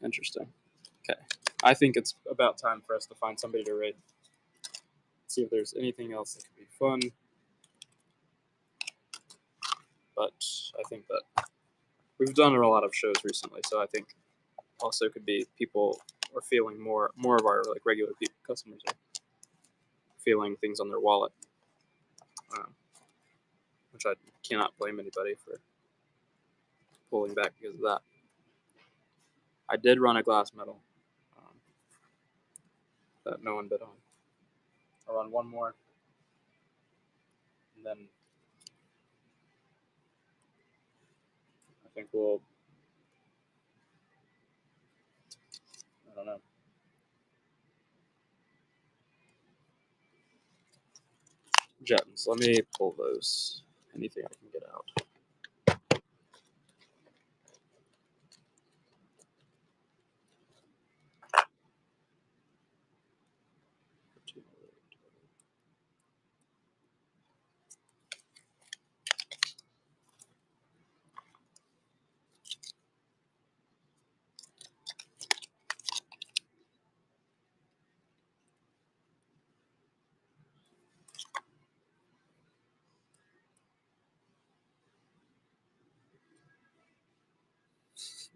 Interesting. Okay. I think it's about time for us to find somebody to rate. See if there's anything else that could be fun. But I think that we've done a lot of shows recently, so I think also could be people are feeling more of our like regular people, customers are feeling things on their wallet, which I cannot blame anybody for pulling back because of that. I did run a glass medal that no one bid on. I'll run one more, and then I think we'll, I don't know. Jetons. Let me pull those. Anything I can get out.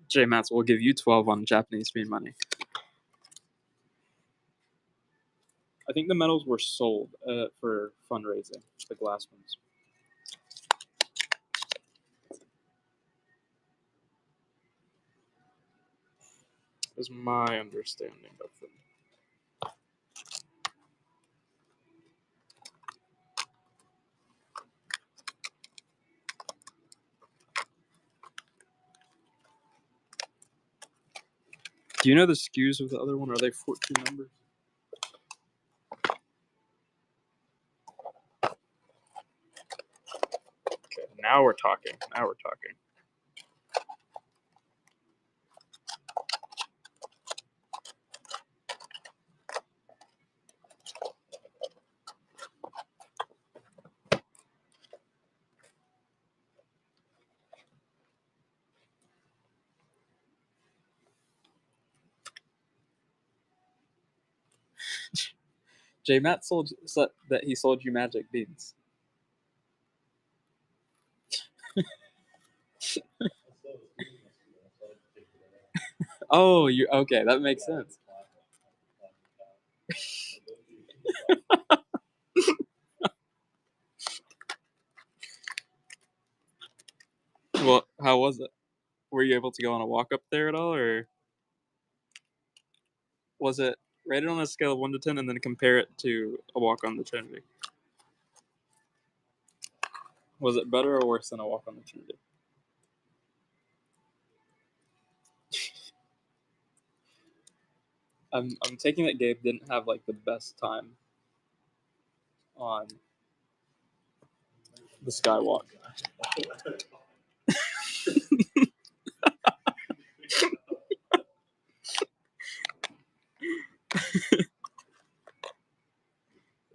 J Mats will give you 12 on Japanese speed money. I think the medals were sold for fundraising, the glass ones. Is my understanding of them. Do you know the SKUs of the other one? Are they 14 numbers? Okay, now we're talking. Now we're talking. J Matt said that he sold you magic beans. Oh, you okay? That makes sense. Well, how was it? Were you able to go on a walk up there at all, or was it rated on a scale of 1 to 10 and then compare it to a walk on the Trinity? Was it better or worse than a walk on the Trinity? I'm taking that Gabe didn't have like the best time on the skywalk.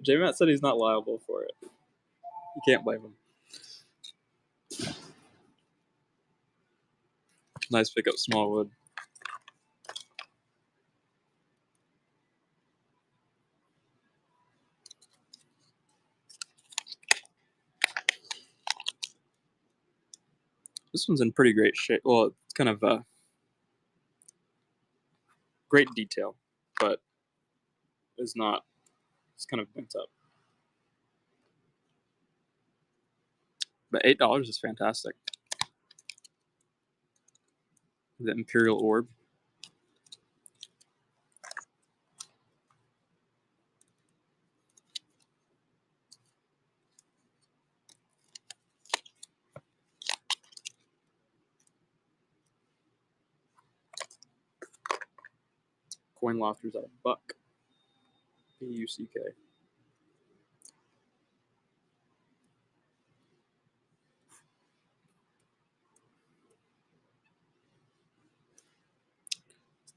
J Matt said he's not liable for it. You can't blame him. Nice pick up, Smallwood. This one's in pretty great shape. Well, it's kind of great detail, but it's not. It's kind of bent up. But $8 is fantastic. The Imperial Orb. Coin lofters at $1. P-U-C-K.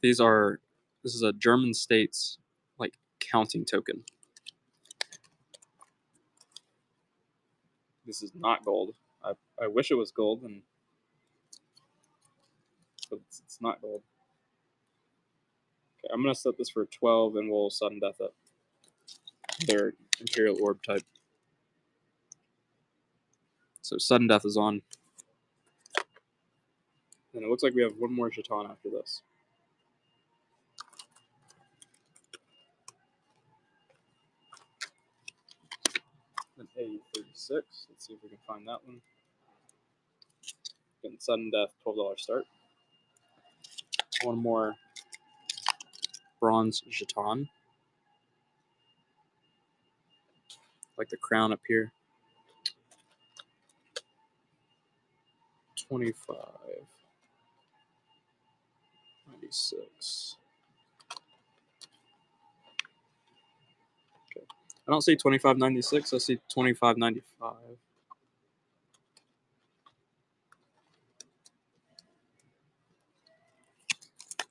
This is a German state's like counting token. This is not gold. I wish it was gold, but it's not gold. Okay, I'm gonna set this for 12, and we'll sudden death it. Their Imperial Orb type. So sudden death is on, and it looks like we have one more jeton after this. An A36. Let's see if we can find that one. Getting sudden death, $12 start. One more bronze jeton, like the crown up here. 25, 96. Okay. I don't see 25.96. I see 25.95.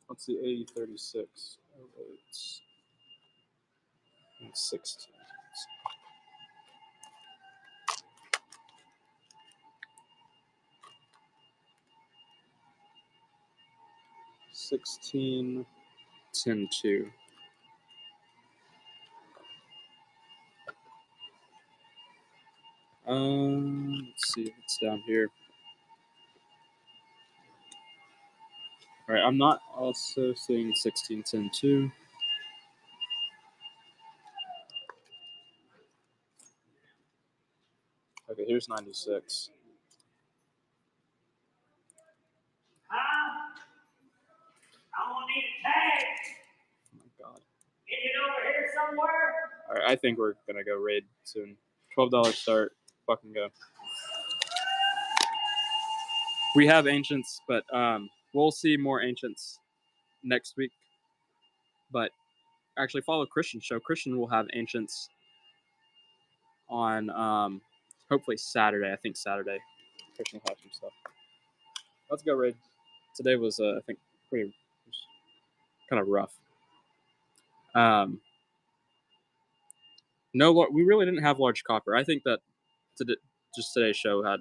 Let's see, 80.36. 08. And 16. 16, 10, 2. Let's see if it's down here. All right, I'm not also seeing 16, 10, 2. Okay, here's 96. I won't need a tag. Oh my god. Get it over here somewhere. All right, I think we're gonna go raid soon. $12 start. Fucking go. We have ancients, but we'll see more ancients next week. But actually, follow Christian's show. Christian will have ancients on hopefully Saturday. I think Saturday. Christian will have some stuff. Let's go raid. Today was I think pretty kind of rough. No, we really didn't have large copper. I think that just today's show had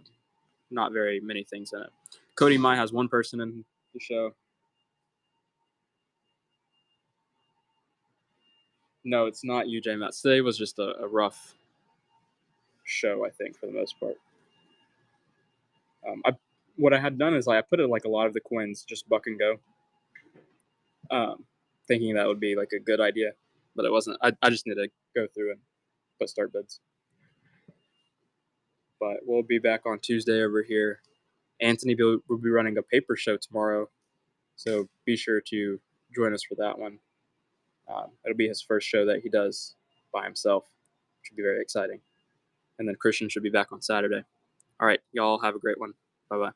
not very many things in it. Cody Mai has one person in the show. No, it's not UJ Mets. Today was just a rough show, I think, for the most part. What I had done is I put like a lot of the coins just buck and go, thinking that would be like a good idea, but it wasn't. I just need to go through and put start bids. But we'll be back on Tuesday over here. Anthony will be running a paper show tomorrow, so be sure to join us for that one. It'll be his first show that he does by himself, which will be very exciting. And then Christian should be back on Saturday. All right, y'all have a great one. Bye-bye.